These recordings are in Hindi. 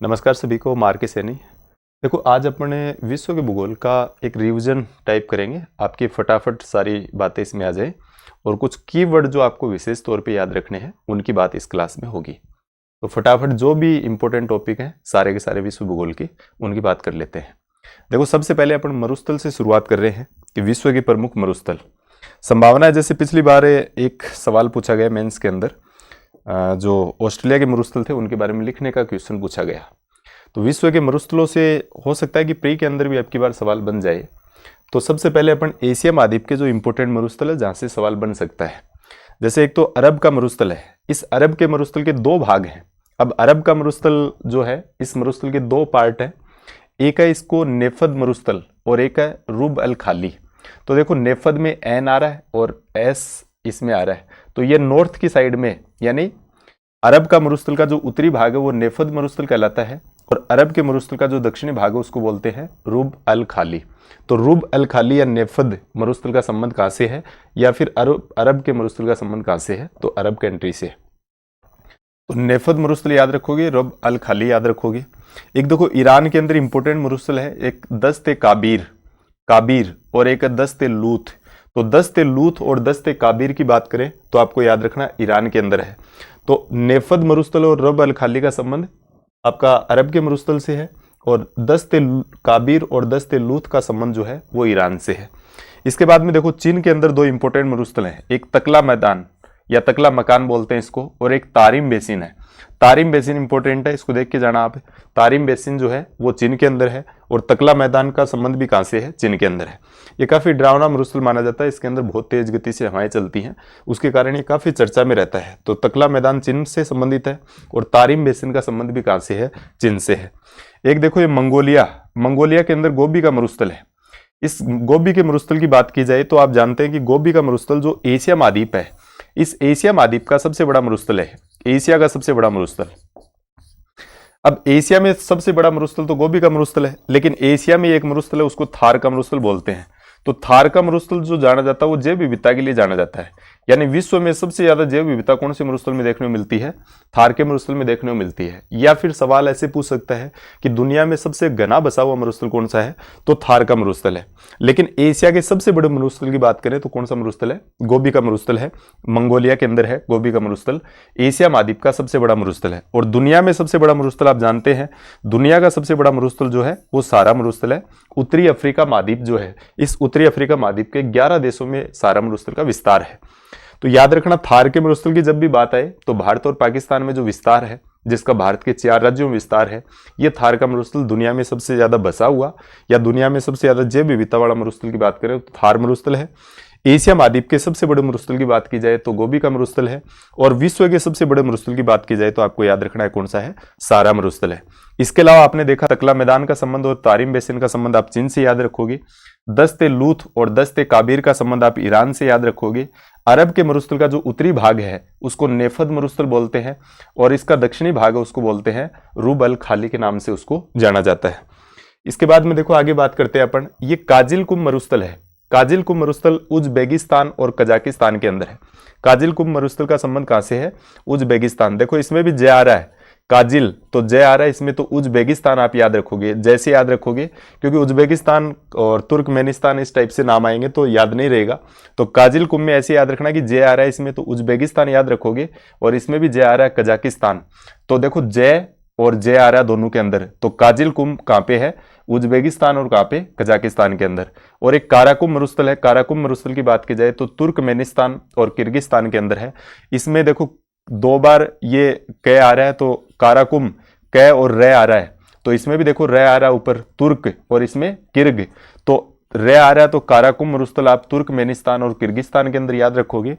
नमस्कार सभी को, मार्के सैनी। देखो, आज अपने विश्व के भूगोल का एक रिवीजन टाइप करेंगे। आपकी फटाफट सारी बातें इसमें आ जाए और कुछ कीवर्ड जो आपको विशेष तौर पे याद रखने हैं उनकी बात इस क्लास में होगी। तो फटाफट जो भी इंपॉर्टेंट टॉपिक हैं सारे के सारे विश्व भूगोल की, उनकी बात कर लेते हैं। देखो, सबसे पहले अपन मरुस्थल से शुरुआत कर रहे हैं कि विश्व के प्रमुख मरुस्थल संभावना है। जैसे पिछली बार एक सवाल पूछा गया मेंस के अंदर, जो ऑस्ट्रेलिया के मरुस्थल थे उनके बारे में लिखने का क्वेश्चन पूछा गया। तो विश्व के मरुस्थलों से हो सकता है कि प्री के अंदर भी आपकी बार सवाल बन जाए। तो सबसे पहले अपन एशिया महाद्वीप के जो इंपॉर्टेंट मरुस्थल है जहाँ से सवाल बन सकता है, जैसे एक तो अरब का मरुस्थल है। इस अरब के मरुस्थल के दो भाग हैं। अब अरब का मरुस्थल जो है, इस मरुस्थल के दो पार्ट हैं। एक है इसको नेफद मरुस्थल और एक है रुब अल खाली। तो देखो, नेफद में एन आ रहा है और एस इसमें आ रहा है। तो ये नॉर्थ की साइड में, यानी अरब का मरुस्थल का जो उत्तरी भाग है वो नेफद मरुस्थल कहलाता है और अरब के मरुस्थल का जो दक्षिणी भाग है उसको बोलते हैं रुब अल खाली। तो रुब अल खाली या नेफद मरुस्थल का संबंध कहां से है, या फिर अरब के मरुस्थल का संबंध कहां से है? तो अरब कंट्री से। तो नेफद मरुस्थल याद रखोगे, रुब अल खाली याद रखोगे। एक देखो, ईरान के अंदर इंपोर्टेंट मरुस्थल है, एक दस्ते काबीर और एक दस्ते लूथ। तो दस्ते लूथ और दस्ते काबीर की बात करें तो आपको याद रखना ईरान के अंदर है। तो नेफद मरुस्थल और रब अल खाली का संबंध आपका अरब के मरुस्थल से है और दस्ते काबीर और दस्ते लूथ का संबंध जो है वो ईरान से है। इसके बाद में देखो, चीन के अंदर दो इंपॉर्टेंट मरुस्थल हैं, एक तकला मैदान या तकला मकान बोलते हैं इसको, और एक तारिम बेसिन है। तारिम बेसिन इंपॉर्टेंट है, इसको देख के जाना आप। तारिम बेसिन जो है वो चीन के अंदर है और तकला मैदान का संबंध भी कहां से है? चीन के अंदर है। ये काफी डरावना मरुस्थल माना जाता है, इसके अंदर बहुत तेज गति से हवाएं चलती हैं, उसके कारण ये काफी चर्चा में रहता है। तो तकला मैदान चीन से संबंधित है और तारिम बेसिन का संबंध भी कहां से है? चीन से है। एक देखो, ये मंगोलिया के अंदर गोबी का मरुस्थल है। इस गोबी के मरुस्थल की बात की जाए तो आप जानते हैं कि गोबी का मरुस्थल जो एशिया महाद्वीप है, इस एशिया महाद्वीप का सबसे बड़ा मरुस्थल है, एशिया का सबसे बड़ा मरुस्थल। अब एशिया में सबसे बड़ा मरुस्थल तो गोबी का मरुस्थल है, लेकिन एशिया में एक मरुस्थल है उसको थार का मरुस्थल बोलते हैं। तो थार का मरुस्थल जो जाना जाता है वो जैव विविधता के लिए जाना जाता है। यानी विश्व में सबसे ज्यादा जैव विविधता कौन से मरुस्थल में देखने को मिलती है? थार के मरुस्थल में देखने को मिलती है। या फिर सवाल ऐसे पूछ सकता है कि दुनिया में सबसे घना बसा हुआ मरुस्थल कौन सा है? तो थार का मरुस्थल है। लेकिन एशिया के सबसे बड़े मरुस्थल की बात करें तो कौन सा मरुस्थल है? गोबी का मरुस्थल है। मंगोलिया के अंदर है गोबी का मरुस्थल, एशिया महाद्वीप का सबसे बड़ा मरुस्थल है। और दुनिया में सबसे बड़ा मरुस्थल आप जानते हैं, दुनिया का सबसे बड़ा मरुस्थल जो है वो सारा मरुस्थल है। उत्तरी अफ्रीका महाद्वीप जो है, इस उत्तरी अफ्रीका महाद्वीप के 11 देशों में सारा मरुस्थल का विस्तार है। तो याद रखना, थार के मरुस्थल की जब भी बात आए तो भारत और पाकिस्तान में जो विस्तार है, जिसका भारत के 4 राज्यों में विस्तार है, ये थार का मरुस्थल दुनिया में सबसे ज्यादा बसा हुआ या दुनिया में सबसे ज्यादा जैव विविधता वाला मरुस्थल की बात करें तो थार मरुस्थल है। एशिया महाद्वीप के सबसे बड़े मरुस्थल की बात की जाए तो गोबी का मरुस्थल है। और विश्व के सबसे बड़े मरुस्थल की बात की जाए तो आपको याद रखना है कौन सा है? सारा मरुस्थल है। इसके अलावा आपने देखा तकला मैदान का संबंध और तारिम बेसिन का संबंध आप चीन से याद रखोगे। दस्ते लूथ और दस्ते काबीर का संबंध आप ईरान से याद रखोगे। अरब के मरुस्थल का जो उत्तरी भाग है उसको नेफद मरुस्थल बोलते हैं और इसका दक्षिणी भाग है उसको बोलते हैं रुब अल खाली के नाम से उसको जाना जाता है। इसके बाद में देखो, आगे बात करते हैं अपन, ये काजिलकुम मरुस्थल है। काजिलकुम मरुस्थल उज्बेकिस्तान और कजाकिस्तान के अंदर है। काजिलकुम मरुस्थल का संबंध कहां से है? उज्बेकिस्तान। देखो, इसमें भी जय आ रहा है, काजिल तो जय आ रहा है इसमें, तो उज्बेकिस्तान आप याद रखोगे, जैसे याद रखोगे, क्योंकि उज्बेकिस्तान और तुर्कमेनिस्तान इस टाइप से नाम आएंगे तो याद नहीं रहेगा। तो काजिल कुंभ में ऐसे याद रखना कि जय आ रहा है इसमें, तो उज्बेकिस्तान याद रखोगे। और इसमें भी जय आ रहा है कजाकिस्तान। तो देखो, जय और जय आ रहा है दोनों के अंदर। तो काजिल कुंभ कहां पे है? उज्बेकिस्तान और कहां पे? कजाकिस्तान के अंदर। और एक काराकुम मरुस्थल है। काराकुम मरुस्थल की बात की जाए तो तुर्कमेनिस्तान और किर्गिस्तान के अंदर है। इसमें देखो, 2 बार ये क आ रहा है, तो काराकुम क और रे आ रहा है। तो इसमें भी देखो रे आ रहा है ऊपर तुर्क और इसमें किर्ग। तो रे आ रहा है तो काराकुम मरुस्थल आप तुर्कमेनिस्तान और किर्गिस्तान के अंदर याद रखोगे।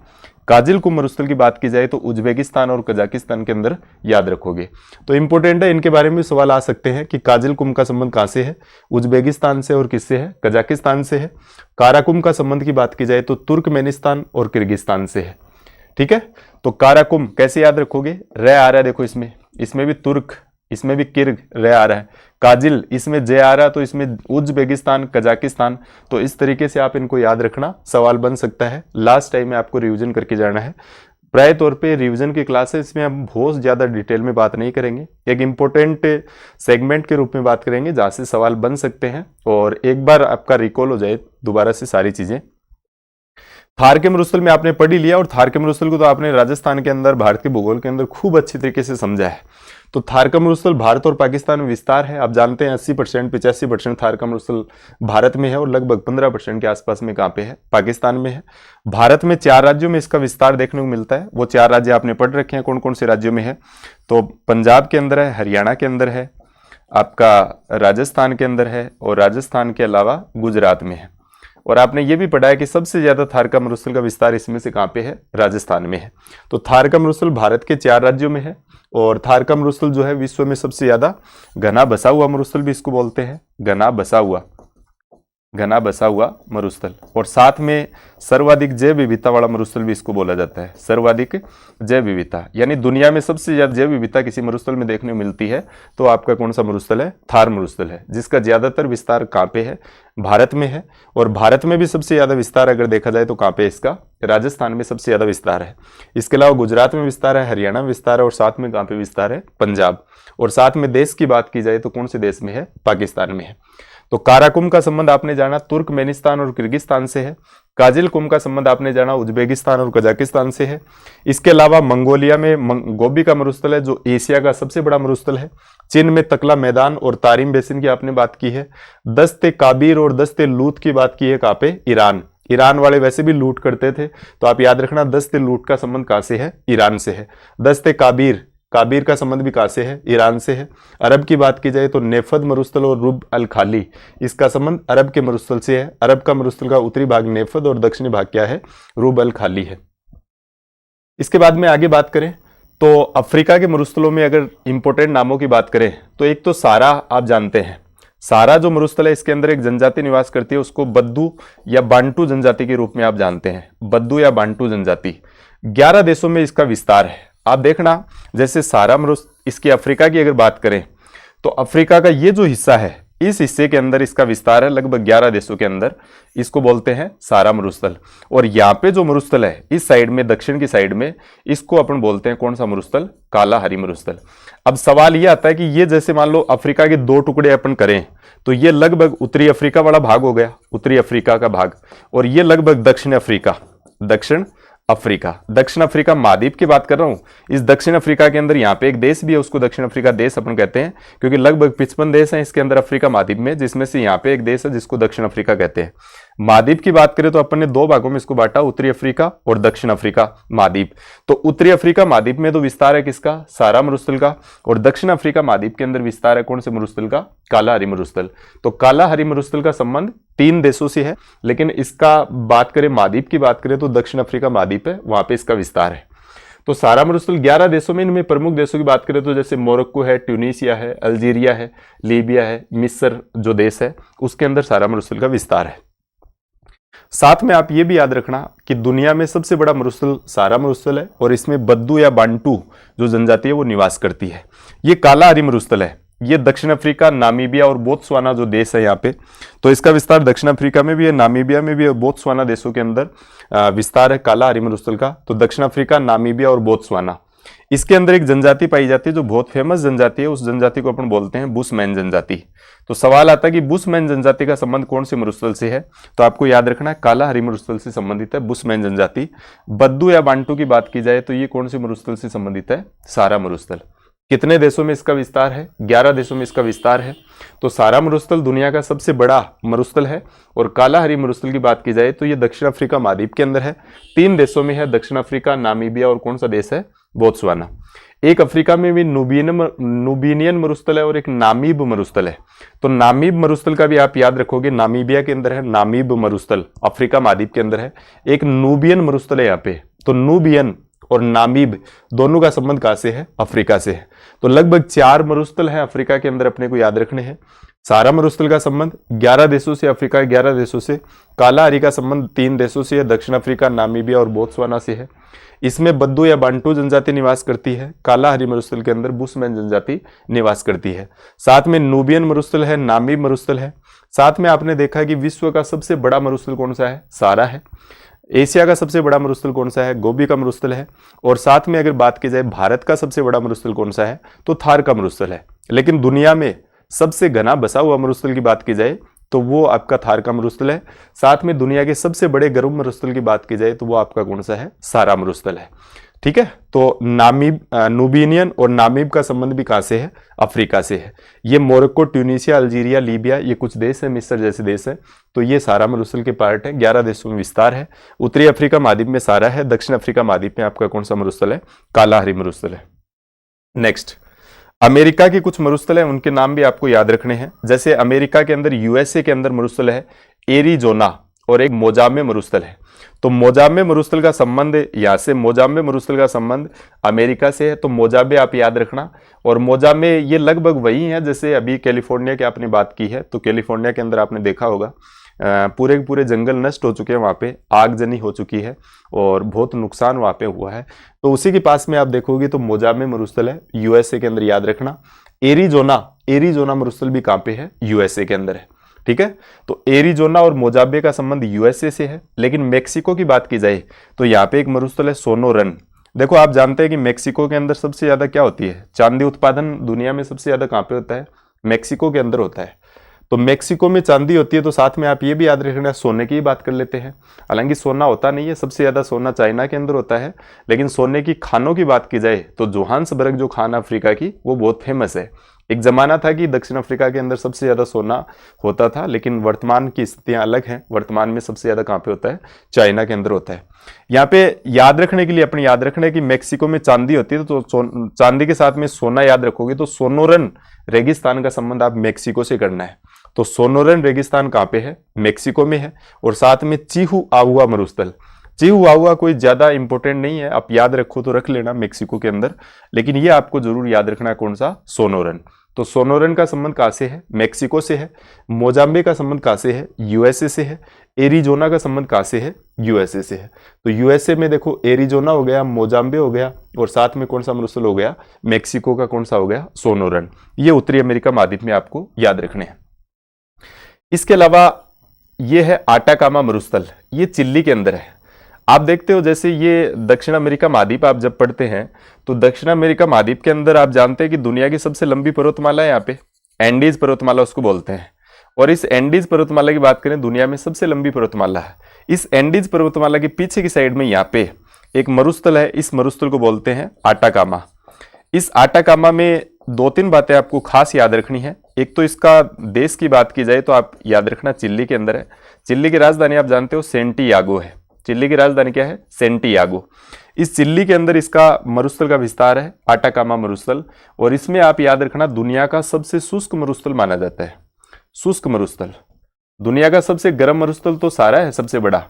काजिलकुम मरुस्थल की बात की जाए तो उज्बेकिस्तान और कजाकिस्तान के अंदर याद रखोगे। तो इंपॉर्टेंट है, इनके बारे में सवाल आ सकते हैं कि काजिलकुम का संबंध कहां से है? उज्बेकिस्तान से और किससे है? कजाकिस्तान से है। काराकुम का संबंध की बात की जाए तो तुर्कमेनिस्तान और किर्गिस्तान से है। ठीक है, तो काराकुम कैसे याद रखोगे? रे आ रहा है देखो, इसमें भी तुर्क, इसमें भी किर्ग रे आ रहा है। काजिल, इसमें जे आ रहा है तो इसमें उज्बेकिस्तान, कजाकिस्तान। तो इस तरीके से आप इनको याद रखना, सवाल बन सकता है। लास्ट टाइम में आपको रिवीजन करके जाना है। प्राय तौर पे रिवीजन की क्लास है, इसमें हम बहुत ज़्यादा डिटेल में बात नहीं करेंगे, एक इम्पोर्टेंट सेगमेंट के रूप में बात करेंगे जहाँ से सवाल बन सकते हैं और एक बार आपका रिकॉल हो जाए दोबारा से सारी चीज़ें। थार के मरुस्थल में आपने पढ़ ही लिया और थार के मरुस्थल को तो आपने राजस्थान के अंदर, भारत के भूगोल के अंदर खूब अच्छी तरीके से समझा है। तो थार का मरुस्थल भारत और पाकिस्तान में विस्तार है। आप जानते हैं 80% 85% थार का मरुस्थल भारत में है और लगभग 15% के आसपास में कहाँ पे है, पाकिस्तान में है। भारत में 4 राज्यों में इसका विस्तार देखने को मिलता है। वो 4 राज्य आपने पढ़ रखे हैं, कौन कौन से राज्यों में है। तो पंजाब के अंदर है, हरियाणा के अंदर है, आपका राजस्थान के अंदर है और राजस्थान के अलावा गुजरात में है। और आपने ये भी पढ़ा है कि सबसे ज्यादा थार का मरुस्थल का विस्तार इसमें से कहाँ पे है, राजस्थान में है। तो थार का मरुस्थल भारत के 4 राज्यों में है और थार का मरुस्थल जो है विश्व में सबसे ज्यादा घना बसा हुआ मरुस्थल भी इसको बोलते हैं, घना बसा हुआ मरुस्थल। और साथ में सर्वाधिक जैव विविधता वाला मरुस्थल भी इसको बोला जाता है, सर्वाधिक जैव विविधता। यानी दुनिया में सबसे ज्यादा जैव विविधता किसी मरुस्थल में देखने को मिलती है तो आपका कौन सा मरुस्थल है, थार मरुस्थल है, जिसका ज्यादातर विस्तार कहाँ पे है, भारत में है। और भारत में भी सबसे ज्यादा विस्तार अगर देखा जाए तो कहाँ पे इसका, राजस्थान में सबसे ज्यादा विस्तार है। इसके अलावा गुजरात में विस्तार है, हरियाणा में विस्तार है और साथ में कहाँ पे विस्तार है, पंजाब। और साथ में देश की बात की जाए तो कौन से देश में है, पाकिस्तान में है। तो काराकुम का संबंध आपने जाना तुर्कमेनिस्तान और किर्गिस्तान से है। काजिल कुम का संबंध आपने जाना उज्बेकिस्तान और कजाकिस्तान से है। इसके अलावा मंगोलिया में गोबी का मरुस्थल है जो एशिया का सबसे बड़ा मरुस्थल है। चीन में तकला मैदान और तारिम बेसिन की आपने बात की है। दस्ते काबीर और दस्ते लूत की बात की है कहाँ पे, ईरान वाले वैसे भी लूट करते थे तो आप याद रखना दस्ते लूट का संबंध कहाँ से है, ईरान से है। दस्ते काबीर का संबंध भी कहाँ से है, ईरान से है। अरब की बात की जाए तो नेफद मरुस्थल और रुब अल खाली, इसका संबंध अरब के मरुस्थल से है। अरब का मरुस्थल का उत्तरी भाग नेफद और दक्षिणी भाग क्या है, रुब अल खाली है। इसके बाद में आगे बात करें तो अफ्रीका के मरुस्थलों में अगर इंपोर्टेंट नामों की बात करें तो एक तो सारा आप जानते हैं, सारा जो मरुस्थल है इसके अंदर एक जनजाति निवास करती है, उसको बद्दू या बांटू जनजाति के रूप में आप जानते हैं, बद्दू या बांटू जनजाति। 11 देशों में इसका विस्तार है। आप देखना जैसे सारा मरुस्थल, इसकी अफ्रीका की अगर बात करें तो अफ्रीका का ये जो हिस्सा है इस हिस्से के अंदर इसका विस्तार है लगभग 11 देशों के अंदर, इसको बोलते हैं सारा मरुस्थल। और यहाँ पे जो मरुस्थल है इस साइड में, दक्षिण की साइड में, इसको अपन बोलते हैं कौन सा मरुस्थल, कालाहारी मरुस्थल। अब सवाल ये आता है कि ये जैसे मान लो अफ्रीका के 2 टुकड़े अपन करें तो ये लगभग उत्तरी अफ्रीका वाला भाग हो गया, उत्तरी अफ्रीका का भाग, और ये लगभग दक्षिण अफ्रीका महाद्वीप की बात कर रहा हूं। इस दक्षिण अफ्रीका के अंदर यहाँ पे एक देश भी है, उसको दक्षिण अफ्रीका देश अपन कहते हैं क्योंकि लगभग 55 देश हैं इसके अंदर अफ्रीका महाद्वीप में, जिसमें से यहाँ पे एक देश है जिसको दक्षिण अफ्रीका कहते हैं। महाद्वीप की बात करें तो अपन ने 2 भागों में इसको बांटा, उत्तरी अफ्रीका और दक्षिण अफ्रीका महाद्वीप। तो उत्तरी अफ्रीका महाद्वीप में तो विस्तार है किसका, सारा मरुस्थल का, और दक्षिण अफ्रीका महाद्वीप के अंदर विस्तार है कौन से मरुस्थल का, कालाहारी मरुस्थल। तो कालाहारी मरुस्थल का संबंध 3 देशों से है, लेकिन इसका बात करें महाद्वीप की बात करें तो दक्षिण अफ्रीका महाद्वीप है, वहां पे इसका विस्तार है। तो सारा मरुस्थल 11 देशों में, इनमें प्रमुख देशों की बात करें तो जैसे मोरक्को है, ट्यूनीसिया है, अल्जीरिया है, लीबिया है, मिस्र जो देश है उसके अंदर सारा मरुस्थल का विस्तार है। साथ में आप ये भी याद रखना कि दुनिया में सबसे बड़ा मरुस्थल सारा मरुस्थल है और इसमें बद्दू या बांटू जो जनजाति है वो निवास करती है। ये कालाहारी मरुस्थल है, ये दक्षिण अफ्रीका, नामीबिया और बोत्सवाना जो देश है यहाँ पे, तो इसका विस्तार दक्षिण अफ्रीका में भी है, नामीबिया में भी है, बोत्सवाना देशों के अंदर विस्तार है कालाहारी मरुस्थल का। तो दक्षिण अफ्रीका, नामीबिया और बोत्सवाना, इसके अंदर एक जनजाति पाई जाती है जो बहुत फेमस जनजाति है, उस जनजाति को अपन बोलते हैं बुशमैन जनजाति। तो सवाल आता है कि बुशमैन जनजाति का संबंध कौन से मरुस्थल से है, तो आपको याद रखना है कालाहारी मरुस्थल से संबंधित है बुशमैन जनजाति। बद्दू या बांटू की बात की जाए तो ये कौन से मरुस्थल से संबंधित है, सारा मरुस्थल। कितने देशों में इसका विस्तार है, 11 देशों में इसका विस्तार है। तो सारा मरुस्थल दुनिया का सबसे बड़ा मरुस्थल है। और कालाहारी मरुस्थल की बात की जाए तो ये दक्षिण अफ्रीका महाद्वीप के अंदर है, 3 देशों में है, दक्षिण अफ्रीका, नामीबिया और कौन सा देश है, बोत्सवाना। एक अफ्रीका में भी नुबिनियन मरुस्थल है और एक नामीब मरुस्थल है। तो नामीब मरुस्थल का भी आप याद रखोगे, नामीबिया के अंदर है नामीब मरुस्थल, अफ्रीका महाद्वीप के अंदर है। एक नूबियन मरुस्थल है यहाँ पे, तो नूबियन और नामीब दोनों का संबंध कहां से है, अफ्रीका से है। तो लगभग 4 मरुस्थल है अफ्रीका के अंदर, अपने को याद रखने हैं। सारा मरुस्थल का संबंध 11 देशों से, अफ्रीका 11 देशों से। कालाहारी का संबंध 3 देशों से है, दक्षिण अफ्रीका, नामीबिया और बोत्सवाना से है। इसमें बद्दू या बांटू जनजाति निवास करती है। कालाहारी मरुस्थल के अंदर बुशमैन जनजाति निवास करती है। साथ में नूबियन मरुस्थल है, नामीब मरुस्थल है। साथ में आपने देखा कि विश्व का सबसे बड़ा मरुस्थल कौन सा है, सारा है। एशिया का सबसे बड़ा मरुस्थल कौन सा है? गोबी का मरुस्थल है। और साथ में अगर बात की जाए भारत का सबसे बड़ा मरुस्थल कौन सा है? तो थार का मरुस्थल है। लेकिन दुनिया में सबसे घना बसा हुआ मरुस्थल की बात की जाए तो वो आपका थार का मरुस्थल है। साथ में दुनिया के सबसे बड़े गर्म मरुस्थल की बात की जाए तो वो आपका कौन सा है? सारा मरुस्थल है। ठीक है, तो नुबियन और नामीब का संबंध भी कहां से है? अफ्रीका से है। ये मोरक्को, ट्यूनीशिया, अल्जीरिया, लीबिया, ये कुछ देश है, मिस्र जैसे देश है। तो ये सारा मरुस्थल के पार्ट है। 11 देशों में विस्तार है। उत्तरी अफ्रीका महाद्वीप में सारा है। दक्षिण अफ्रीका महाद्वीप में आपका कौन सा मरुस्थल है? कालाहारी मरुस्थल है। नेक्स्ट, अमेरिका के कुछ मरुस्थल है, उनके नाम भी आपको याद रखने हैं। जैसे अमेरिका के अंदर, यूएसए के अंदर मरुस्थल है एरिजोना और एक मोजाम्बे मरुस्थल है। तो मोजाम्बे मरुस्थल का संबंध यहां से, मोजाम्बे मरुस्थल का संबंध अमेरिका से है। तो मोजाम्बे आप याद रखना। और मोजाम्बे ये लगभग वही है जैसे अभी कैलिफोर्निया की आपने बात की है। तो कैलिफोर्निया के अंदर आपने देखा होगा पूरे के पूरे जंगल नष्ट हो चुके हैं, वहां पे आगजनी हो चुकी है और बहुत नुकसान वहां पे हुआ है। तो उसी के पास में आप देखोगे तो मोजाम्बे मरुस्थल है, यूएसए के अंदर, याद रखना। एरिजोना मरुस्थल भी कहां पे है? यूएसए के अंदर है। ठीक है, तो एरिजोना और मोजाम्बे का संबंध यूएसए से है। लेकिन मेक्सिको की बात की जाए तो यहाँ पे एक मरुस्थल है सोनोरन। देखो, आप जानते हैं कि मेक्सिको के अंदर सबसे ज्यादा क्या होती है? चांदी उत्पादन दुनिया में सबसे ज्यादा कहां पे होता है? मेक्सिको के अंदर होता है। तो मेक्सिको में चांदी होती है, तो साथ में आप ये भी याद रखना, सोने की बात कर लेते हैं। हालांकि सोना होता नहीं है, सबसे ज्यादा सोना चाइना के अंदर होता है। लेकिन सोने की खानों की बात की जाए तो जोहान्सबर्ग जो खान अफ्रीका की, वो बहुत फेमस है। एक जमाना था कि दक्षिण अफ्रीका के अंदर सबसे ज्यादा सोना होता था, लेकिन वर्तमान की स्थितियां अलग हैं। वर्तमान में सबसे ज्यादा कहां पे होता है? चाइना के अंदर होता है। यहाँ पे याद रखने के लिए अपने याद रखना है कि मेक्सिको में चांदी होती है, तो चांदी के साथ में सोना याद रखोगे तो सोनोरन रेगिस्तान का संबंध आप मेक्सिको से करना है। तो सोनोरन रेगिस्तान कहां पे है? मेक्सिको में है। और साथ में चिहुआहुआ मरुस्थल, चिहुआहुआ कोई ज्यादा इंपॉर्टेंट नहीं है, आप याद रखो तो रख लेना, मेक्सिको के अंदर। लेकिन ये आपको जरूर याद रखना है कौन सा? सोनोरन। तो सोनोरन का संबंध कहां से है? मेक्सिको से है। मोजाम्बे का संबंध कहां से है? यूएसए से है। एरिजोना का संबंध कहां से है? यूएसए से है। तो यूएसए में देखो एरिजोना हो गया, मोजाम्बे हो गया, और साथ में कौन सा मरुस्थल हो गया? मेक्सिको का कौन सा हो गया? सोनोरन। ये उत्तरी अमेरिका महाद्वीप में आपको याद रखने हैं। इसके अलावा ये है आटाकामा मरुस्थल, ये चिल्ली के अंदर है। आप देखते हो जैसे ये दक्षिण अमेरिका महाद्वीप आप जब पढ़ते हैं तो दक्षिण अमेरिका महाद्वीप के अंदर आप जानते हैं कि दुनिया की सबसे लंबी पर्वतमाला है यहाँ पे, एंडीज पर्वतमाला उसको बोलते हैं। और इस एंडीज पर्वतमाला की बात करें, दुनिया में सबसे लंबी पर्वतमाला है। इस एंडीज पर्वतमाला के पीछे की साइड में यहाँ पे एक मरुस्थल है, इस मरुस्थल को बोलते हैं आटाकामा। इस आटाकामा में 2-3 बातें आपको खास याद रखनी है। एक तो इसका देश की बात की जाए तो आप याद रखना चिल्ली के अंदर है। चिल्ली की राजधानी आप जानते हो सेंटियागो है। चिल्ली की राजधानी क्या है? सेंटियागो। इस चिल्ली के अंदर इसका मरुस्थल का विस्तार है, आटाकामा मरुस्थल। और इसमें आप याद रखना दुनिया का सबसे शुष्क मरुस्थल माना जाता है। शुष्क मरुस्थल, दुनिया का सबसे गर्म मरुस्थल तो सारा है सबसे बड़ा,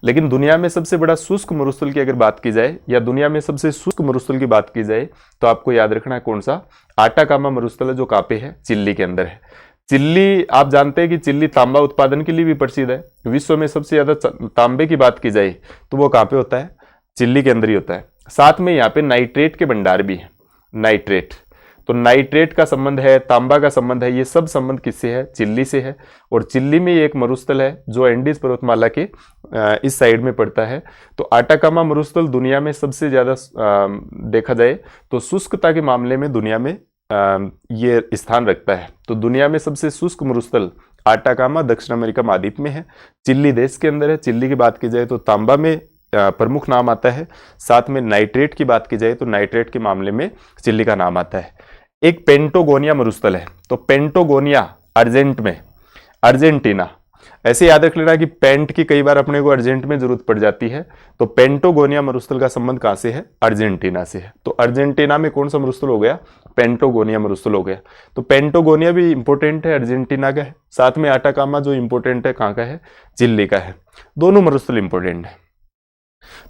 लेकिन दुनिया में सबसे बड़ा शुष्क मरुस्थल की अगर बात की जाए या दुनिया में सबसे शुष्क मरुस्थल की बात की जाए तो आपको याद रखना है कौन सा? आटाकामा मरुस्थल है, जो कहां पे है? चिल्ली के अंदर है। चिल्ली आप जानते हैं कि चिल्ली तांबा उत्पादन के लिए भी प्रसिद्ध है। विश्व में सबसे ज्यादा तांबे की बात की जाए तो वो कहां पे होता है? चिल्ली के अंदर ही होता है। साथ में यहाँ पे नाइट्रेट के भंडार भी है। नाइट्रेट, तो नाइट्रेट का संबंध है, तांबा का संबंध है, ये सब संबंध किससे है? चिल्ली से है। और चिल्ली में एक मरुस्थल है जो एंडीज पर्वतमाला के इस साइड में पड़ता है। तो आटाकामा मरुस्थल दुनिया में सबसे ज्यादा देखा जाए तो शुष्कता के मामले में दुनिया में ये स्थान रखता है। तो दुनिया में सबसे शुष्क मरुस्थल आटाकामा दक्षिण अमेरिका महाद्वीप में है, चिल्ली देश के अंदर है। चिल्ली की बात की जाए तो तांबा में प्रमुख नाम आता है। साथ में नाइट्रेट की बात की जाए तो नाइट्रेट के मामले में चिल्ली का नाम आता है। एक पेंटोगोनिया मरुस्थल है, तो पेंटोगोनिया अर्जेंटीना। ऐसे याद रख लेना कि पेंट की कई बार अपने को अर्जेंट में जरूरत पड़ जाती है। तो पेंटोगोनिया मरुस्थल का संबंध कहां से है? अर्जेंटीना से है। तो अर्जेंटीना में कौन सा मरुस्थल हो गया? पेंटोगोनिया मरुस्थल हो गया। तो पेंटोगोनिया भी इंपॉर्टेंट है, अर्जेंटीना का है। साथ में आटाकामा जो इंपॉर्टेंट है कहां का है? चिल्ली का है। दोनों मरुस्थल इंपॉर्टेंट है।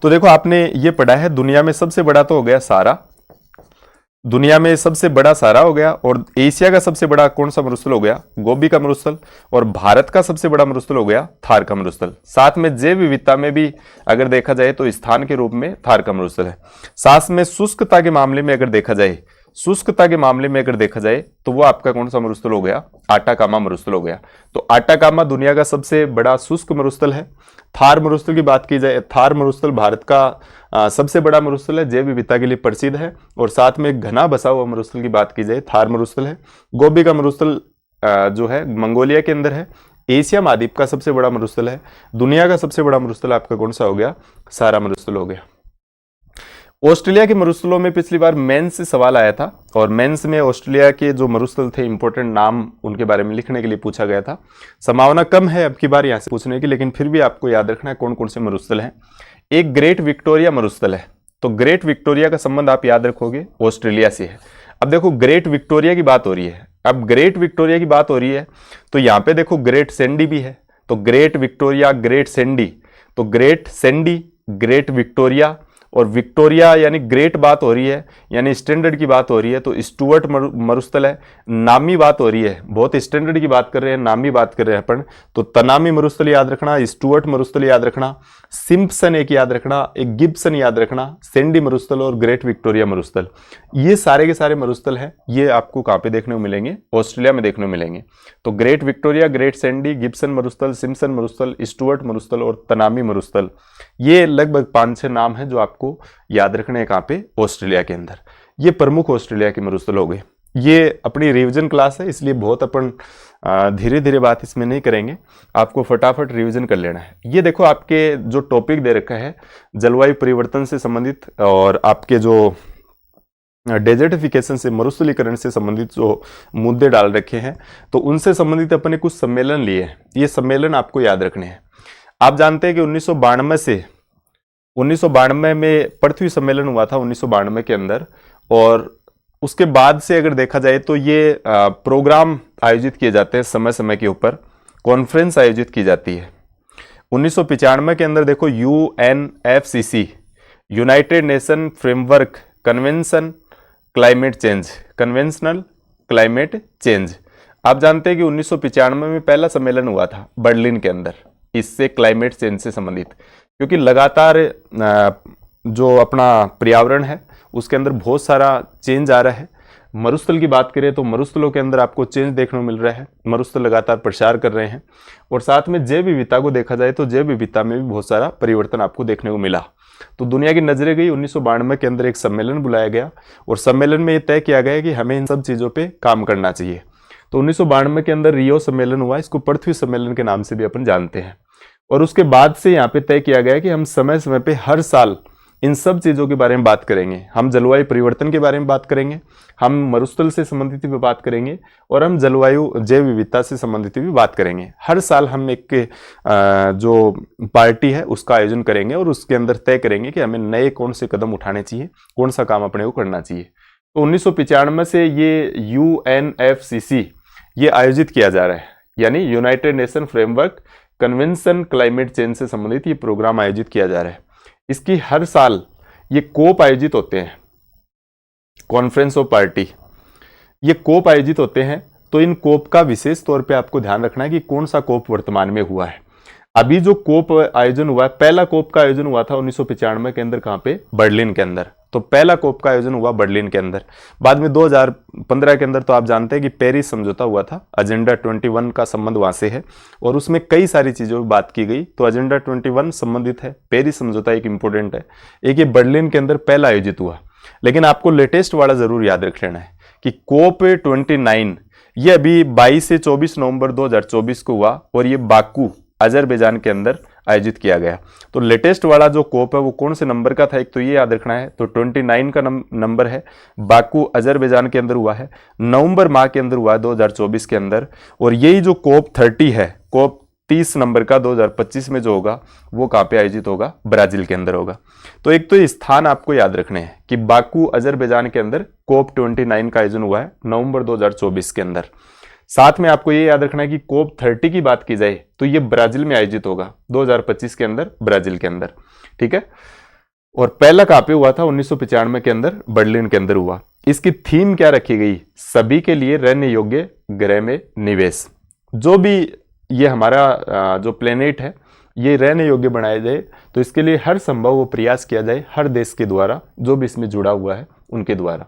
तो देखो आपने ये पढ़ा है, दुनिया में सबसे बड़ा तो हो गया सारा, दुनिया में सबसे बड़ा सारा हो गया। और एशिया का सबसे बड़ा कौन सा मरुस्थल हो गया? गोबी का मरुस्थल। और भारत का सबसे बड़ा मरुस्थल हो गया थार का मरुस्थल। साथ में जैव विविधता में भी अगर देखा जाए तो स्थान के रूप में थार का मरुस्थल है। साथ में शुष्कता के मामले में अगर देखा जाए, शुष्कता के मामले में अगर देखा जाए तो वो आपका कौन सा मरुस्थल हो गया? आटाकामा मरुस्थल हो गया। तो आटाकामा दुनिया का सबसे बड़ा शुष्क मरुस्थल है। थार मरुस्थल की बात की जाए, थार मरुस्थल भारत का सबसे बड़ा मरुस्थल है, जैव विविधता के लिए प्रसिद्ध है। और साथ में घना बसा हुआ मरुस्थल की बात की जाए, थार मरुस्थल है। गोबी का मरुस्थल जो है मंगोलिया के अंदर है। एशिया महाद्वीप का सबसे बड़ा मरुस्थल है। दुनिया का सबसे बड़ा मरुस्थल आपका कौन सा हो गया? सारा मरुस्थल हो गया। ऑस्ट्रेलिया के मरुस्थलों में पिछली बार मेंस से सवाल आया था, और मेंस में ऑस्ट्रेलिया के जो मरुस्थल थे, इंपॉर्टेंट नाम उनके बारे में लिखने के लिए पूछा गया था। संभावना कम है अब की बार यहाँ से पूछने की, लेकिन फिर भी आपको याद रखना है कौन कौन से मरुस्थल हैं। एक ग्रेट विक्टोरिया मरुस्थल है, तो ग्रेट विक्टोरिया का संबंध आप याद रखोगे ऑस्ट्रेलिया से है। अब देखो ग्रेट विक्टोरिया की बात हो रही है, अब ग्रेट विक्टोरिया की बात हो रही है तो यहाँ पे देखो ग्रेट सैंडी भी है, तो ग्रेट विक्टोरिया, ग्रेट सैंडी, तो ग्रेट सैंडी, ग्रेट विक्टोरिया, और विक्टोरिया यानी ग्रेट बात हो रही है, यानी स्टैंडर्ड की बात हो रही है, तो स्टुअर्ट मरुस्थल है। नामी बात हो रही है, बहुत स्टैंडर्ड की बात कर रहे हैं, नामी बात कर रहे हैं अपन, तो तनामी मरुस्थल याद रखना, स्टुअर्ट मरुस्थल याद रखना, सिम्पसन एक याद रखना, एक गिब्सन याद रखना, सैंडी मरुस्थल और ग्रेट विक्टोरिया मरुस्थल। ये सारे के सारे मरुस्थल हैं, ये आपको कहाँ पे देखने को मिलेंगे? ऑस्ट्रेलिया में देखने को मिलेंगे। तो great Victoria, great Sandy, Gibson मरुस्थल, सिम्पसन मरुस्थल, स्टुअर्ट मरुस्थल और तनामी मरुस्थल, ये लगभग 5-6 नाम हैं जो आपको याद रखने हैं कहाँ पे? ऑस्ट्रेलिया के अंदर। ये प्रमुख ऑस्ट्रेलिया के मरुस्थल हो गए। ये अपनी रिवीजन क्लास है, इसलिए बहुत अपन धीरे धीरे बात इसमें नहीं करेंगे, आपको फटाफट रिवीजन कर लेना है। ये देखो आपके जो टॉपिक दे रखा है जलवायु परिवर्तन से संबंधित, और आपके जो डेजर्टिफिकेशन से, मरुस्थलीकरण से संबंधित जो मुद्दे डाल रखे हैं, तो उनसे संबंधित अपने कुछ सम्मेलन लिए हैं। ये सम्मेलन आपको याद रखने हैं। आप जानते हैं कि 1992 में पृथ्वी सम्मेलन हुआ था 1992 के अंदर, और उसके बाद से अगर देखा जाए तो ये प्रोग्राम आयोजित किए जाते हैं समय समय के ऊपर, कॉन्फ्रेंस आयोजित की जाती है। 1995 के अंदर देखो UNFCC, United nation framework convention climate change, conventional climate change. आप जानते हैं कि 1995 में पहला सम्मेलन हुआ था बर्लिन के अंदर, इससे क्लाइमेट चेंज से संबंधित, क्योंकि लगातार जो अपना पर्यावरण है उसके अंदर बहुत सारा चेंज आ रहा है। मरुस्थल की बात करें तो मरुस्थलों के अंदर आपको चेंज देखने को मिल रहा है, मरुस्थल लगातार प्रसार कर रहे हैं। और साथ में जैव विविधता को देखा जाए तो जैव विविधता में भी बहुत सारा परिवर्तन आपको देखने को मिला। तो दुनिया की नजरें गई, 1992 के अंदर एक सम्मेलन बुलाया गया, और सम्मेलन में ये तय किया गया कि हमें इन सब चीज़ों पर काम करना चाहिए। तो 1992 के अंदर रियो सम्मेलन हुआ, इसको पृथ्वी सम्मेलन के नाम से भी अपन जानते हैं। और उसके बाद से यहाँ पे तय किया गया कि हम समय समय पे हर साल इन सब चीज़ों के बारे में बात करेंगे। हम जलवायु परिवर्तन के बारे में बात करेंगे, हम मरुस्थल से संबंधित भी बात करेंगे, और हम जलवायु जैव विविधता से संबंधित भी बात करेंगे। हर साल हम एक जो पार्टी है उसका आयोजन करेंगे, और उसके अंदर तय करेंगे कि हमें नए कौन से कदम उठाने चाहिए, कौन सा काम अपने को करना चाहिए। तो 1995 से ये UNFCC ये आयोजित किया जा रहा है, यानी United nation framework convention climate change से संबंधित ये प्रोग्राम आयोजित किया जा रहा है। इसकी हर साल ये कोप आयोजित होते हैं, कॉन्फ्रेंस ऑफ पार्टी, ये कोप आयोजित होते हैं। तो इन कोप का विशेष तौर पे आपको ध्यान रखना है कि कौन सा कोप वर्तमान में हुआ है। अभी जो कोप आयोजन हुआ है, पहला कोप का आयोजन हुआ था 1995 के अंदर, कहाँ पे? बर्लिन के अंदर। तो पहला कोप का आयोजन हुआ बर्लिन के अंदर। बाद में 2015 के अंदर तो आप जानते हैं कि पेरिस समझौता हुआ था, एजेंडा 21 का संबंध वहां से है, और उसमें कई सारी चीजों की बात की गई। तो एजेंडा 21 संबंधित है, पेरिस समझौता एक इंपॉर्टेंट है। एक ये बर्लिन के अंदर पहला आयोजित हुआ। लेकिन आपको लेटेस्ट वाला जरूर याद रख लेना है कि कोप 29 ये अभी 22 से 24 नवंबर 2024 को हुआ, और ये बाकू अजरबैजान के अंदर आयोजित किया गया। तो लेटेस्ट वाला जो कोप है वो कौन से नंबर का था, एक तो ये याद रखना है। तो 29 का नंबर है, बाकू अजरबैजान के अंदर हुआ है, नवंबर माह के अंदर हुआ है 2024 के अंदर। और यही जो कोप 30 है, कोप 30 नंबर का 2025 में जो होगा वो कहाँ पे आयोजित होगा? ब्राजील के अंदर होगा। तो एक तो स्थान आपको याद रखने हैं कि बाकू अजरबैजान के अंदर कोप 29 का आयोजन हुआ है नवंबर 2024 के अंदर। साथ में आपको ये याद रखना है कि कोप 30 की बात की जाए तो ये ब्राजील में आयोजित होगा 2025 के अंदर, ब्राजील के अंदर। ठीक है, और पहला कहाँ पे हुआ था? 1995 के अंदर बर्लिन के अंदर हुआ। इसकी थीम क्या रखी गई? सभी के लिए रहने योग्य ग्रह में निवेश। जो भी ये हमारा जो प्लेनेट है ये रहने योग्य बनाया जाए, तो इसके लिए हर संभव वो प्रयास किया जाए, हर देश के द्वारा, जो भी इसमें जुड़ा हुआ है उनके द्वारा।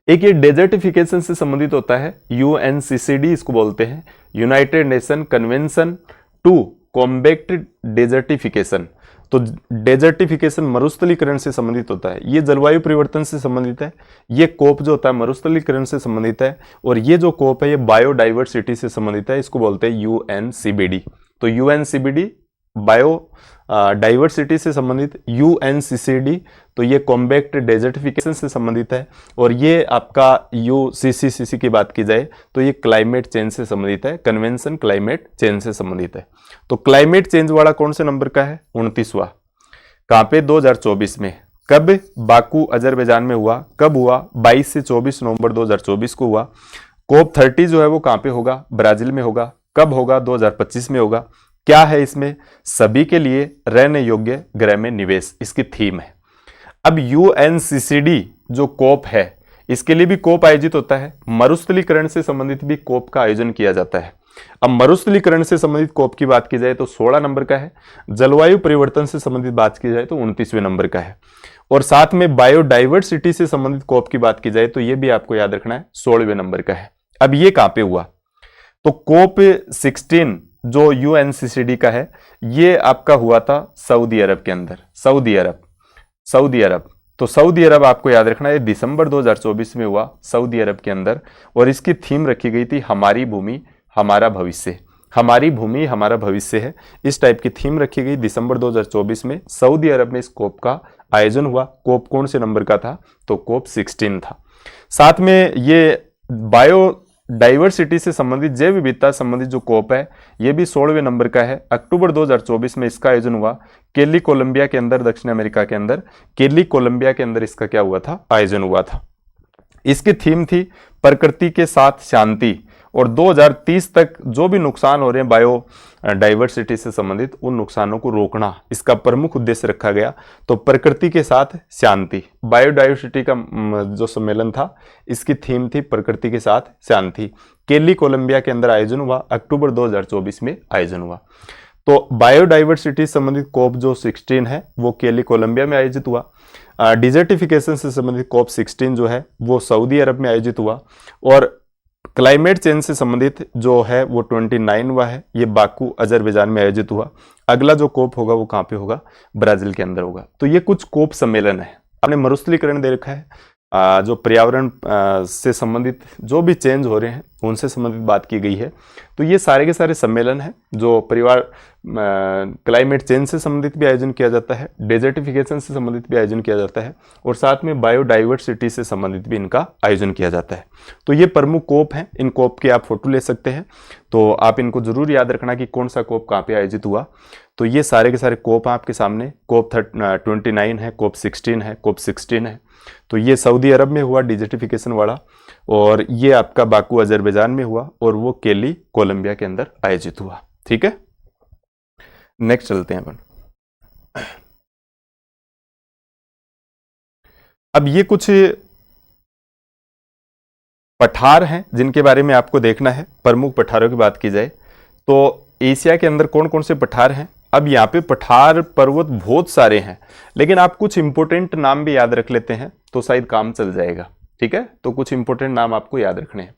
एक ये डेजर्टिफिकेशन से संबंधित होता है, यूएनसीसीडी इसको बोलते हैं, United Nation convention to combat desertification. तो डेजर्टिफिकेशन मरुस्थलीकरण से संबंधित होता है, ये जलवायु परिवर्तन से संबंधित है, ये कोप जो होता है मरुस्थलीकरण से संबंधित है, और ये जो कोप है ये बायोडाइवर्सिटी से संबंधित है, इसको बोलते हैं यूएनसीबीडी। तो यूएनसीबीडी बायो डाइवर्सिटी से संबंधित, यूएनसीसीडी तो ये कॉम्बैट डेजर्टिफिकेशन से संबंधित है, और ये आपका यूसीसीसी की बात की जाए तो ये क्लाइमेट चेंज से संबंधित है, कन्वेंशन क्लाइमेट चेंज से संबंधित है। तो क्लाइमेट चेंज वाला कौन से नंबर का है? 29वां। कहाँ पे? 2024 में। कब? बाकू अजरबैजान में हुआ। कब हुआ? 22 से 24 नवंबर 2024 को हुआ। कोप 30 जो है वो कहाँ पे होगा? ब्राजील में होगा। कब होगा? 2025 में होगा। क्या है इसमें? सभी के लिए रहने योग्य ग्रह में निवेश, इसकी थीम है। अब यूएनसीसीडी जो कोप है इसके लिए भी कोप आयोजित होता है, मरुस्थलीकरण से संबंधित भी कोप का आयोजन किया जाता है। अब मरुस्थलीकरण से संबंधित कोप की बात की जाए तो 16 नंबर का है, जलवायु परिवर्तन से संबंधित बात की जाए तो 29वें नंबर का है, और साथ में बायोडाइवर्सिटी से संबंधित कोप की बात की जाए तो ये भी आपको याद रखना है, 16वें नंबर का है। अब ये कहां पे हुआ? तो कोप 16 जो यूएनसीसीडी का है ये आपका हुआ था सऊदी अरब के अंदर। सऊदी अरब तो सऊदी अरब आपको याद रखना है, दिसंबर 2024 में हुआ सऊदी अरब के अंदर, और इसकी थीम रखी गई थी हमारी भूमि हमारा भविष्य। हमारी भूमि हमारा भविष्य है, इस टाइप की थीम रखी गई। दिसंबर 2024 में सऊदी अरब में इस कोप का आयोजन हुआ। कोप कौन से नंबर का था? तो कोप 16 था। साथ में ये बायो डाइवर्सिटी से संबंधित, जैव विविधता संबंधित जो कोप है ये भी 16वें नंबर का है। अक्टूबर 2024 में इसका आयोजन हुआ केली कोलंबिया के अंदर, दक्षिण अमेरिका के अंदर केली कोलंबिया के अंदर इसका क्या हुआ था? आयोजन हुआ था। इसकी थीम थी प्रकृति के साथ शांति, और 2030 तक जो भी नुकसान हो रहे हैं बायो डाइवर्सिटी से संबंधित उन नुकसानों को रोकना इसका प्रमुख उद्देश्य रखा गया। तो प्रकृति के साथ शांति, बायोडाइवर्सिटी का जो सम्मेलन था इसकी थीम थी प्रकृति के साथ शांति। केली कोलंबिया के अंदर आयोजन हुआ, अक्टूबर 2024 में आयोजन हुआ। तो बायोडाइवर्सिटी संबंधित कोप जो 16 है वो केली कोलंबिया में आयोजित हुआ। डिजर्टिफिकेशन से संबंधित कोप 16 जो है वो सऊदी अरब में आयोजित हुआ, और क्लाइमेट चेंज से संबंधित जो है वो 29वां है, ये बाकू अजरबैजान में आयोजित हुआ। अगला जो कोप होगा वो कहाँ पे होगा? ब्राजील के अंदर होगा। तो ये कुछ कोप सम्मेलन है। आपने मरुस्थलीकरण दे रखा है, जो पर्यावरण से संबंधित जो भी चेंज हो रहे हैं उनसे संबंधित बात की गई है। तो ये सारे के सारे सम्मेलन हैं जो क्लाइमेट चेंज से संबंधित भी आयोजन किया जाता है, डेजर्टिफिकेशन से संबंधित भी आयोजन किया जाता है, और साथ में बायोडाइवर्सिटी से संबंधित भी इनका आयोजन किया जाता है। तो ये प्रमुख कोप हैं, इन कोप के आप फोटो ले सकते हैं। तो आप इनको जरूर याद रखना कि कौन सा कोप कहाँ पे आयोजित हुआ। तो ये सारे के सारे कोप हैं आपके सामने। कोप 29 है, कोप 16 है, कोप 16 है। तो ये सऊदी अरब में हुआ डिजर्टिफिकेशन वाला, और ये आपका बाकू अजरबैजान में हुआ, और वो केली कोलंबिया के अंदर आयोजित हुआ। ठीक है, नेक्स्ट चलते हैं अपन। अब ये कुछ पठार हैं जिनके बारे में आपको देखना है। प्रमुख पठारों की बात की जाए तो एशिया के अंदर कौन कौन से पठार हैं? अब यहाँ पे पठार पर्वत बहुत सारे हैं, लेकिन आप कुछ इंपोर्टेंट नाम भी याद रख लेते हैं तो शायद काम चल जाएगा। ठीक है, तो कुछ इंपोर्टेंट नाम आपको याद रखने हैं।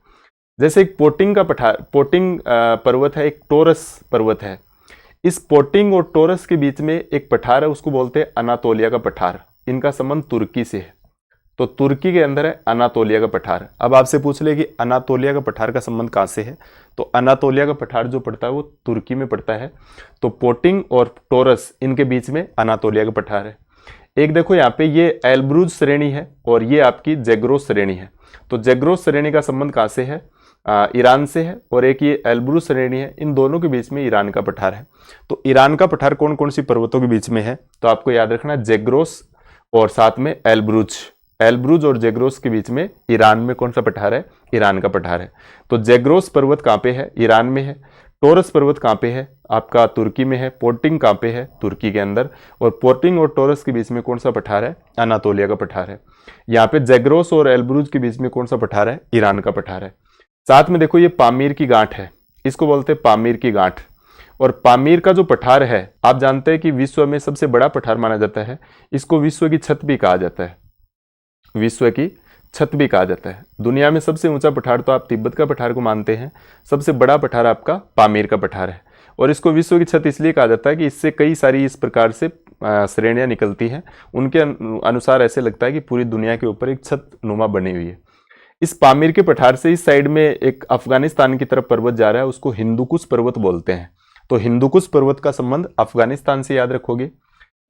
जैसे एक पोटिंग का पठार, पोटिंग पर्वत है, एक टोरस पर्वत है। इस पोटिंग और टोरस के बीच में एक पठार है, उसको बोलते हैं अनातोलिया का पठार। इनका संबंध तुर्की से है, तो तुर्की के अंदर है अनातोलिया का पठार। अब आपसे पूछ ले कि अनातोलिया का पठार का संबंध कहाँ से है, तो अनातोलिया का पठार जो पड़ता है वो तुर्की में पड़ता है। तो पोटिंग और टोरस इनके बीच में अनातोलिया का पठार है। एक देखो यहाँ पे ये एल्ब्रूज श्रेणी है, और ये आपकी जैग्रोस श्रेणी है। तो जैग्रोस श्रेणी का संबंध कहाँ से है? ईरान से है, और एक ये एल्ब्रूज श्रेणी है, इन दोनों के बीच में ईरान का पठार है। तो ईरान का पठार कौन कौन सी पर्वतों के बीच में है? तो आपको याद रखना जैग्रोस और साथ में एल्ब्रूज। एल्ब्रूज और जैग्रोस के बीच में ईरान में कौन सा पठार है? ईरान का पठार है। तो जैग्रोस पर्वत कहाँ पे है? ईरान में है। टोरस पर्वत कहाँ पे है? आपका तुर्की में है। पोटिंग कहाँ पे है? तुर्की के अंदर। और पोटिंग और टोरस के बीच में कौन सा पठार है? अनातोलिया का पठार है। यहाँ पे जैग्रोस और एल्ब्रूज के बीच में कौन सा पठार है? ईरान का पठार है। साथ में देखो ये पामीर की गांठ है, इसको बोलते हैं पामीर की गांठ। और पामीर का जो पठार है, आप जानते हैं कि विश्व में सबसे बड़ा पठार माना जाता है। इसको विश्व की छत भी कहा जाता है, विश्व की छत भी कहा जाता है। दुनिया में सबसे ऊंचा पठार तो आप तिब्बत का पठार को मानते हैं, सबसे बड़ा पठार आपका पामीर का पठार है। और इसको विश्व की छत इसलिए कहा जाता है कि इससे कई सारी इस प्रकार से श्रेणियां निकलती हैं, उनके अनुसार ऐसे लगता है कि पूरी दुनिया के ऊपर एक छत नुमा बनी हुई है। इस पामीर के पठार से इस साइड में एक अफगानिस्तान की तरफ पर्वत जा रहा है, उसको हिंदुकुश पर्वत बोलते हैं। तो हिंदुकुश पर्वत का संबंध अफगानिस्तान से याद रखोगे।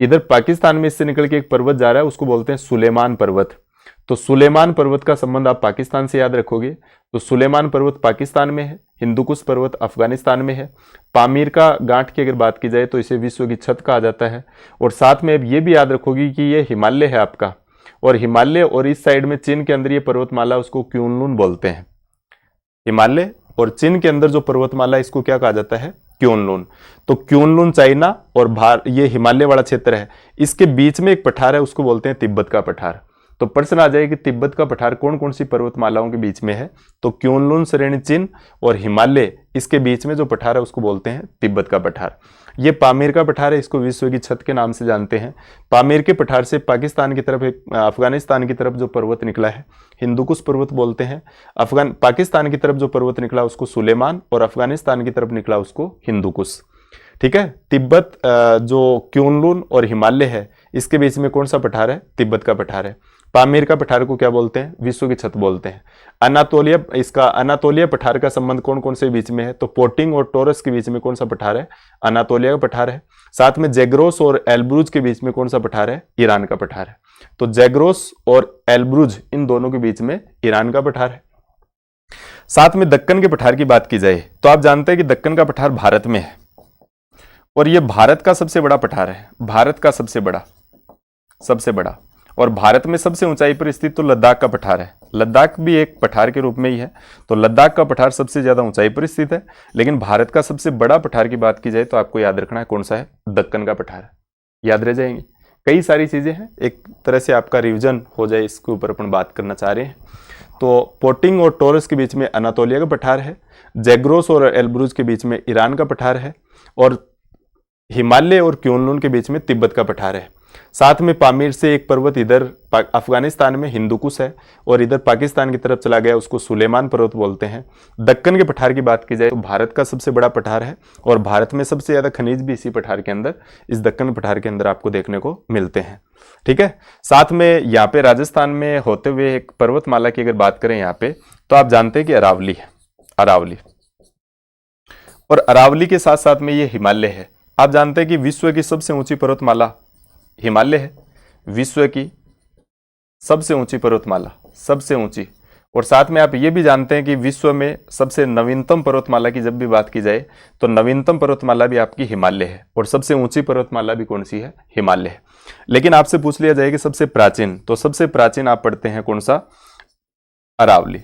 इधर पाकिस्तान में इससे निकल के एक पर्वत जा रहा है, उसको बोलते हैं सुलेमान पर्वत। तो सुलेमान पर्वत का संबंध आप पाकिस्तान से याद रखोगे। तो सुलेमान पर्वत पाकिस्तान में है, हिंदुकुश पर्वत अफगानिस्तान में है। पामीर का गांठ की अगर बात की जाए तो इसे विश्व की छत कहा जाता है। और साथ में अब ये भी याद रखोगे कि ये हिमालय है आपका, और हिमालय और इस साइड में चीन के अंदर ये पर्वतमाला उसको क्यूनलुन बोलते हैं। हिमालय और चीन के अंदर जो पर्वतमाला इसको क्या कहा जाता है? क्यूनलुन। तो क्यूनलुन चाइना और ये हिमालय वाला क्षेत्र है, इसके बीच में एक पठार है, उसको बोलते हैं तिब्बत का पठार। तो प्रश्न आ जाए कि तिब्बत का पठार कौन कौन सी पर्वतमालाओं के बीच में है? तो क्यूनलुन श्रेणी चीन और हिमालय इसके बीच में जो पठार है उसको बोलते हैं तिब्बत का पठार। ये पामीर का पठार है, इसको विश्व की छत के नाम से जानते हैं। पामीर के पठार से पाकिस्तान की तरफ अफगानिस्तान की तरफ जो पर्वत निकला है हिंदुकुश पर्वत बोलते हैं। पाकिस्तान की तरफ जो पर्वत निकला उसको सुलेमान, और अफगानिस्तान की तरफ निकला उसको हिंदुकुश। ठीक है। तिब्बत जो क्यूनलुन और हिमालय है इसके बीच में कौन सा पठार है? तिब्बत का पठार है। पामीर का पठार को क्या बोलते हैं? विश्व की छत बोलते हैं। अनातोलिया पठार का संबंध कौन कौन से बीच में है? तो पोटिंग और टोरस के बीच में कौन सा पठार है? अनातोलिया का पठार है। साथ में जैग्रोस और एल्ब्रूज के बीच में कौन सा पठार है? ईरान का पठार है। तो जैग्रोस और एल्ब्रूज इन दोनों के बीच में ईरान का पठार है। साथ में दक्कन के पठार की बात की जाए तो आप जानते हैं कि दक्कन का पठार भारत में है, और यह भारत का सबसे बड़ा पठार है। भारत का सबसे बड़ा और भारत में सबसे ऊंचाई पर स्थित तो लद्दाख का पठार है। लद्दाख भी एक पठार के रूप में ही है। तो लद्दाख का पठार सबसे ज्यादा ऊंचाई पर स्थित है, लेकिन भारत का सबसे बड़ा पठार की बात की जाए तो आपको याद रखना है कौन सा है? दक्कन का पठार। याद रह जाएंगे। कई सारी चीजें हैं, एक तरह से आपका रिविजन हो जाए, इसके ऊपर अपन बात करना चाह रहे हैं। तो पोटिंग और टोरस के बीच में अनातोलिया का पठार है, जैग्रोस और एल्ब्रूज के बीच में ईरान का पठार है, और हिमालय और क्यूनलुन के बीच में तिब्बत का पठार है। साथ में पामीर से एक पर्वत इधर अफगानिस्तान में हिंदुकुश है, और इधर पाकिस्तान की तरफ चला गया उसको सुलेमान पर्वत बोलते हैं। दक्कन के पठार की बात की जाए तो भारत का सबसे बड़ा पठार है, और भारत में सबसे ज्यादा खनिज भी इसी पठार के अंदर, इस दक्कन पठार के अंदर आपको देखने को मिलते हैं। ठीक है। साथ में यहाँ पे राजस्थान में होते हुए एक पर्वतमाला की अगर बात करें यहाँ पे, तो आप जानते हैं कि अरावली है। अरावली और अरावली के साथ साथ में ये हिमालय है। आप जानते हैं कि विश्व की सबसे ऊंची पर्वतमाला हिमालय है। विश्व की सबसे ऊंची पर्वतमाला, सबसे ऊंची। और साथ में आप ये भी जानते हैं कि विश्व में सबसे नवीनतम पर्वतमाला की जब भी बात की जाए तो नवीनतम पर्वतमाला भी आपकी हिमालय है, और सबसे ऊंची पर्वतमाला भी कौन सी है? हिमालय है। लेकिन आपसे पूछ लिया जाए कि सबसे प्राचीन, तो सबसे प्राचीन आप पढ़ते हैं कौन सा? अरावली।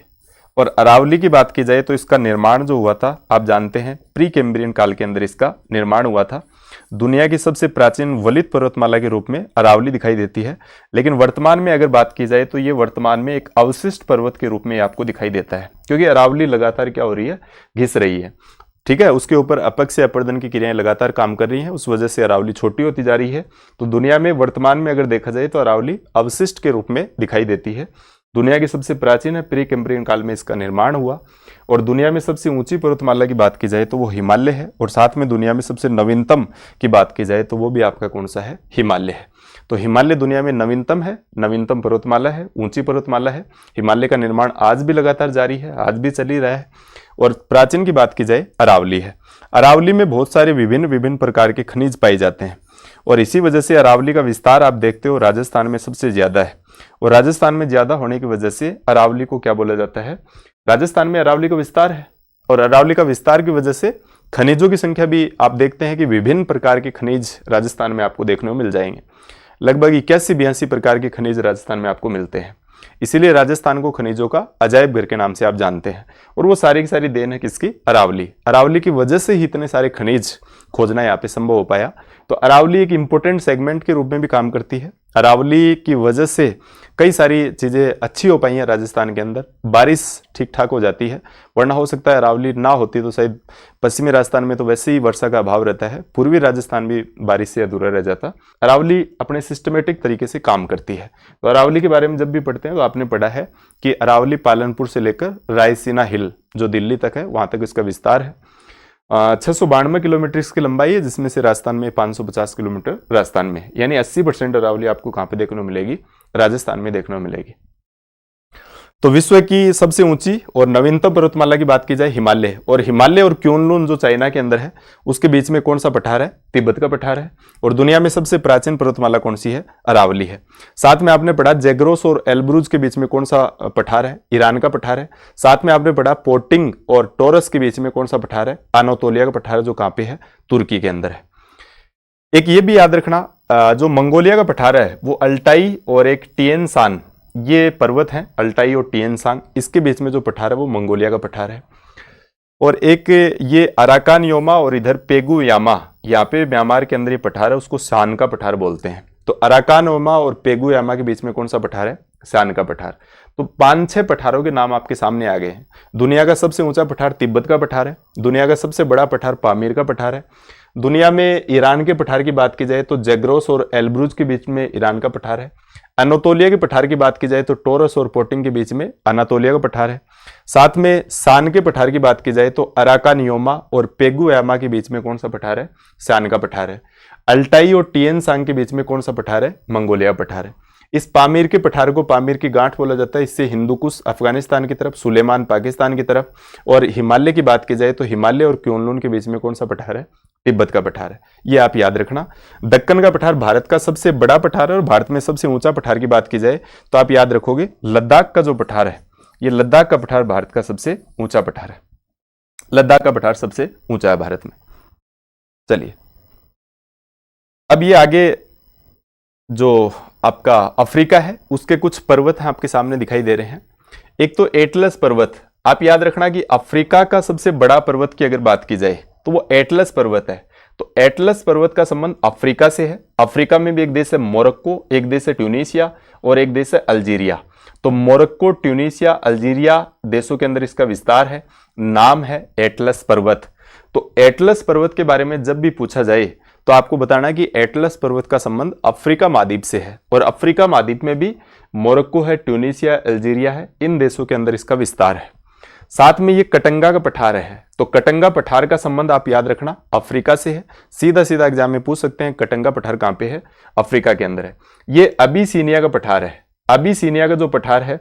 और अरावली की बात की जाए तो इसका निर्माण जो हुआ था आप जानते हैं प्री कैम्ब्रियन काल के अंदर इसका निर्माण हुआ था। दुनिया की सबसे प्राचीन वलित पर्वतमाला के रूप में अरावली दिखाई देती है, लेकिन वर्तमान में अगर बात की जाए तो ये वर्तमान में एक अवशिष्ट पर्वत के रूप में आपको दिखाई देता है, क्योंकि अरावली लगातार क्या हो रही है? घिस रही है। ठीक है। उसके ऊपर अपक्ष या अपर्दन की क्रियाएं लगातार काम कर रही हैं, उस वजह से अरावली छोटी होती जा रही है। तो दुनिया में वर्तमान में अगर देखा जाए तो अरावली अवशिष्ट के रूप में दिखाई देती है। दुनिया की सबसे प्राचीन है, प्री कैम्ब्रियन काल में इसका निर्माण हुआ। और दुनिया में सबसे ऊंची पर्वतमाला की बात की जाए तो वो हिमालय है, और साथ में दुनिया में सबसे नवीनतम की बात की जाए तो वो भी आपका कौन सा है? हिमालय है। तो हिमालय दुनिया में नवीनतम है, नवीनतम पर्वतमाला है, ऊंची पर्वतमाला है। हिमालय का निर्माण आज भी लगातार जारी है, आज भी चल ही रहा है। और प्राचीन की बात की जाए अरावली है। अरावली में बहुत सारे विभिन्न प्रकार के खनिज पाए जाते हैं, और इसी वजह से अरावली का विस्तार आप देखते हो राजस्थान में सबसे ज्यादा है। और राजस्थान में ज्यादा होने की वजह से अरावली को क्या बोला जाता है? राजस्थान में अरावली का विस्तार है, और अरावली का विस्तार की वजह से खनिजों की संख्या भी आप देखते हैं कि विभिन्न प्रकार के खनिज राजस्थान में आपको देखने को मिल जाएंगे। लगभग 81-82 प्रकार के खनिज राजस्थान में आपको मिलते हैं। इसीलिए राजस्थान को खनिजों का अजायब घर के नाम से आप जानते हैं, और वो सारी की सारी देन है किसकी? अरावली। अरावली की वजह से ही इतने सारे खनिज खोजना यहाँ पे संभव हो पाया। तो अरावली एक इंपॉर्टेंट सेगमेंट के रूप में भी काम करती है। अरावली की वजह से कई सारी चीज़ें अच्छी हो पाई हैं राजस्थान के अंदर, बारिश ठीक ठाक हो जाती है, वरना हो सकता है अरावली ना होती तो शायद पश्चिमी राजस्थान में तो वैसे ही वर्षा का अभाव रहता है, पूर्वी राजस्थान भी बारिश से अधूरा रह जाता। अरावली अपने सिस्टमेटिक तरीके से काम करती है। तो अरावली के बारे में जब भी पढ़ते हैं तो आपने पढ़ा है कि अरावली पालनपुर से लेकर रायसीना हिल जो दिल्ली तक है वहां तक इसका विस्तार है। 692 किलोमीटर इसकी लंबाई है, जिसमें से राजस्थान में 550 किलोमीटर राजस्थान में, यानी 80% अरावली आपको कहां पे देखने को मिलेगी, राजस्थान में देखने को मिलेगी। तो विश्व की सबसे ऊंची और नवीनतम पर्वतमाला की बात की जाए हिमालय, और हिमालय और क्योनलून जो चाइना के अंदर है उसके बीच में कौन सा पठार है, तिब्बत का पठार है। और दुनिया में सबसे प्राचीन पर्वतमाला कौन सी है, अरावली है। साथ में आपने पढ़ा जैग्रोस और एल्ब्रूज के बीच में कौन सा पठार है, ईरान का पठार है। साथ में आपने पढ़ा पोटिंग और टोरस के बीच में कौन सा पठार है, अनातोलिया का पठार है, जो कहां पे है, तुर्की के अंदर है। एक ये भी याद रखना, जो मंगोलिया का पठार है वो अल्टाई और एक टिएन शान, ये पर्वत हैं अल्टाई और टिएन शान, इसके बीच में जो पठार है वो मंगोलिया का पठार है। और एक ये अराकान योमा और इधर पेगु यामा, यहाँ पे म्यांमार के अंदर ये पठार है, उसको शान का पठार बोलते हैं। तो अराकान योमा और पेगु यामा के बीच में कौन सा पठार है, शान का पठार। तो 5-6 पठारों के नाम आपके सामने आ गए हैं। दुनिया का सबसे ऊंचा पठार तिब्बत का पठार है। दुनिया का सबसे बड़ा पठार पामीर का पठार है। दुनिया में ईरान के पठार की बात की जाए तो जैग्रोस और एल्ब्रूज के बीच में ईरान का पठार है। अनातोलिया के पठार की बात की जाए तो टोरस और पोटिंग के बीच में अनातोलिया का पठार है। साथ में शान के पठार की बात की जाए तो अराकान योमा और पेगु यामा के बीच में कौन सा पठार है, शान का पठार है। अल्टाई और टिएन शान के बीच में कौन सा पठार है, मंगोलिया पठार है। इस पामीर के पठार को पामीर की गांठ बोला जाता है। इससे हिंदुकुश अफगानिस्तान की तरफ, सुलेमान पाकिस्तान की तरफ। और हिमालय की बात की जाए तो हिमालय और क्योनलून के बीच में कौन सा पठार है, तिब्बत का पठार है। ये आप याद रखना। दक्कन का पठार भारत का सबसे बड़ा पठार है, और भारत में सबसे ऊंचा पठार की बात की जाए तो आप याद रखोगे लद्दाख का जो पठार है, ये लद्दाख का पठार भारत का सबसे ऊंचा पठार है। लद्दाख का पठार सबसे ऊंचा है भारत में। चलिए अब ये आगे जो आपका अफ्रीका है उसके कुछ पर्वत हैं आपके सामने दिखाई दे रहे हैं। एक तो एटलस पर्वत, आप याद रखना कि अफ्रीका का सबसे बड़ा पर्वत की अगर बात की जाए तो वो एटलस पर्वत है। तो एटलस पर्वत का संबंध अफ्रीका से है। अफ्रीका में भी एक देश है मोरक्को, एक देश है ट्यूनीशिया और एक देश है अल्जीरिया। तो मोरक्को, ट्यूनीशिया, अल्जीरिया देशों के अंदर इसका विस्तार है, नाम है एटलस पर्वत। तो एटलस पर्वत के बारे में जब भी पूछा जाए तो आपको बताना कि एटलस पर्वत का संबंध अफ्रीका महाद्वीप से है, और अफ्रीका महाद्वीप में भी मोरक्को है, ट्यूनीशिया, अल्जीरिया है, इन देशों के अंदर इसका विस्तार है। साथ में ये कटंगा का पठार है। तो कटंगा पठार का संबंध आप याद रखना अफ्रीका से है। सीधा सीधा एग्जाम में पूछ सकते हैं कटंगा पठार कहां पे है, अफ्रीका के अंदर है। ये अबिसीनिया का पठार है। अबिसीनिया का जो पठार है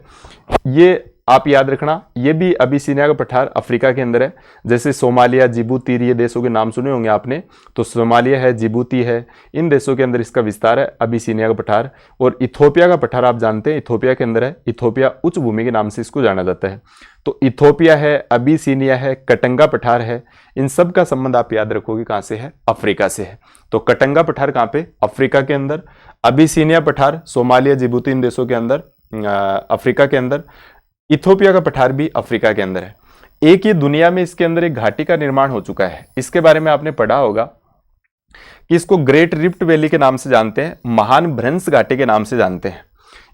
ये आप याद रखना, ये भी अबिसीनिया का पठार अफ्रीका के अंदर है। जैसे सोमालिया, जिबूती, ये देशों के नाम सुने होंगे आपने। तो सोमालिया है, जिबूती है, इन देशों के अंदर इसका विस्तार है, अबिसीनिया का पठार। और इथोपिया का पठार आप जानते हैं इथोपिया के अंदर है। इथोपिया उच्च भूमि के नाम से इसको जाना जाता है। तो इथोपिया है, अबिसीनिया है, कटंगा पठार है, इन सब का संबंध आप याद रखोगे कहां से है, अफ्रीका से है। तो कटंगा पठार कहां पे, अफ्रीका के अंदर। अबिसीनिया पठार सोमालिया, जिबूती, इन देशों के अंदर, अफ्रीका के अंदर। इथोपिया का पठार भी अफ्रीका के अंदर है। एक ये दुनिया में इसके अंदर एक घाटी का निर्माण हो चुका है। इसके बारे में आपने पढ़ा होगा कि इसको ग्रेट रिफ्ट वैली के नाम से जानते हैं, महान भ्रंश घाटी के नाम से जानते हैं।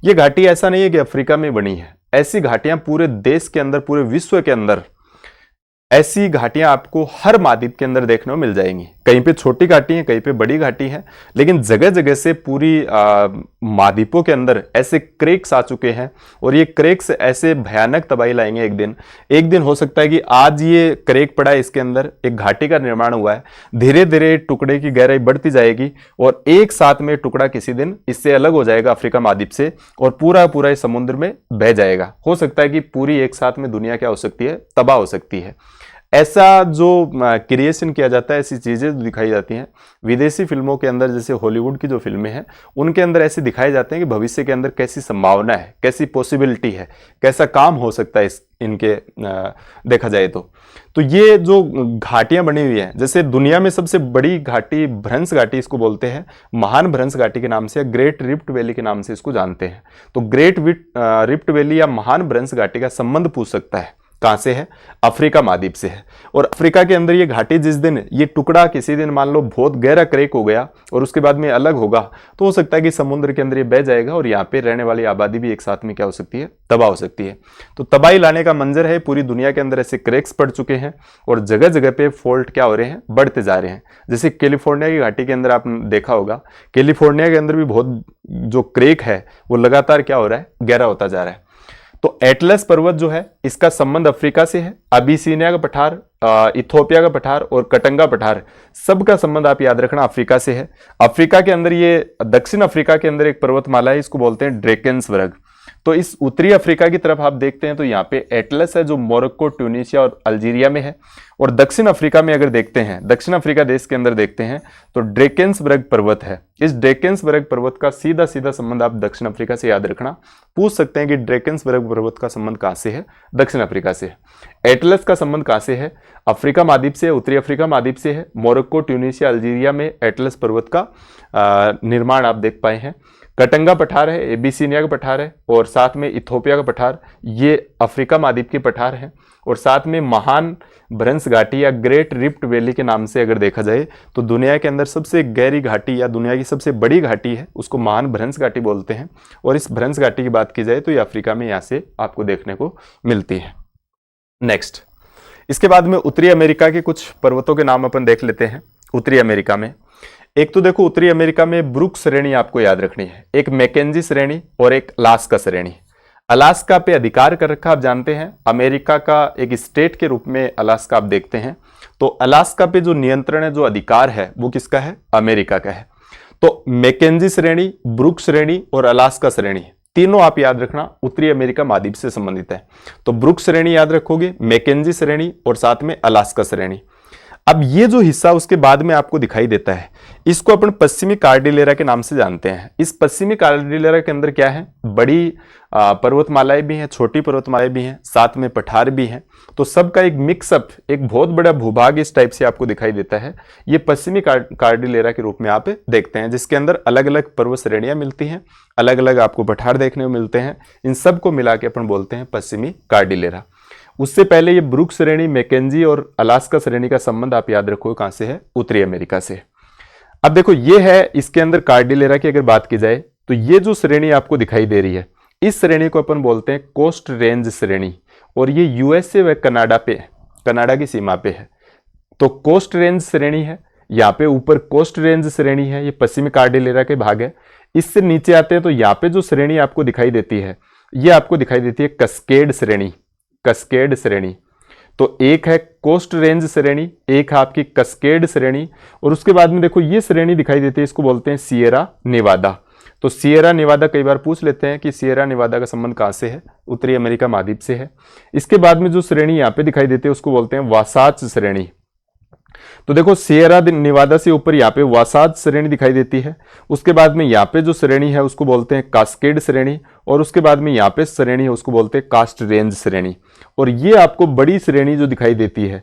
ये घाटी ऐसा नहीं है कि अफ्रीका में बनी है, ऐसी घाटियां पूरे देश के अंदर, पूरे विश्व के अंदर ऐसी घाटियां आपको हर महाद्वीप के अंदर देखने को मिल जाएंगी। कहीं पे छोटी घाटी है, कहीं पे बड़ी घाटी है, लेकिन जगह जगह से पूरी महाद्वीपों के अंदर ऐसे क्रेक्स आ चुके हैं, और ये क्रेक्स ऐसे भयानक तबाही लाएंगे। एक दिन हो सकता है कि आज ये क्रेक पड़ा है, इसके अंदर एक घाटी का निर्माण हुआ है, धीरे धीरे टुकड़े की गहराई बढ़ती जाएगी, और एक साथ में टुकड़ा किसी दिन इससे अलग हो जाएगा अफ्रीका महाद्वीप से, और पूरा पूरा इस समुद्र में बह जाएगा। हो सकता है कि पूरी एक साथ में दुनिया क्या हो सकती है, तबाह हो सकती है। ऐसा जो क्रिएशन किया जाता है, ऐसी चीजें दिखाई जाती हैं विदेशी फिल्मों के अंदर, जैसे हॉलीवुड की जो फिल्में हैं उनके अंदर ऐसे दिखाए जाते हैं कि भविष्य के अंदर कैसी संभावना है, कैसी पॉसिबिलिटी है, कैसा काम हो सकता है इनके देखा जाए तो ये जो घाटियां बनी हुई हैं, जैसे दुनिया में सबसे बड़ी घाटी भ्रंश घाटी इसको बोलते हैं, महान भ्रंश घाटी के नाम से, ग्रेट रिफ्ट वैली के नाम से इसको जानते हैं। तो ग्रेट रिफ्ट वैली या महान भ्रंश घाटी का संबंध पूछ सकता है कहां से है? अफ्रीका महाद्वीप से है। और अफ्रीका के अंदर ये घाटी जिस दिन ये टुकड़ा किसी दिन मान लो बहुत गहरा क्रैक हो गया और उसके बाद में अलग होगा, तो हो सकता है कि समुद्र के अंदर ये बह जाएगा और यहाँ पे रहने वाली आबादी भी एक साथ में क्या हो सकती है? तबाह हो सकती है। तो तबाही लाने का मंजर है। पूरी दुनिया के अंदर ऐसे क्रैक्स पड़ चुके हैं और जगह जगह पे फॉल्ट क्या हो रहे हैं? बढ़ते जा रहे हैं। जैसे कैलिफोर्निया की घाटी के अंदर आपने देखा होगा, कैलिफोर्निया के अंदर भी बहुत जो क्रैक है वो लगातार क्या हो रहा है? गहरा होता जा रहा है। तो एटलस पर्वत जो है इसका संबंध अफ्रीका से है। अबिसिनिया का पठार, इथोपिया का पठार और कटंगा पठार, सबका संबंध आप याद रखना अफ्रीका से है। अफ्रीका के अंदर ये दक्षिण अफ्रीका के अंदर एक पर्वतमाला है, इसको बोलते हैं ड्रेकेंसबर्ग। तो इस उत्तरी अफ्रीका की तरफ आप देखते हैं तो यहाँ पे एटलस है जो मोरक्को, ट्यूनीशिया और अल्जीरिया में है। और दक्षिण अफ्रीका में अगर देखते हैं, दक्षिण अफ्रीका देश के अंदर देखते हैं तो ड्रेकेंसबर्ग पर्वत है। इस ड्रेकेंसबर्ग पर्वत का सीधा सीधा संबंध आप दक्षिण अफ्रीका से याद रखना। पूछ सकते हैं कि ड्रेकेंसबर्ग पर्वत का संबंध कहां से है? दक्षिण अफ्रीका से है। एटलस का संबंध कहां से है? अफ्रीका महाद्वीप से, उत्तरी अफ्रीका महाद्वीप से है। मोरक्को, ट्यूनीशिया, अल्जीरिया में एटलस पर्वत का निर्माण आप देख पाए हैं। कटंगा पठार है, एबिसिनिया का पठार है और साथ में इथोपिया का पठार, ये अफ्रीका महाद्वीप के पठार हैं। और साथ में महान भ्रंश घाटी या ग्रेट रिफ्ट वैली के नाम से अगर देखा जाए तो दुनिया के अंदर सबसे गहरी घाटी या दुनिया की सबसे बड़ी घाटी है, उसको महान भ्रंश घाटी बोलते हैं। और इस भ्रंश घाटी की बात की जाए तो ये अफ्रीका में यहाँ से आपको देखने को मिलती है। नेक्स्ट, इसके बाद में उत्तरी अमेरिका के कुछ पर्वतों के नाम अपन देख लेते हैं। उत्तरी अमेरिका में एक तो देखो, उत्तरी अमेरिका में ब्रुक श्रेणी आपको याद रखनी है, एक मैकेंजी श्रेणी और एक अलास्का श्रेणी। अलास्का पे अधिकार कर रखा आप जानते हैं, अमेरिका का एक स्टेट के रूप में अलास्का आप देखते हैं। तो अलास्का पे जो नियंत्रण है, जो अधिकार है, वो किसका है? अमेरिका का है। तो मैकेंजी श्रेणी, ब्रुक श्रेणी और अलास्का श्रेणी तीनों आप याद रखना उत्तरी अमेरिका महाद्वीप से संबंधित है। तो ब्रुक श्रेणी याद रखोगे, मैकेंजी श्रेणी और साथ में अलास्का श्रेणी। अब ये जो हिस्सा उसके बाद में आपको दिखाई देता है, इसको अपन पश्चिमी कार्डिलेरा के नाम से जानते हैं। इस पश्चिमी कार्डिलेरा के अंदर क्या है? बड़ी पर्वतमालाएं भी हैं, छोटी पर्वतमालाएं भी हैं, साथ में पठार भी हैं। तो सबका एक मिक्सअप, एक बहुत बड़ा भूभाग इस टाइप से आपको दिखाई देता है। ये पश्चिमी कार्डिलेरा के रूप में आप देखते हैं, जिसके अंदर अलग अलग पर्वत श्रेणियां मिलती हैं, अलग अलग आपको पठार देखने को मिलते हैं। इन सबको मिला के अपन बोलते हैं पश्चिमी कार्डिलेरा। उससे पहले ये ब्रुक श्रेणी, मैकेंजी और अलास्का श्रेणी का संबंध आप याद रखो कहां से है? उत्तरी अमेरिका से। अब देखो ये है, इसके अंदर कार्डिलेरा की अगर बात की जाए तो ये जो श्रेणी आपको दिखाई दे रही है, इस श्रेणी को अपन बोलते हैं कोस्ट रेंज श्रेणी। और ये यूएसए व कनाडा पे, कनाडा की सीमा पे है। तो कोस्ट रेंज श्रेणी है, यहाँ पे ऊपर कोस्ट रेंज श्रेणी है, ये पश्चिमी कार्डिलेरा के भाग है। इससे नीचे आते हैं तो यहाँ पे जो श्रेणी आपको दिखाई देती है, ये आपको दिखाई देती है कस्केड श्रेणी। कस्केड श्रेणी, तो एक है कोस्ट रेंज श्रेणी, एक है आपकी कस्केड श्रेणी। और उसके बाद में देखो ये श्रेणी दिखाई देती है, इसको बोलते हैं सिएरा नेवादा। तो सिएरा नेवादा कई बार पूछ लेते हैं कि सिएरा नेवादा का संबंध कहां से है? उत्तरी अमेरिका महाद्वीप से है। इसके बाद में जो श्रेणी यहाँ पे दिखाई देती है उसको बोलते हैं वासाच श्रेणी। तो देखो सिएरा नेवादा से ऊपर यहाँ पे वासाच श्रेणी दिखाई देती है। उसके बाद में यहाँ पे जो श्रेणी है उसको बोलते हैं कास्केड श्रेणी। और उसके बाद में यहाँ पे श्रेणी है उसको बोलते हैं कास्ट रेंज श्रेणी। और ये आपको बड़ी श्रेणी जो दिखाई देती है,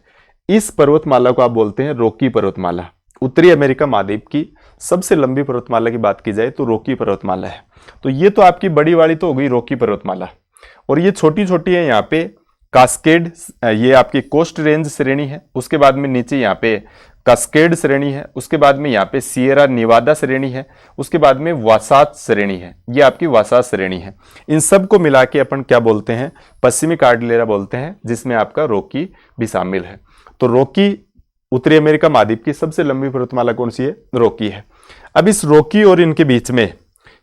इस पर्वतमाला को आप बोलते हैं रॉकी पर्वतमाला। उत्तरी अमेरिका महाद्वीप की सबसे लंबी पर्वतमाला की बात की जाए तो रॉकी पर्वतमाला है। तो ये तो आपकी बड़ी वाली तो हो गई रॉकी पर्वतमाला, और ये छोटी छोटी है यहाँ पे कास्केड, ये आपकी कोस्ट रेंज श्रेणी है। उसके बाद में नीचे यहाँ पे कास्केड श्रेणी है। उसके बाद में यहाँ पे सिएरा नेवादा श्रेणी है। उसके बाद में वासाच श्रेणी है, ये आपकी वासाच श्रेणी है। इन सब को मिला के अपन क्या बोलते हैं? पश्चिमी कार्डिलेरा बोलते हैं, जिसमें आपका रॉकी भी शामिल है। तो रॉकी उत्तरी अमेरिका महाद्वीप की सबसे लंबी पर्वतमाला कौन सी है? रॉकी है। अब इस रॉकी और इनके बीच में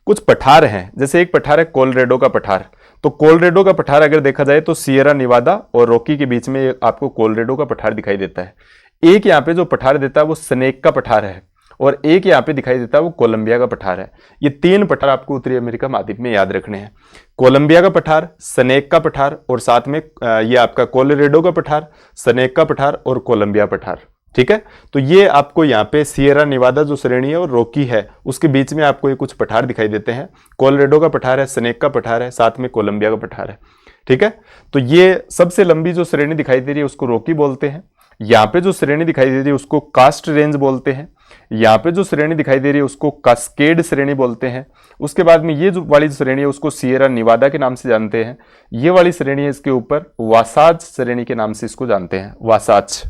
कुछ पठार हैं, जैसे एक पठार है कोलोराडो का पठार। तो कोलोराडो का पठार अगर देखा जाए तो सिएरा नेवादा और रॉकी के बीच में आपको कोलोराडो का पठार दिखाई देता है। एक यहाँ पे जो पठार देता है वो स्नेक का पठार है, और एक यहाँ पे दिखाई देता है वो कोलंबिया का पठार है। ये तीन पठार आपको उत्तरी अमेरिका महाद्वीप में याद रखने हैं। कोलंबिया का पठार, स्नेक का पठार और साथ में ये आपका कोलोराडो का पठार, स्नेक का पठार और कोलंबिया पठार। ठीक है, तो ये आपको यहाँ पे सिएरा नेवादा जो श्रेणी है और रॉकी है उसके बीच में आपको ये कुछ पठार दिखाई देते हैं। कोलोराडो का पठार है, स्नेक का पठार है, साथ में कोलंबिया का पठार है। ठीक है। तो ये सबसे लंबी जो श्रेणी दिखाई दे रही है उसको रॉकी बोलते हैं। यहाँ पे जो श्रेणी दिखाई दे रही है उसको कास्ट रेंज बोलते हैं। यहाँ पे जो श्रेणी दिखाई दे रही है उसको कास्केड श्रेणी बोलते हैं। उसके बाद में ये जो वाली श्रेणी है उसको सियरा निवादा के नाम से जानते हैं। ये वाली श्रेणी है इसके ऊपर वासाज श्रेणी के नाम से इसको जानते हैं, वासाज।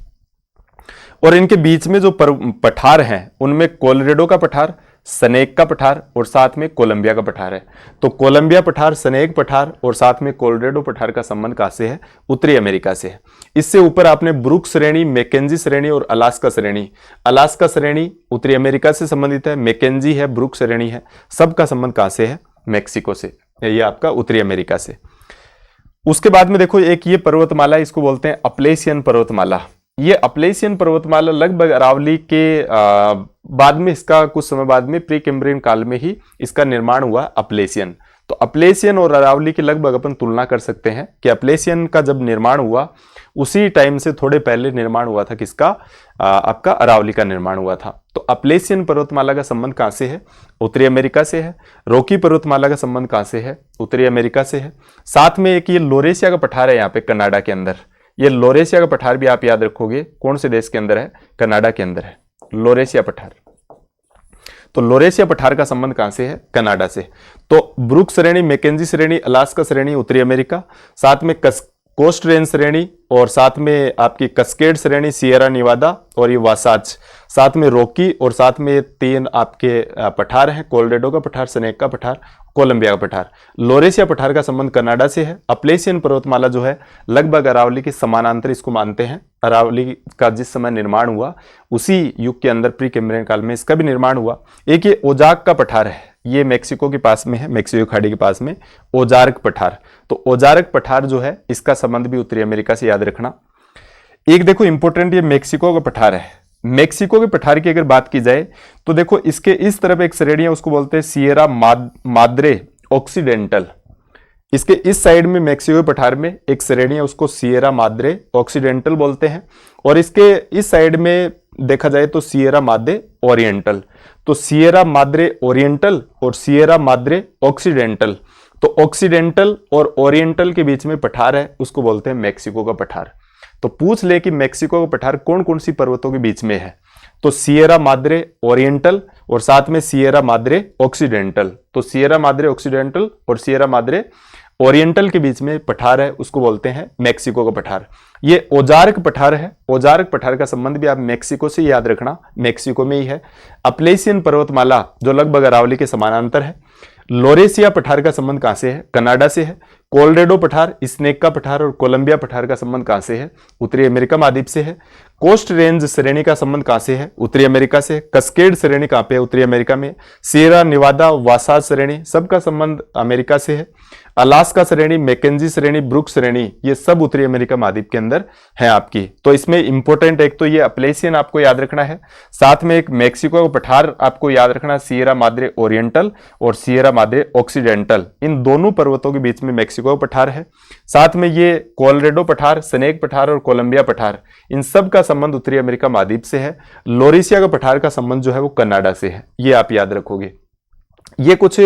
और इनके बीच में जो पठार हैं उनमें कोलोराडो का पठार, सनेक का पठार और साथ में कोलंबिया का पठार है। तो कोलंबिया पठार, सनेक पठार और साथ में कोलोराडो पठार का संबंध कहां से है? उत्तरी अमेरिका से है। इससे ऊपर आपने ब्रुक श्रेणी, मैकेंजी श्रेणी और अलास्का श्रेणी। अलास्का श्रेणी उत्तरी अमेरिका से संबंधित है, मैकेंजी है, ब्रुक श्रेणी है, सबका संबंध कहां से है? मैक्सिको से, ये आपका उत्तरी अमेरिका से। उसके बाद में देखो एक ये पर्वतमाला, इसको बोलते हैं अपलेशियन पर्वतमाला। ये अपलेशियन पर्वतमाला लगभग अरावली के बाद में, इसका कुछ समय बाद में प्री कैम्ब्रियन काल में ही इसका निर्माण हुआ अपलेशियन। तो अपलेशियन और अरावली की लगभग अपन तुलना कर सकते हैं कि अपलेशियन का जब निर्माण हुआ उसी टाइम से थोड़े पहले निर्माण हुआ था किसका? आपका अरावली का निर्माण हुआ था। तो अपलेशियन पर्वतमाला का संबंध कहां से है? उत्तरी अमेरिका से है। रॉकी पर्वतमाला का संबंध कहां से है? उत्तरी अमेरिका से है। साथ में एक ये लोरेशिया का पठार है यहाँ पे कनाडा के अंदर। ये लोरेशिया का पठार भी आप याद रखोगे कौन से देश के अंदर है? कनाडा के अंदर है लोरेशिया पठार। तो लोरेशिया पठार का संबंध कहां से है? कनाडा से। तो ब्रुक श्रेणी, मैकेंजी श्रेणी, अलास्का श्रेणी उत्तरी अमेरिका, साथ में कोस्ट रेंज श्रेणी और साथ में आपकी कस्केड श्रेणी सियरा निवादा और ये वासाज, साथ में रॉकी और साथ में तीन आपके पठार हैं, कोलोराडो का पठार, सनेक का पठार, कोलंबिया का पठार। लोरेशिया पठार का संबंध कनाडा से है। अपलेशियन पर्वतमाला जो है लगभग अरावली के समानांतर इसको मानते हैं। अरावली का जिस समय निर्माण हुआ उसी युग के अंदर प्री कैम्ब्रियन काल में इसका भी निर्माण हुआ। एक ये ओजाक का पठार है, ये मेक्सिको के पास में है, मेक्सिको खाड़ी के पास में ओजार्क पठार। तो ओजार्क पठार जो है इसका संबंध भी उत्तरी अमेरिका से याद रखना। एक देखो इंपॉर्टेंट ये मेक्सिको का पठार है। मेक्सिको के पठार की अगर बात की जाए तो देखो इसके इस तरफ एक श्रेणी है उसको बोलते हैं सियरा माद्रे ऑक्सीडेंटल। इसके इस साइड में मेक्सिको के पठार में एक श्रेणी है उसको सियरा माद्रे ऑक्सीडेंटल बोलते हैं और इसके इस साइड में देखा जाए तो सियरा माद्रे ओरिएंटल। तो सियरा माद्रे ओरिएंटल और सियरा माद्रे ऑक्सीडेंटल। तो ऑक्सीडेंटल और ओरिएंटल के बीच में पठार है उसको बोलते हैं मेक्सिको का पठार। तो पूछ ले कि मेक्सिको का पठार कौन कौन सी पर्वतों के बीच में है? तो सियरा माद्रे ओरिएंटल और साथ में सियरा माद्रे ऑक्सीडेंटल। तो सियरा माद्रे ऑक्सीडेंटल और सियरा माद्रे ओरिएंटल के बीच में पठार है उसको बोलते हैं मेक्सिको का पठार। ये ओजार्क पठार है। ओजार्क पठार का संबंध भी आप मेक्सिको से याद रखना, मेक्सिको में ही है। अपलेशियन पर्वतमाला जो लगभग अरावली के समानांतर है। लोरेशिया पठार का संबंध कहां से है? कनाडा से है। कोलोराडो पठार, स्नेक का पठार और कोलंबिया पठार का संबंध कहां से है? उत्तरी अमेरिका महाद्वीप से है। कोस्ट रेंज श्रेणी का संबंध कहां से है? उत्तरी अमेरिका से। कस्केड श्रेणी कहां पे है? उत्तरी अमेरिका में। सियरा निवादा, वासाज श्रेणी सबका संबंध अमेरिका से है। अलास्का श्रेणी, मैकेंजी श्रेणी, ब्रुक श्रेणी ये सब उत्तरी अमेरिका महाद्वीप के अंदर है आपकी। तो इसमें इंपॉर्टेंट एक तो ये अपलेशियन आपको याद रखना है, साथ में एक मेक्सिको का पठार आपको याद रखना, सियरा माद्रे ओरिएंटल और सियरा माद्रे ऑक्सीडेंटल। इन दोनों पर्वतों के बीच में मेक्सिको का पठार है। साथ में ये कोलोराडो पठार, सनेक पठार और कोलंबिया पठार, इन सब का संबंध उत्तरी अमेरिका महाद्वीप से है। लोरेशिया का पठार का संबंध जो है वो कनाडा से है, ये आप याद रखोगे। ये कुछ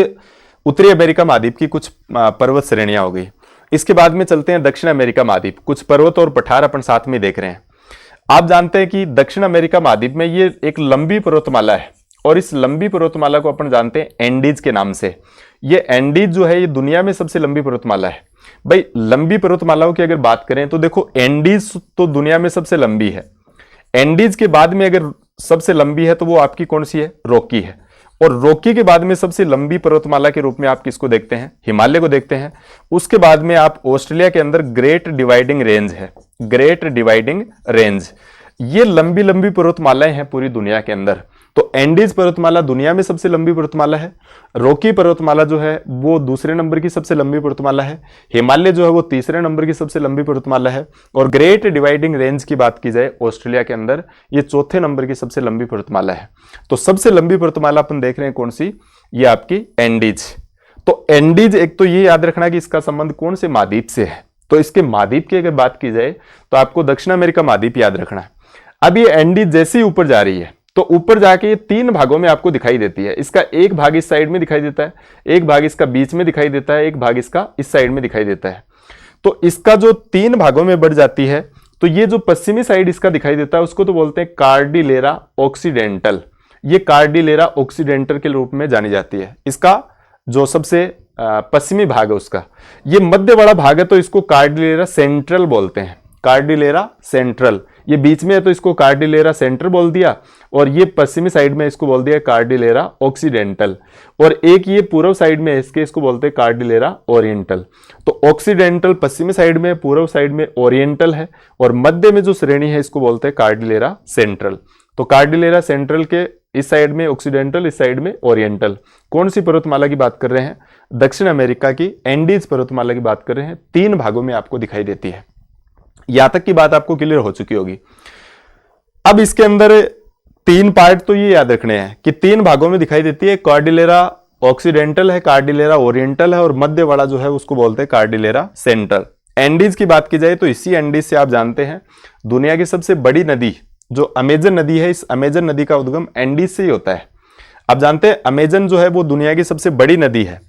उत्तरी अमेरिका महाद्वीप की कुछ पर्वत श्रेणियां हो गई। इसके बाद में चलते हैं दक्षिण अमेरिका महाद्वीप। कुछ पर्वत और पठार अपन साथ में देख रहे हैं। आप जानते हैं कि दक्षिण अमेरिका महाद्वीप में ये एक लंबी पर्वतमाला है और इस लंबी पर्वतमाला को अपन जानते हैं एंडीज के नाम से। ये एंडीज जो है ये दुनिया में सबसे लंबी पर्वतमाला है। भाई लंबी पर्वतमालाओं की अगर बात करें तो देखो एंडीज तो दुनिया में सबसे लंबी है। एंडीज के बाद में अगर सबसे लंबी है तो वो आपकी कौन सी है? रॉकी है। और रॉकी के बाद में सबसे लंबी पर्वतमाला के रूप में आप किसको देखते हैं? हिमालय को देखते हैं। उसके बाद में आप ऑस्ट्रेलिया के अंदर ग्रेट डिवाइडिंग रेंज है, ग्रेट डिवाइडिंग रेंज। ये लंबी लंबी पर्वतमालाएं हैं पूरी दुनिया के अंदर। तो एंडीज पर्वतमाला दुनिया में सबसे लंबी पर्वतमाला है। रॉकी पर्वतमाला जो है वो दूसरे नंबर की सबसे लंबी पर्वतमाला है। हिमालय जो है वो तीसरे नंबर की सबसे लंबी पर्वतमाला है। और ग्रेट डिवाइडिंग रेंज की बात की जाए ऑस्ट्रेलिया के अंदर, ये चौथे नंबर की सबसे लंबी पर्वतमाला है। तो सबसे लंबी पर्वतमाला अपन देख रहे हैं कौन सी? ये आपकी एंडीज। तो एंडीज एक तो ये याद रखना कि इसका संबंध कौन से महाद्वीप से है। तो इसके महाद्वीप की अगर बात की जाए तो आपको दक्षिण अमेरिका महाद्वीप याद रखना है। अब ये एंडीज जैसे ही ऊपर जा रही है तो ऊपर जाके ये तीन भागों में आपको दिखाई देती है। इसका एक भाग इस साइड में दिखाई देता है, एक भाग इसका बीच में दिखाई देता है, एक भाग इसका इस साइड में दिखाई देता है। तो इसका जो 3 भागों में बढ़ जाती है, तो ये जो पश्चिमी साइड इसका दिखाई देता है उसको तो बोलते हैं कार्डिलेरा ऑक्सीडेंटल। ये कार्डिलेरा ऑक्सीडेंटल के रूप में जानी जाती है। इसका जो सबसे पश्चिमी भाग है उसका, ये मध्य वाला भाग है तो इसको कार्डिलेरा सेंट्रल बोलते हैं। कार्डिलेरा सेंट्रल, ये बीच में है तो इसको कार्डिलेरा सेंट्रल बोल दिया, और ये पश्चिमी साइड में इसको बोल दिया कार्डिलेरा ऑक्सीडेंटल, और एक ये पूर्व साइड में इसके इसको बोलते हैं कार्डिलेरा ओरिएंटल। तो ऑक्सीडेंटल पश्चिमी साइड में, पूर्व साइड में ओरिएंटल है, और मध्य में जो श्रेणी है इसको बोलते हैं कार्डिलेरा सेंट्रल। तो कार्डिलेरा सेंट्रल के इस साइड में ऑक्सीडेंटल, इस साइड में ओरिएंटल। कौन सी पर्वतमाला की बात कर रहे हैं? दक्षिण अमेरिका की एंडीज पर्वतमाला की बात कर रहे हैं। 3 भागों में आपको दिखाई देती है। यहां तक की बात आपको क्लियर हो चुकी होगी। अब इसके अंदर 3 पार्ट तो ये याद रखने हैं कि 3 भागों में दिखाई देती है। कार्डिलेरा ऑक्सीडेंटल है, कार्डिलेरा ओरिएंटल है, और मध्य वाला जो है उसको बोलते हैं कार्डिलेरा सेंट्रल। एंडीज की बात की जाए तो इसी एंडीज से आप जानते हैं दुनिया की सबसे बड़ी नदी जो अमेजन नदी है, इस अमेजन नदी का उद्गम एंडीज से ही होता है। आप जानते हैं अमेजन जो है वो दुनिया की सबसे बड़ी नदी है,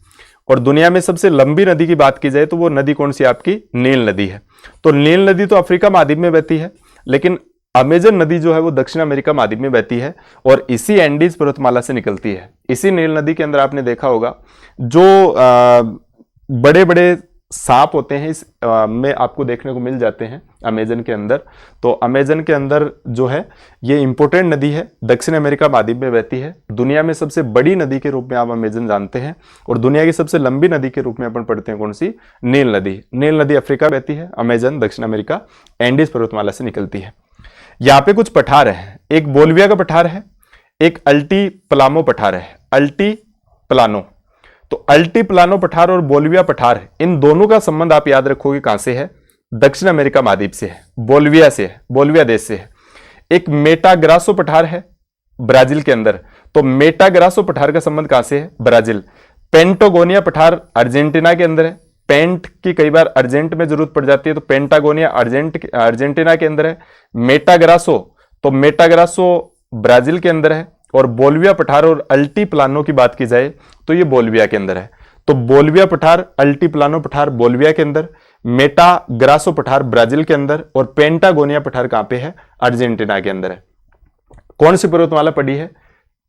और दुनिया में सबसे लंबी नदी की बात की जाए तो वो नदी कौन सी आपकी? नील नदी है। तो नील नदी तो अफ्रीका महाद्वीप में बहती है, लेकिन अमेजन नदी जो है वो दक्षिण अमेरिका महाद्वीप में बहती है, और इसी एंडीज पर्वतमाला से निकलती है। इसी नील नदी के अंदर आपने देखा होगा जो बड़े बड़े सांप होते हैं इस में आपको देखने को मिल जाते हैं अमेजन के अंदर। तो अमेजन के अंदर जो है ये इंपॉर्टेंट नदी है, दक्षिण अमेरिका महाद्वीप में बहती है। दुनिया में सबसे बड़ी नदी के रूप में आप अमेजन जानते हैं, और दुनिया की सबसे लंबी नदी के रूप में अपन पढ़ते हैं कौन सी? नील नदी। नील नदी अफ्रीका बहती है, अमेजन दक्षिण अमेरिका एंडीज पर्वतमाला से निकलती है। यहाँ पे कुछ पठार है, एक बोल्विया का पठार है, एक अल्टी प्लानो पठार है। अल्टी प्लानो, तो अल्टी प्लानो पठार और बोल्विया पठार, इन दोनों का संबंध आप याद रखोगे कहां से है? दक्षिण अमेरिका महाद्वीप से है, बोल्विया से है, बोल्विया देश से है। एक मेटाग्रासो पठार है ब्राजील के अंदर, तो मेटाग्रासो पठार का संबंध कहां से है? ब्राजील। पेंटागोनिया पठार अर्जेंटीना के अंदर है। पेंट की कई बार अर्जेंट में जरूरत पड़ जाती है, तो पेंटागोनिया अर्जेंटीना के अंदर है। मेटाग्रासो, तो मेटाग्रासो ब्राजील के अंदर है, और बोल्विया पठार और अल्टी प्लानो की बात की जाए तो ये बोल्विया के अंदर है। तो बोल्विया पठार, अल्टी प्लानो पठार बोल्विया के अंदर, मेटाग्रासो पठार ब्राजील के अंदर, और पेंटागोनिया पठार कहां पे है? अर्जेंटीना के अंदर है। कौन सी पर्वतमाला पड़ी है?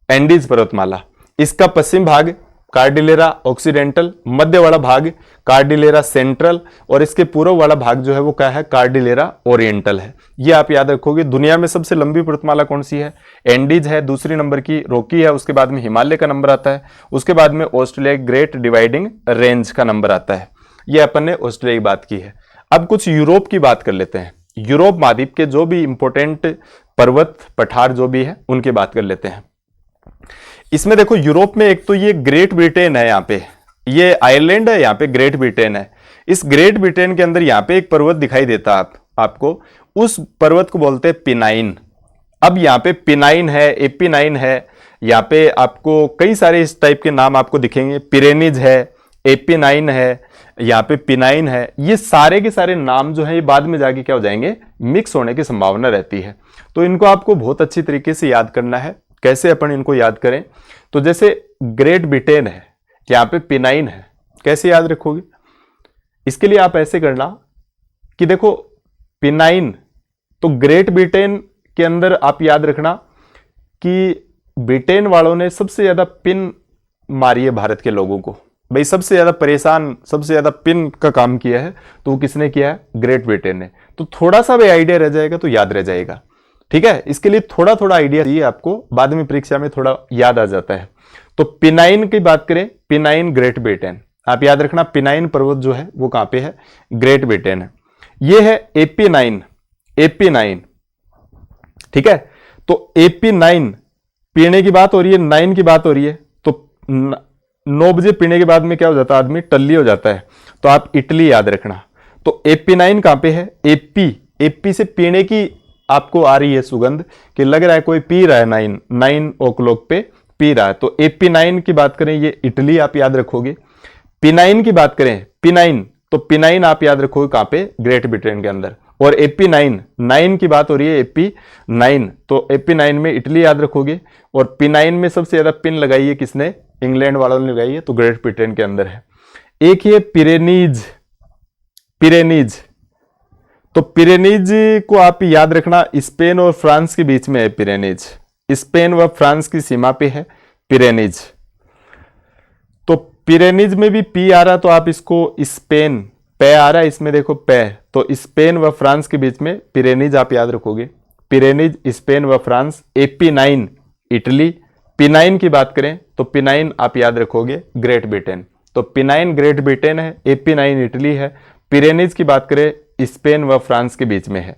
एंडीज पर्वतमाला। इसका पश्चिम भाग कार्डिलेरा ऑक्सीडेंटल, मध्य वाला भाग कार्डिलेरा सेंट्रल, और इसके पूर्व वाला भाग जो है वो क्या है? कार्डिलेरा ओरिएंटल है। ये आप याद रखोगे। दुनिया में सबसे लंबी पर्वतमाला कौन सी है? एंडीज है, दूसरी नंबर की रॉकी है, उसके बाद में हिमालय का नंबर आता है, उसके बाद में ऑस्ट्रेलिया ग्रेट डिवाइडिंग रेंज का नंबर आता है। ये अपन ने ऑस्ट्रेलिया की बात की है। अब कुछ यूरोप की बात कर लेते हैं। यूरोप महाद्वीप के जो भी इंपोर्टेंट पर्वत पठार जो भी है उनकी बात कर लेते हैं। इसमें देखो यूरोप में एक तो ये ग्रेट ब्रिटेन है, यहाँ पे ये आयरलैंड है, यहाँ पे ग्रेट ब्रिटेन है। इस ग्रेट ब्रिटेन के अंदर यहाँ पे एक पर्वत दिखाई देता है आपको, उस पर्वत को बोलते हैं पिनाइन। अब यहाँ पे पिनाइन है, एपिनाइन है, यहाँ पे आपको कई सारे इस टाइप के नाम आपको दिखेंगे। पिरेनिज है, एपिनाइन है, यहाँ पे पिनाइन है। ये सारे के सारे नाम जो है ये बाद में जाके क्या हो जाएंगे? मिक्स होने की संभावना रहती है। तो इनको आपको बहुत अच्छी तरीके से याद करना है। कैसे अपन इनको याद करें? तो जैसे ग्रेट ब्रिटेन है, यहाँ पे पिनाइन है, कैसे याद रखोगे? इसके लिए आप ऐसे करना कि देखो पिनाइन, तो ग्रेट ब्रिटेन के अंदर आप याद रखना कि ब्रिटेन वालों ने सबसे ज्यादा पिन मारी है भारत के लोगों को। भाई सबसे ज्यादा परेशान, सबसे ज्यादा पिन का काम किया है तो वो किसने किया है? ग्रेट ब्रिटेन ने। तो थोड़ा सा भी आइडिया रह जाएगा तो याद रह जाएगा, ठीक है। इसके लिए थोड़ा थोड़ा आइडिया चाहिए आपको, बाद में परीक्षा में थोड़ा याद आ जाता है। तो पिनाइन की बात करें, पिनाइन ग्रेट ब्रिटेन, आप याद रखना पिनाइन पर्वत जो है वो कहां पे है? ग्रेट ब्रिटेन है। ये है एपी9, एपी9, ठीक है। तो एपी9 पीने की बात हो रही है, 9 की बात हो रही है, तो 9 बजे पीने के बाद में क्या हो जाता है? आदमी टल्ली हो जाता है। तो आप इटली याद रखना। तो एपी9 कहां पे है? एपी, एपी से पीने की आपको आ रही है सुगंध कि लग रहा है कोई पी रहा है, 9 o'clock पे पी रहा है। तो एपी9 की बात करें ये इटली आप याद रखोगे। पिनाइन की बात करें, पिनाइन, तो पिनाइन आप याद रखोगे कहां पे? ग्रेट ब्रिटेन के अंदर। और एपी9, 9 की बात हो रही है, एपी9, तो एपी9 में इटली याद रखोगे। और पिनाइन में सबसे ज्यादा पिन लगाई है किसने? इंग्लैंड वालों ने लगाई है, तो ग्रेट ब्रिटेन के अंदर है। एक ये पिरेनीज, पिरेनीज। तो पिरेनीज को आप याद रखना, स्पेन और फ्रांस के बीच में है पिरेनीज, स्पेन व फ्रांस की सीमा पे है पिरेनीज। तो पिरेनीज में भी पी आ रहा तो आप इसको स्पेन, पे आ रहा है इसमें देखो पे, तो स्पेन व फ्रांस के बीच में पिरेनीज आप याद रखोगे, पिरेनीज स्पेन व फ्रांस। एपीनाइन इटली, पिनाइन की बात करें तो पिनाइन आप याद रखोगे ग्रेट ब्रिटेन, तो पिनाइन ग्रेट ब्रिटेन है, एपीनाइन इटली है। पिरेनीज की बात करें स्पेन व फ्रांस के बीच में है।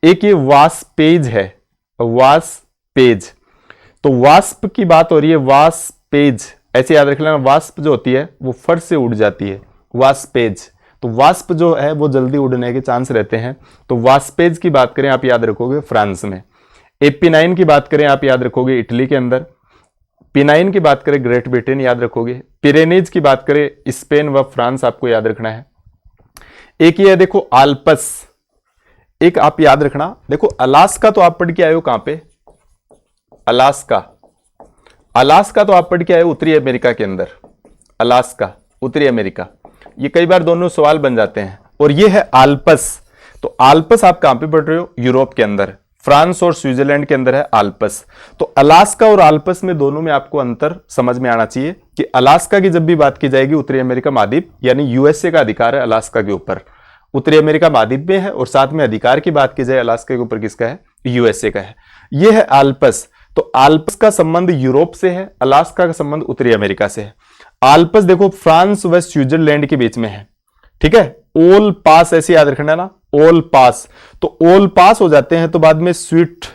एक ये वास्पेज है, वास्पेज, तो वास्प की बात हो रही है, वास्पेज ऐसे याद रख लेना, वास्प जो होती है वो फर्श से उड़ जाती है, वास्पेज। तो वास्प जो है वो जल्दी उड़ने के चांस रहते हैं, तो वास्पेज की बात करें आप याद रखोगे फ्रांस में। एपीनाइन की बात करें आप याद रखोगे इटली के अंदर। पिनाइन की बात करें ग्रेट ब्रिटेन याद रखोगे। पिरेनीज की बात करें स्पेन व फ्रांस आपको याद रखना है। एक ये देखो आल्पस, एक आप याद रखना, देखो अलास्का तो आप पढ़ के आए हो कहां पे, अलास्का, अलास्का तो आप पढ़ के आए हो उत्तरी अमेरिका के अंदर, अलास्का उत्तरी अमेरिका, ये कई बार दोनों सवाल बन जाते हैं। और ये है आल्पस, तो आल्पस आप कहां पे पढ़ रहे हो, यूरोप के अंदर, फ्रांस और स्विट्जरलैंड के अंदर है आल्पस। तो अलास्का और आल्पस में दोनों में आपको अंतर समझ में आना चाहिए कि अलास्का की जब भी बात की जाएगी, उत्तरी अमेरिका महाद्वीप यानी यूएसए का अधिकार है अलास्का के ऊपर, उत्तरी अमेरिका महाद्वीप में है, और साथ में अधिकार की बात की जाए अलास्का के ऊपर किसका है, यूएसए का है। यह है आल्पस, तो आल्पस का संबंध यूरोप से है, अलास्का का संबंध उत्तरी अमेरिका से है। आल्पस देखो फ्रांस व स्विट्जरलैंड के बीच में है, ठीक है। ओल पास ऐसे याद रखना ना, ओल पास, तो ओल पास हो जाते हैं तो बाद में स्वीट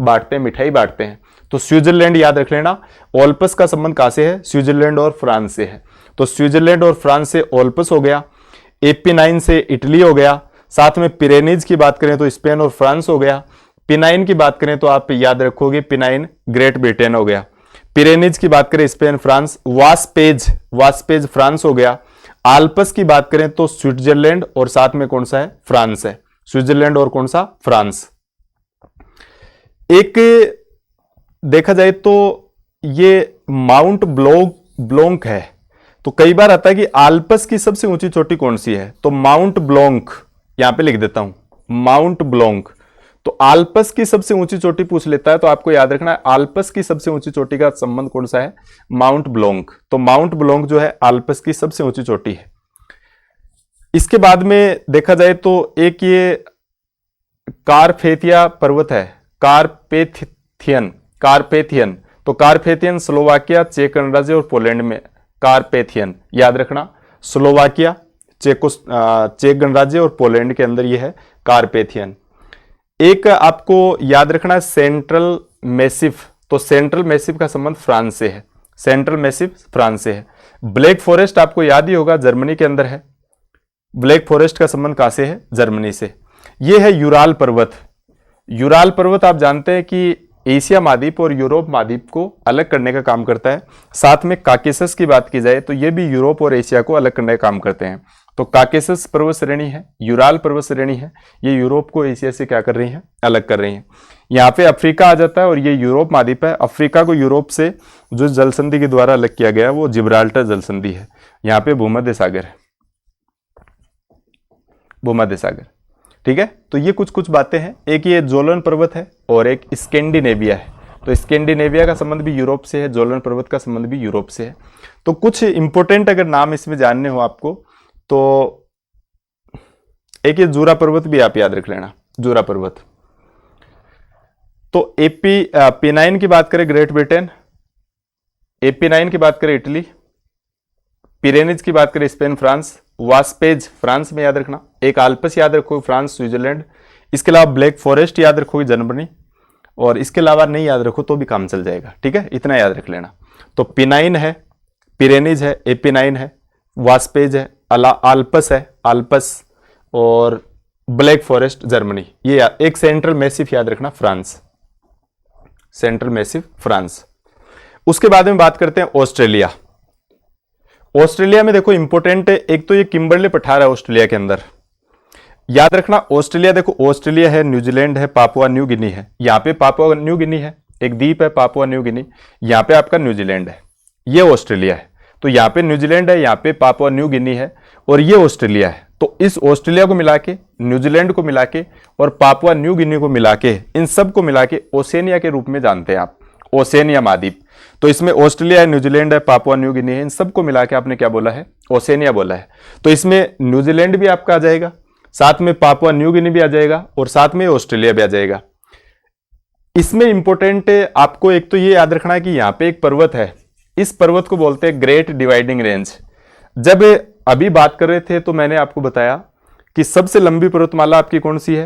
बांटते हैं, मिठाई बांटते हैं, तो स्विट्जरलैंड याद रख लेना। ओल्पस का संबंध कहां से है, स्विट्जरलैंड और फ्रांस से है, तो स्विट्जरलैंड और फ्रांस से ओल्पस हो गया। एपीनाइन से इटली हो गया, साथ में पिरेनीज की बात करें तो स्पेन और फ्रांस हो गया। पिनाइन की बात करें तो आप याद रखोगे पिनाइन ग्रेट ब्रिटेन हो गया। पिरेनीज की बात करें स्पेन फ्रांस, वास्पेज, वास्पेज फ्रांस हो गया। आल्पस की बात करें तो स्विट्जरलैंड और साथ में कौन सा है, फ्रांस है, स्विट्जरलैंड और कौन सा, फ्रांस। एक देखा जाए तो ये माउंट ब्लॉन्क है, तो कई बार आता है कि आल्पस की सबसे ऊंची चोटी कौन सी है, तो माउंट ब्लॉन्क, यहां पे लिख देता हूं माउंट ब्लॉन्क। तो आल्पस की सबसे ऊंची चोटी पूछ लेता है तो आपको याद रखना है आल्पस की सबसे ऊंची चोटी का संबंध कौन सा है, माउंट ब्लॉन्क। तो माउंट ब्लॉन्क जो है आल्पस की सबसे ऊंची चोटी है। इसके बाद में देखा जाए तो एक ये कारपेथिया पर्वत है, कारपेथियन, कारपेथियन, तो कारपेथियन स्लोवाकिया, चेक गणराज्य और पोलैंड में, कारपेथियन याद रखना, स्लोवाकिया, चेक गणराज्य और पोलैंड के अंदर यह है कारपेथियन। एक आपको याद रखना सेंट्रल मैसिफ, तो सेंट्रल मैसिफ का संबंध फ्रांस से है, सेंट्रल मैसिफ फ्रांस से है। ब्लैक फॉरेस्ट आपको याद ही होगा जर्मनी के अंदर है, ब्लैक फॉरेस्ट का संबंध कहां से है, जर्मनी से। यह है यूराल पर्वत। यूराल पर्वत आप जानते हैं कि एशिया महाद्वीप और यूरोप महाद्वीप को अलग करने का काम करता है। साथ में काकेसस की बात की जाए तो यह भी यूरोप और एशिया को अलग करने का काम करते हैं। तो काकेसस पर्वत श्रेणी है, यूराल पर्वत श्रेणी है, ये यूरोप को एशिया से क्या कर रही है, अलग कर रही है। यहाँ पे अफ्रीका आ जाता है और ये यूरोप महाद्वीप है। अफ्रीका को यूरोप से जो जल संधि के द्वारा अलग किया गया वो जिब्राल्टर जल संधि है। यहाँ पे भूमध्य सागर है, भूमध्य सागर, ठीक है। तो ये कुछ कुछ बातें हैं। एक ये जोलन पर्वत है और एक स्कैंडिनेविया है, तो स्कैंडिनेविया का संबंध भी यूरोप से है, जोलन पर्वत का संबंध भी यूरोप से है। तो कुछ इंपोर्टेंट अगर नाम इसमें जानने हो आपको तो एक ये जूरा पर्वत भी आप याद रख लेना, जूरा पर्वत। तो P9 की बात करें ग्रेट ब्रिटेन, AP9 की बात करें इटली, पिरेनीज की बात करें स्पेन फ्रांस, वास्पेज फ्रांस में याद रखना, एक आल्पस याद रखो फ्रांस स्विट्जरलैंड, इसके अलावा ब्लैक फॉरेस्ट याद रखोगे जर्मनी, और इसके अलावा नहीं याद रखो तो भी काम चल जाएगा, ठीक है, इतना याद रख लेना। तो P9 है, पिरेनीज है, AP9 है, वास्पेज है, आल्पस है, आल्पस, और ब्लैक फॉरेस्ट जर्मनी। ये एक सेंट्रल मैसिफ याद रखना फ्रांस, सेंट्रल मैसिफ फ्रांस। उसके बाद में बात करते हैं ऑस्ट्रेलिया। ऑस्ट्रेलिया में देखो इंपॉर्टेंट है, एक तो ये किम्बरले पठार है ऑस्ट्रेलिया के अंदर, याद रखना। ऑस्ट्रेलिया देखो, ऑस्ट्रेलिया है, न्यूजीलैंड है, पापुआ न्यू गिनी है। यहाँ पे पापुआ न्यू गिनी है, एक द्वीप है पापुआ न्यू गिनी, यहाँ पे आपका न्यूजीलैंड है, ये ऑस्ट्रेलिया है। तो यहाँ पे न्यूजीलैंड है, यहाँ पे पापुआ न्यू गिनी है, और ये ऑस्ट्रेलिया है। तो इस ऑस्ट्रेलिया को मिला के, न्यूजीलैंड को मिला के और पापुआ न्यू गिनी को मिला के, इन सब को मिला के ओसेनिया के रूप में जानते हैं आप, ओसेनिया महाद्वीप। तो इसमें ऑस्ट्रेलिया है, न्यूजीलैंड है, पापुआ न्यू गिनी है, इन सबको मिला के आपने क्या बोला है, ओसेनिया बोला है। तो इसमें न्यूजीलैंड भी आपका आ जाएगा, साथ में पापुआ न्यू गिनी भी आ जाएगा और साथ में ऑस्ट्रेलिया भी आ जाएगा। इसमें इंपॉर्टेंट आपको एक तो ये याद रखना है कि यहाँ पे एक पर्वत है, इस पर्वत को बोलते हैं ग्रेट डिवाइडिंग रेंज। जब अभी बात कर रहे थे तो मैंने आपको बताया कि सबसे लंबी पर्वतमाला आपकी कौन सी है,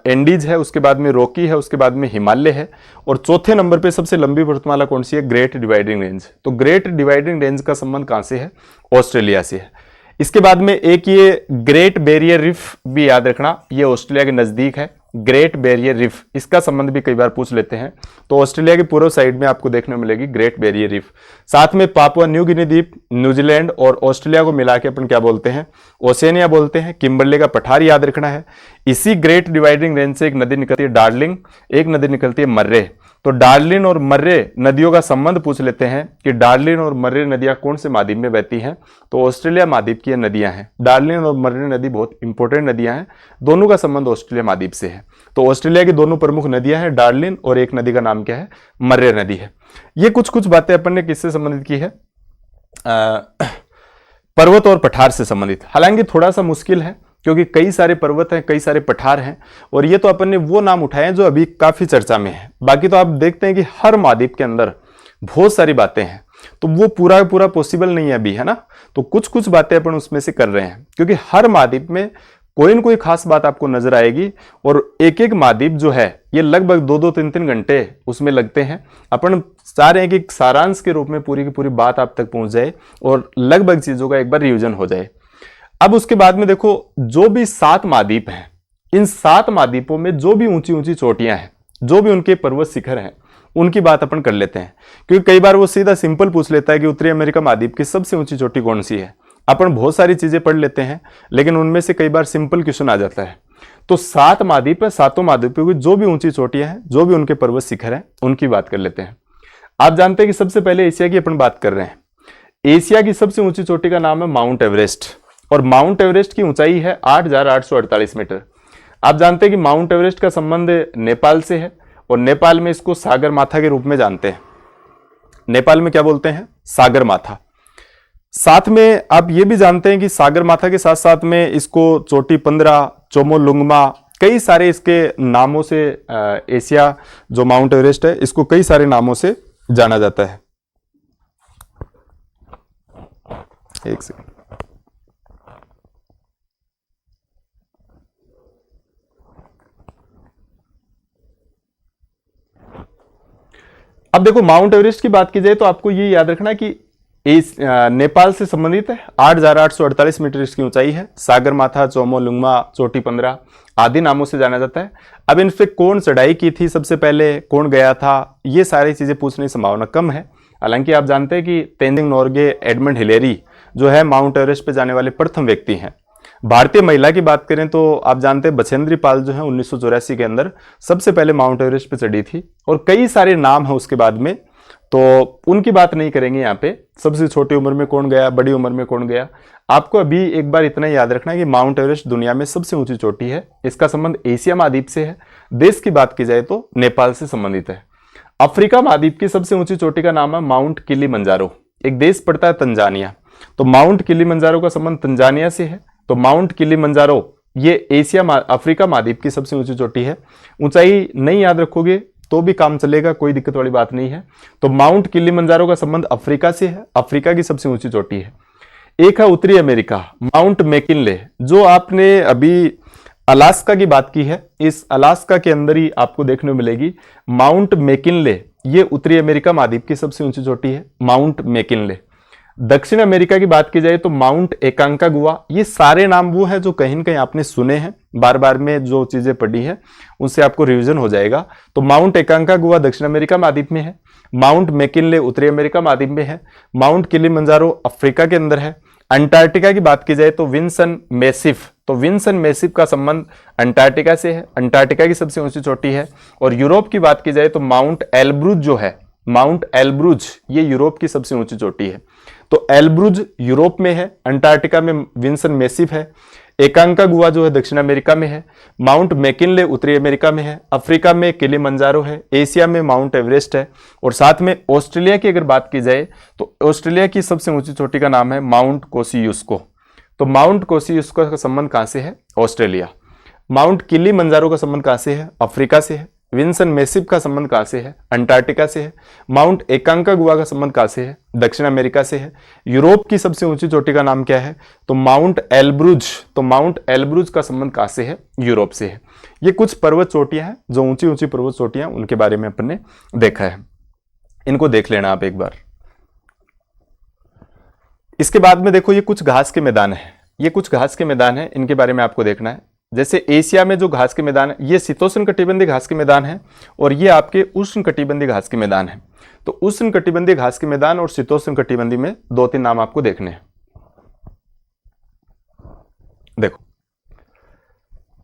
एंडीज है, उसके बाद में रॉकी है, उसके बाद में हिमालय है और चौथे नंबर पे सबसे लंबी पर्वतमाला कौन सी है, ग्रेट डिवाइडिंग रेंज। तो ग्रेट डिवाइडिंग रेंज का संबंध कहां से है, ऑस्ट्रेलिया से है। इसके बाद में एक ये ग्रेट बैरियर रीफ भी याद रखना, ये ऑस्ट्रेलिया के नजदीक है, ग्रेट बैरियर रीफ, इसका संबंध भी कई बार पूछ लेते हैं। तो ऑस्ट्रेलिया के पूर्व साइड में आपको देखने को मिलेगी ग्रेट बैरियर रीफ। साथ में पापुआ न्यू गिनी द्वीप, न्यूजीलैंड और ऑस्ट्रेलिया को मिला के अपन क्या बोलते हैं, ओसेनिया बोलते हैं। किम्बरले का पठार याद रखना है। इसी ग्रेट डिवाइडिंग रेंज से एक नदी निकलती है डार्लिंग, एक नदी निकलती है मर्रे। तो डार्लिन और मर्रे नदियों का संबंध पूछ लेते हैं कि डार्लिन और मर्रे नदियां कौन से महाद्वीप में बहती हैं, तो ऑस्ट्रेलिया महाद्वीप की नदियां हैं। डार्लिन और मर्रे नदी बहुत इंपॉर्टेंट नदियां हैं, दोनों का संबंध ऑस्ट्रेलिया महाद्वीप से है। तो ऑस्ट्रेलिया की दोनों प्रमुख नदियां हैं, डार्लिन और एक नदी का नाम क्या है, मर्रे नदी है। ये कुछ कुछ बातें अपन ने किससे संबंधित की है, पर्वत और पठार से संबंधित। हालांकि थोड़ा सा मुश्किल है क्योंकि कई सारे पर्वत हैं, कई सारे पठार हैं और ये तो अपन ने वो नाम उठाए हैं जो अभी काफी चर्चा में है। बाकी तो आप देखते हैं कि हर महाद्वीप के अंदर बहुत सारी बातें हैं, तो वो पूरा पूरा पॉसिबल नहीं है अभी, है ना। तो कुछ कुछ बातें अपन उसमें से कर रहे हैं क्योंकि हर महाद्वीप में कोई न कोई खास बात आपको नजर आएगी और एक एक महाद्वीप जो है ये लगभग 2-2, 3-3 घंटे उसमें लगते हैं। अपन चाह रहे हैं कि सारांश के रूप में पूरी की पूरी बात आप तक पहुंच जाए और लगभग चीजों का एक बार रिवीजन हो जाए। अब उसके बाद में देखो, जो भी 7 महाद्वीप हैं, इन 7 महाद्वीपों में जो भी ऊंची ऊंची चोटियां हैं, जो भी उनके पर्वत शिखर हैं, उनकी बात अपन कर लेते हैं। क्योंकि कई बार वो सीधा सिंपल पूछ लेता है कि उत्तरी अमेरिका महाद्वीप की सबसे ऊंची चोटी कौन सी है। अपन बहुत सारी चीजें पढ़ लेते हैं लेकिन उनमें से कई बार सिंपल क्वेश्चन आ जाता है। तो 7 महाद्वीप है, 7 महाद्वीपों की जो भी ऊंची चोटियां हैं, जो भी उनके पर्वत शिखर हैं, उनकी बात कर लेते हैं। आप जानते हैं कि सबसे पहले एशिया की अपन बात कर रहे हैं। एशिया की सबसे ऊंची चोटी का नाम है माउंट एवरेस्ट और माउंट एवरेस्ट की ऊंचाई है 8,848 मीटर। आप जानते हैं कि माउंट एवरेस्ट का संबंध नेपाल से है और नेपाल में इसको सागर माथा के रूप में जानते हैं। नेपाल में क्या बोलते हैं, सागर माथा। साथ में आप ये भी जानते हैं कि सागर माथा के साथ साथ में इसको चोटी 15, चोमोलुंगमा, कई सारे इसके नामों से एशिया जो माउंट एवरेस्ट है इसको कई सारे नामों से जाना जाता है। एक सेकंड। अब देखो, माउंट एवरेस्ट की बात की जाए तो आपको ये याद रखना कि नेपाल से संबंधित है। 8,848 मीटर इसकी ऊंचाई है। सागर माथा, चोमोलुंगमा, चोटी 15 आदि नामों से जाना जाता है। अब इन पे कौन चढ़ाई की थी सबसे पहले, कौन गया था, ये सारी चीजें पूछने की संभावना कम है। हालांकि आप जानते हैं कि तेंजिंग नोर्गे एडमंड हिलेरी जो है माउंट एवरेस्ट पे जाने वाले प्रथम व्यक्ति हैं। भारतीय महिला की बात करें तो आप जानते हैं बछेंद्री पाल जो है 1984 के अंदर सबसे पहले माउंट एवरेस्ट पे चढ़ी थी और कई सारे नाम है उसके बाद में, तो उनकी बात नहीं करेंगे यहाँ पे। सबसे छोटी उम्र में कौन गया, बड़ी उम्र में कौन गया। आपको अभी एक बार इतना याद रखना है कि माउंट एवरेस्ट दुनिया में सबसे ऊंची चोटी है। इसका संबंध एशिया महाद्वीप से है। देश की बात की जाए तो नेपाल से संबंधित है। अफ्रीका महाद्वीप की सबसे ऊंची चोटी का नाम है माउंट किलिमंजारो। एक देश पड़ता है तंजानिया, तो माउंट किलिमंजारो का संबंध तंजानिया से है। तो माउंट किलिमंजारो ये अफ्रीका महाद्वीप की सबसे ऊंची चोटी है। ऊंचाई नहीं याद रखोगे तो भी काम चलेगा, कोई दिक्कत वाली बात नहीं है। तो माउंट किलिमंजारो का संबंध अफ्रीका से है, अफ्रीका की सबसे ऊंची चोटी है। एक है उत्तरी अमेरिका, माउंट मैकिनले, जो आपने अभी अलास्का की बात की है, इस अलास्का के अंदर ही आपको देखने को मिलेगी माउंट मैकिनले। ये उत्तरी अमेरिका महाद्वीप की सबसे ऊंची चोटी है, माउंट मैकिनले। दक्षिण अमेरिका की बात की जाए तो माउंट एकांकागुआ। ये सारे नाम वो हैं जो कहीं न कहीं आपने सुने हैं, बार बार में जो चीजें पढ़ी हैं उनसे आपको रिवीजन हो जाएगा। तो माउंट एकांकागुआ दक्षिण अमेरिका महाद्वीप में है, माउंट मैकिनले उत्तरी अमेरिका महाद्वीप में है, माउंट किलिमंजारो अफ्रीका के अंदर है। अंटार्कटिका की बात की जाए तो विंसन मैसिफ, तो विंसन मैसिफ का संबंध अंटार्कटिका से है, अंटार्कटिका की सबसे ऊंची चोटी है। और यूरोप की बात की जाए तो माउंट एल्ब्रुज जो है, माउंट एल्ब्रुज ये यूरोप की सबसे ऊंची चोटी है। तो एल्ब्रुज यूरोप में है, अंटार्कटिका में विंसन मैसिफ है। एकांकागुआ जो है दक्षिण अमेरिका में है, माउंट मैकिनले उत्तरी अमेरिका में है, अफ्रीका में किलिमंजारो है, एशिया में माउंट एवरेस्ट है, और साथ में ऑस्ट्रेलिया की अगर बात की जाए तो ऑस्ट्रेलिया की सबसे ऊंची चोटी का नाम है माउंट कोसियुस्को। तो माउंट कोसियुस्को का संबंध कहां से है? ऑस्ट्रेलिया। माउंट किलिमंजारो का संबंध कहां से है? अफ्रीका से है। विंसन मेसिव का संबंध कहां से है? अंटार्कटिका से है। माउंट एकांकागुआ का संबंध कहां से है? दक्षिण अमेरिका से है। यूरोप की सबसे ऊंची चोटी का नाम क्या है? तो माउंट एल्ब्रुज। तो माउंट एल्ब्रुज का संबंध कहां से है? यूरोप से है। ये कुछ पर्वत चोटियां हैं, जो ऊंची ऊंची पर्वत चोटियां, उनके बारे में अपन ने देखा है। इनको देख लेना आप एक बार। इसके बाद में देखो, ये कुछ घास के मैदान है। ये कुछ घास के मैदान है, इनके बारे में आपको देखना है। जैसे एशिया में जो घास के मैदान है, ये शीतोष्ण कटिबंधीय घास के मैदान है, और ये आपके उष्ण कटिबंधीय घास के मैदान है। तो उष्ण कटिबंधीय घास के मैदान और शीतोष्ण कटिबंधीय में 2-3 नाम आपको देखने हैं। देखो,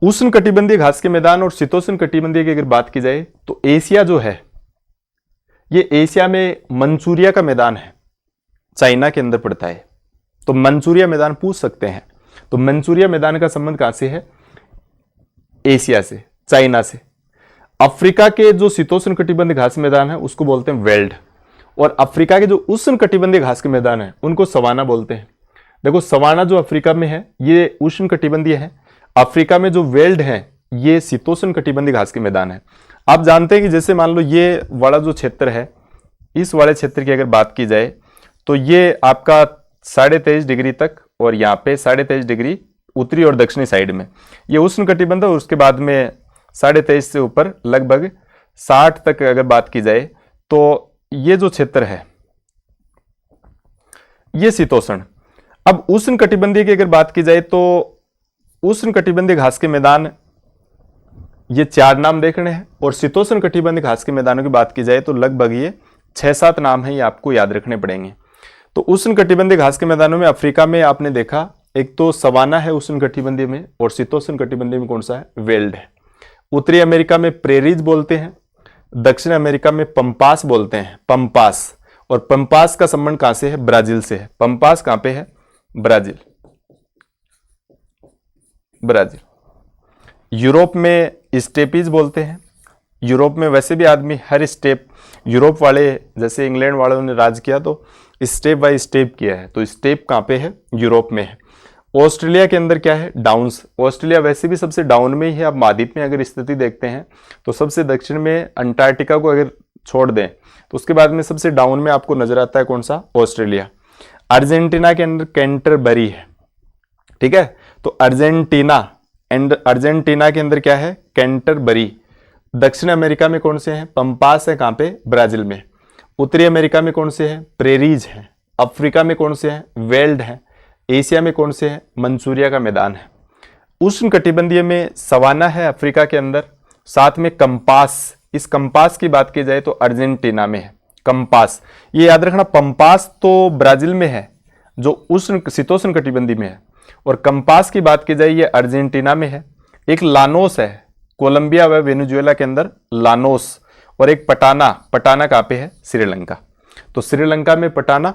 उष्ण कटिबंधीय घास के मैदान और शीतोष्ण कटिबंधीय की अगर बात की जाए तो एशिया जो है, ये एशिया में मंचूरिया का मैदान है, चाइना के अंदर पड़ता है। तो मंचूरिया मैदान पूछ सकते हैं। तो मंचूरिया मैदान का संबंध कहां से है? एशिया से, चाइना से। अफ्रीका के जो शीतोष्ण कटिबंधीय घास मैदान है उसको बोलते हैं वेल्ड, और अफ्रीका के जो उष्ण कटिबंधीय घास के मैदान है उनको सवाना बोलते हैं। देखो, सवाना जो अफ्रीका में है ये उष्ण कटिबंधीय है, अफ्रीका में जो वेल्ड है ये शीतोष्ण कटिबंधीय घास के मैदान है। आप जानते हैं कि जैसे मान लो ये वाला जो क्षेत्र है, इस वाले क्षेत्र की अगर बात की जाए तो ये आपका 23.5 डिग्री तक, और यहाँ पे 23.5 डिग्री उत्तरी और दक्षिणी साइड में ये उष्ण कटिबंध, और उसके बाद में 23.5 से ऊपर लगभग 60 तक अगर बात की जाए तो ये जो क्षेत्र है ये शीतोष्ण। अब उष्ण कटिबंधीय की अगर बात की जाए तो उष्ण कटिबंधीय घास के मैदान, ये 4 नाम देखने हैं, और शीतोष्ण कटिबंधीय घास के मैदानों की बात की जाए तो लगभग ये 6-7 नाम है, ये आपको याद रखने पड़ेंगे। तो उष्ण कटिबंधीय घास के मैदानों में अफ्रीका में आपने देखा, एक तो सवाना है उष्ण कटिबंधीय में, और शीतोष्ण कटिबंधीय में कौन सा है? वेल्ड है। उत्तरी अमेरिका में प्रेरीज बोलते हैं, दक्षिण अमेरिका में पंपास बोलते हैं, पंपास। और पंपास का संबंध कहां से है? ब्राजील से है। पंपास कहां पे है? Brazil, Brazil. यूरोप में स्टेपीज बोलते हैं। यूरोप में वैसे भी आदमी हर स्टेप, यूरोप वाले जैसे इंग्लैंड वालों ने राज किया तो स्टेप बाय स्टेप किया है, तो स्टेप कहां पे है? यूरोप में है। ऑस्ट्रेलिया के अंदर क्या है? डाउन्स। ऑस्ट्रेलिया वैसे भी सबसे डाउन में ही है। अब महाद्वीप में अगर स्थिति देखते हैं तो सबसे दक्षिण में अंटार्कटिका को अगर छोड़ दें तो उसके बाद में सबसे डाउन में आपको नजर आता है कौन सा? ऑस्ट्रेलिया। अर्जेंटीना के अंदर कैंटरबरी है, ठीक है। तो अर्जेंटीना के अंदर क्या है? कैंटरबरी। दक्षिण अमेरिका में कौन से हैं? पंपास है, कहां पे? ब्राजील में। उत्तरी अमेरिका में कौन से हैं? प्रेरीज हैं। अफ्रीका में कौन से हैं? वेल्ड है। एशिया में कौन से हैं? मंचूरिया का मैदान है। उष्ण कटिबंधीय में सवाना है अफ्रीका के अंदर, साथ में कंपास। इस कंपास की बात की जाए तो अर्जेंटीना में है कंपास। ये याद रखना, पंपास तो ब्राजील में है जो उष्ण शीतोष्ण कटिबंधीय में है, और कंपास की बात की जाए ये अर्जेंटीना में है। एक लानोस है, कोलंबिया व वेनेजुएला के अंदर लानोस। और एक पटाना। पटाना कहां पे है? श्रीलंका। तो श्रीलंका में पटाना,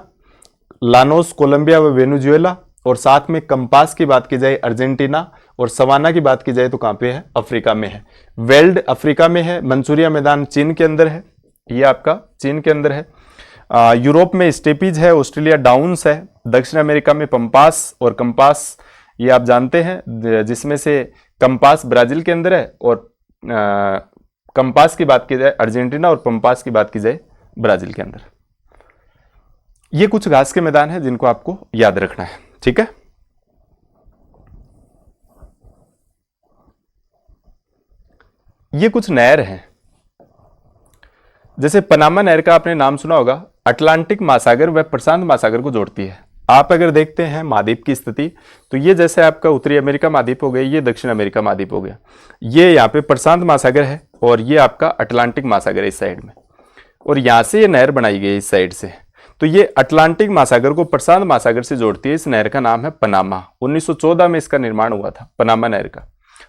लानोस, कोलंबिया व वेनेजुएला, और साथ में कंपास की बात की जाए अर्जेंटीना, और सवाना की बात की जाए तो कहां पे है? अफ्रीका में है। वेल्ड अफ्रीका में है। मंचूरिया मैदान चीन के अंदर है, ये आपका चीन के अंदर है। यूरोप में स्टेपीज है, ऑस्ट्रेलिया डाउन्स है, दक्षिण अमेरिका में पंपास और कंपास, ये आप जानते हैं, जिसमें से कंपास ब्राजील के अंदर है, और कंपास की बात की जाए अर्जेंटीना, और पंपास की बात की जाए ब्राजील के अंदर। ये कुछ घास के मैदान हैं जिनको आपको याद रखना है, ठीक है। ये कुछ नहर हैं, जैसे पनामा नहर का आपने नाम सुना होगा, अटलांटिक महासागर व प्रशांत महासागर को जोड़ती है। आप अगर देखते हैं महाद्वीप की स्थिति तो ये जैसे आपका उत्तरी अमेरिका महाद्वीप हो गया, ये दक्षिण अमेरिका महाद्वीप हो गया, ये यहाँ पे प्रशांत महासागर है, और ये आपका अटलांटिक महासागर है इस साइड में, और यहाँ से ये नहर बनाई गई इस साइड से। तो ये अटलांटिक महासागर को प्रशांत महासागर से जोड़ती है। इस नहर का नाम है पनामा। 1914 में इसका निर्माण हुआ था, पनामा नहर का।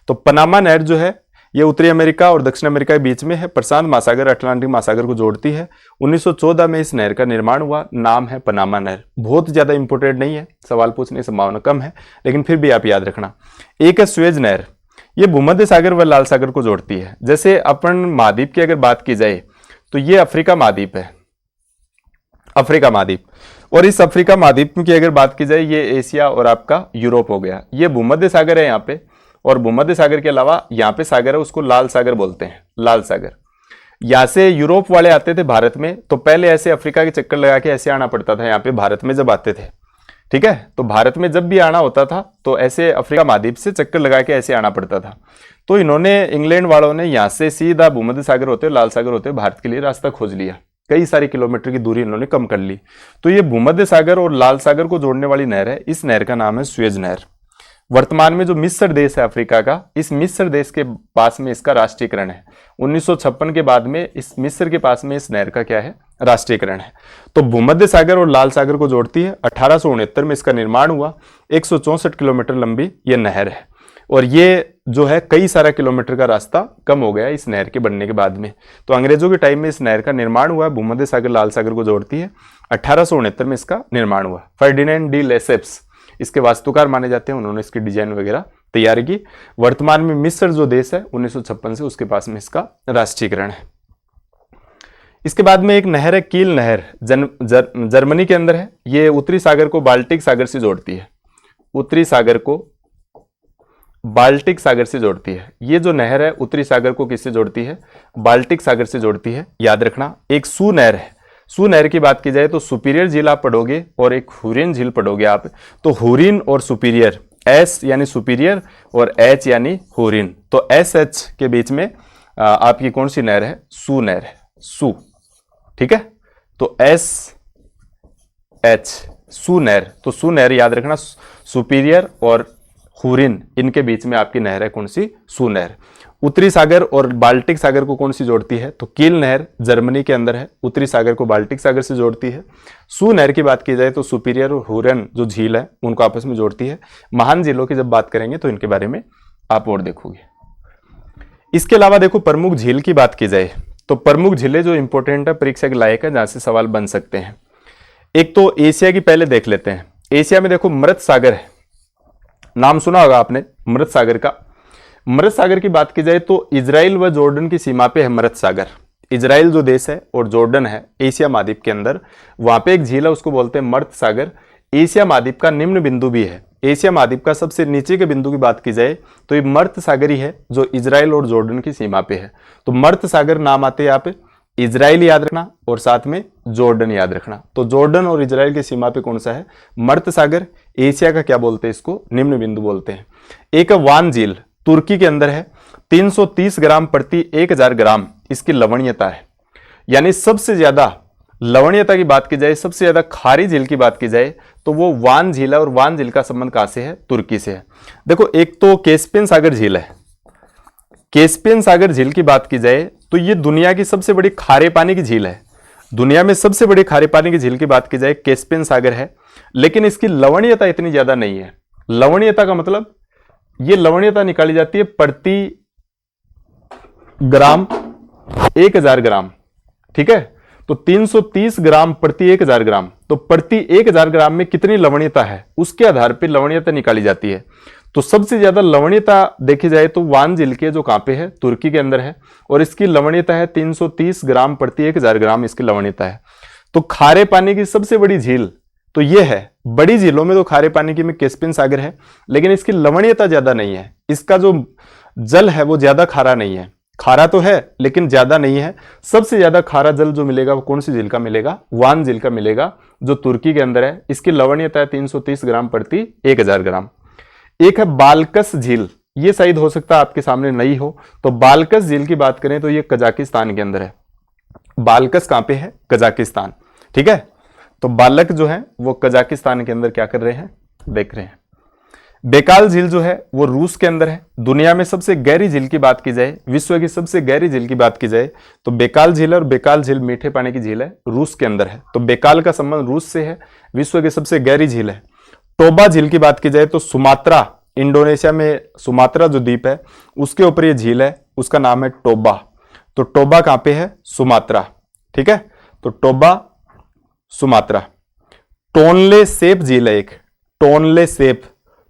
तो पनामा नहर जो है ये उत्तरी अमेरिका और दक्षिण अमेरिका के बीच में है, प्रशांत महासागर अटलांटिक महासागर को जोड़ती है। 1914 में इस नहर का निर्माण हुआ, नाम है पनामा नहर। बहुत ज्यादा इंपोर्टेंट नहीं है, सवाल पूछने की संभावना कम है, लेकिन फिर भी आप याद रखना। एक है सुएज नहर, ये भूमध्य सागर व लाल सागर को जोड़ती है। जैसे अपन महाद्वीप की अगर बात की जाए तो ये अफ्रीका महाद्वीप है, अफ्रीका महाद्वीप, और इस अफ्रीका महाद्वीप की अगर बात की जाए ये एशिया और आपका यूरोप हो गया। ये भूमध्य सागर है यहाँ पे, और भूमध्य सागर के अलावा यहाँ पे सागर है, उसको लाल सागर बोलते हैं, लाल सागर। यहाँ से यूरोप वाले आते थे भारत में, तो पहले ऐसे अफ्रीका के चक्कर लगा के ऐसे आना पड़ता था यहाँ पे भारत में जब आते थे, ठीक है। तो भारत में जब भी आना होता था तो ऐसे अफ्रीका महाद्वीप से चक्कर लगा के ऐसे आना पड़ता था। तो इन्होंने, इंग्लैंड वालों ने यहाँ से सीधा भूमध्य सागर होते लाल सागर होते भारत के लिए रास्ता खोज लिया, कई सारी किलोमीटर की दूरी इन्होंने कम कर ली। तो ये भूमध्य सागर और लाल सागर को जोड़ने वाली नहर है, इस नहर का नाम है सुएज नहर। वर्तमान में जो मिस्र देश है अफ्रीका का, इस मिस्र देश के पास में इसका राष्ट्रीयकरण है। 1956 के बाद में इस मिस्र के पास में इस नहर का क्या है, राष्ट्रीयकरण है। तो भूमध्य सागर और लाल सागर को जोड़ती है। 1869 में इसका निर्माण हुआ। 164 किलोमीटर लंबी यह नहर है, और ये जो है कई सारा किलोमीटर का रास्ता कम हो गया इस नहर के बनने के बाद में। तो अंग्रेजों के टाइम में इस नहर का निर्माण हुआ, भूमध्य सागर लाल सागर को जोड़ती है। 1869 में इसका निर्माण हुआ। फर्डिनेंड डी लेसेप्स इसके वास्तुकार माने जाते हैं, उन्होंने इसकी डिजाइन वगैरह तैयार की। वर्तमान में मिस्र जो देश है 1956 से उसके पास में इसका राष्ट्रीयकरण है। इसके बाद में एक नहर है कील नहर, जर्मनी के अंदर है। ये उत्तरी सागर को बाल्टिक सागर से जोड़ती है, उत्तरी सागर को बाल्टिक सागर से जोड़ती है। ये जो नहर है उत्तरी सागर को किससे जोड़ती है, बाल्टिक सागर से जोड़ती है, याद रखना। एक सू नहर है, सू नहर की बात की जाए तो सुपीरियर झील आप पढ़ोगे और एक हुरिन झील पढ़ोगे आप। तो हुरिन और सुपीरियर, एस यानी सुपीरियर और एच यानी हुरिन, तो एस एच के बीच में आपकी कौन सी नहर है, सू नहर है, सू, ठीक है। तो एस एच सू नहर, तो सू नहर याद रखना, सुपीरियर और हुरिन इनके बीच में आपकी नहर है कौन सी, सू नहर। उत्तरी सागर और बाल्टिक सागर को कौन सी जोड़ती है, तो कील नहर जर्मनी के अंदर है, उत्तरी सागर को बाल्टिक सागर से जोड़ती है। सू नहर की बात की जाए तो सुपीरियर और हुरन जो झील है उनको आपस में जोड़ती है। महान झीलों की जब बात करेंगे तो इनके बारे में आप और देखोगे। इसके अलावा देखो प्रमुख झील की बात की जाए तो प्रमुख झीलें जो इंपॉर्टेंट है, परीक्षा के लायक है, जहां से सवाल बन सकते हैं। एक तो एशिया की पहले देख लेते हैं। एशिया में देखो मृत सागर है, नाम सुना होगा आपने मृत सागर का। मृत सागर की बात की जाए तो इजराइल व जॉर्डन की सीमा पे है मृत सागर। इजराइल जो देश है और जॉर्डन है एशिया महाद्वीप के अंदर, वहां पे एक झील है उसको बोलते हैं मृत सागर। एशिया महाद्वीप का निम्न बिंदु भी है। एशिया महाद्वीप का सबसे नीचे के बिंदु की बात की जाए तो ये मृत सागर ही है जो इजराइल और जॉर्डन की सीमा पे है। तो मृत सागर नाम आते हैं यहाँ पे, इजराइल याद रखना और साथ में जॉर्डन याद रखना। तो जॉर्डन और इजराइल की सीमा पे कौन सा है, मृत सागर। एशिया का क्या बोलते हैं, इसको निम्न बिंदु बोलते हैं। एक वान झील तुर्की के अंदर है, 330 ग्राम प्रति 1000 ग्राम इसकी लवणीयता है। यानी सबसे ज्यादा लवणीयता की बात की जाए, सबसे ज्यादा खारी झील की बात की जाए तो वो वान झील है, और वान झील का संबंध कहां से है, तुर्की से है। देखो एक तो कैस्पियन सागर झील है। कैस्पियन सागर झील की बात की जाए तो ये दुनिया की सबसे बड़ी खारे पानी की झील है। दुनिया में सबसे बड़ी खारे पानी की झील की बात की जाए कैस्पियन सागर है, लेकिन इसकी लवणीयता इतनी ज्यादा नहीं है। लवणीयता का मतलब ये लवणीयता निकाली जाती है प्रति ग्राम 1000 ग्राम, ठीक है। तो 330 ग्राम प्रति 1000 ग्राम, तो प्रति 1000 ग्राम में कितनी लवणीयता है उसके आधार पर लवणीयता निकाली जाती है। तो सबसे ज्यादा लवणीयता देखी जाए तो वान झील के जो कहां पे है, तुर्की के अंदर है, और इसकी लवणीयता है 330 ग्राम प्रति 1000 ग्राम इसकी लवणीयता है। तो खारे पानी की सबसे बड़ी झील तो ये है। बड़ी झीलों में तो खारे पानी की में कैस्पियन सागर है, लेकिन इसकी लवणीयता ज्यादा नहीं है। इसका जो जल है वो ज्यादा खारा नहीं है, खारा तो है लेकिन ज्यादा नहीं है। सबसे ज्यादा खारा जल जो मिलेगा वो कौन सी झील का मिलेगा, वान झील का मिलेगा, जो तुर्की के अंदर है। इसकी लवणीयता है 330 ग्राम प्रति 1000 ग्राम। एक है बाल्कस झील, ये शायद हो सकता है आपके सामने नहीं हो। तो बाल्कस झील की बात करें तो ये कजाकिस्तान के अंदर है। बाल्कस कहां पे है, कजाकिस्तान, ठीक है। तो बालक जो है वो कजाकिस्तान के अंदर क्या कर रहे हैं, देख रहे हैं। बेकाल झील जो है वो रूस के अंदर है। दुनिया में सबसे गहरी झील की बात की जाए, विश्व की सबसे गहरी झील की बात की जाए तो बेकाल झील, और बेकाल झील मीठे पानी की झील है, रूस के अंदर है। तो बेकाल का संबंध रूस से है, विश्व की सबसे गहरी झील है। टोबा झील की बात की जाए तो सुमात्रा, इंडोनेशिया में सुमात्रा जो द्वीप है उसके ऊपर ये झील है, उसका नाम है टोबा। तो टोबा कहां पे है? सुमात्रा। ठीक है, तो टोबा सुमात्रा। टोनले सेप झील है एक, टोनले सेप।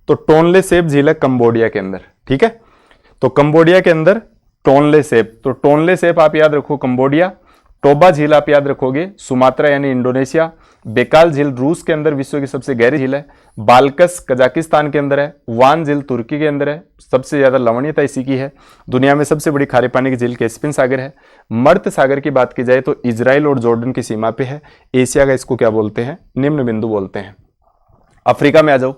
तो टोनले सेप झील है कंबोडिया के अंदर। ठीक है, तो कंबोडिया के अंदर टोनले सेप। तो टोनले सेप आप याद रखो कंबोडिया, टोबा झील आप याद रखोगे सुमात्रा यानी इंडोनेशिया, बेकाल झील रूस के अंदर विश्व की सबसे गहरी झील है, बाल्कस कजाकिस्तान के अंदर है, वान झील तुर्की के अंदर है, सबसे ज्यादा लवणीयता इसी की है। दुनिया में सबसे बड़ी खारे पानी की झील कैस्पियन सागर है। मर्त सागर की बात की जाए तो इजराइल और जॉर्डन की सीमा पे है। एशिया का इसको क्या बोलते हैं? निम्न बिंदु बोलते हैं। अफ्रीका में आ जाओ,